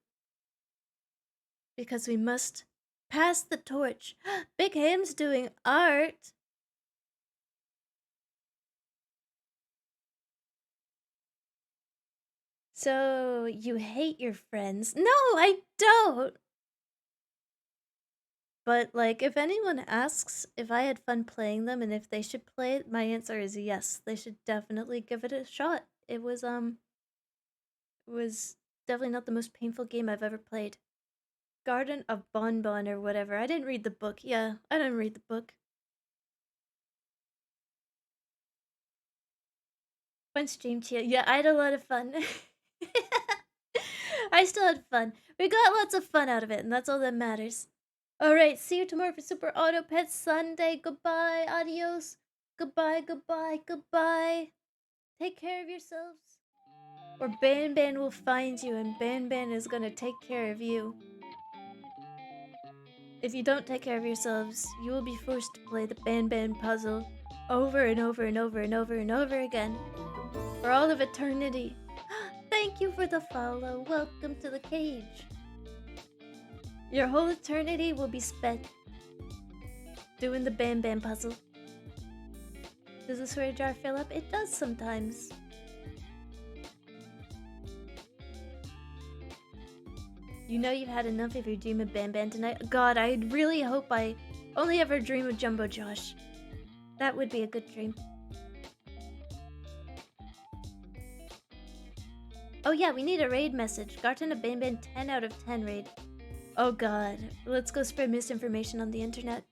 Because we must pass the torch. Big Ham's doing art. So, you hate your friends? No, I don't! But, like, if anyone asks if I had fun playing them and if they should play it, my answer is yes. They should definitely give it a shot. It was definitely not the most painful game I've ever played. Garten of Banban or whatever. I didn't read the book. Yeah, I didn't read the book. Fun stream, Chia. Yeah, I had a lot of fun. I still had fun. We got lots of fun out of it, and that's all that matters. Alright, see you tomorrow for Super Auto Pet Sunday. Goodbye, adios. Goodbye, goodbye, goodbye. Take care of yourselves. Or Banban will find you, and Banban is gonna take care of you. If you don't take care of yourselves, you will be forced to play the Banban puzzle over and over and over and over and over again. For all of eternity. Thank you for the follow. Welcome to the cage. Your whole eternity will be spent doing the Banban puzzle. Does the storage jar fill up? It does sometimes. You know you've had enough if you dream of Banban tonight. God, I really hope I only ever dream of Jumbo Josh. That would be a good dream. Oh yeah, we need a raid message. Garten of Banban 10 out of 10 raid. Oh god, let's go spread misinformation on the internet.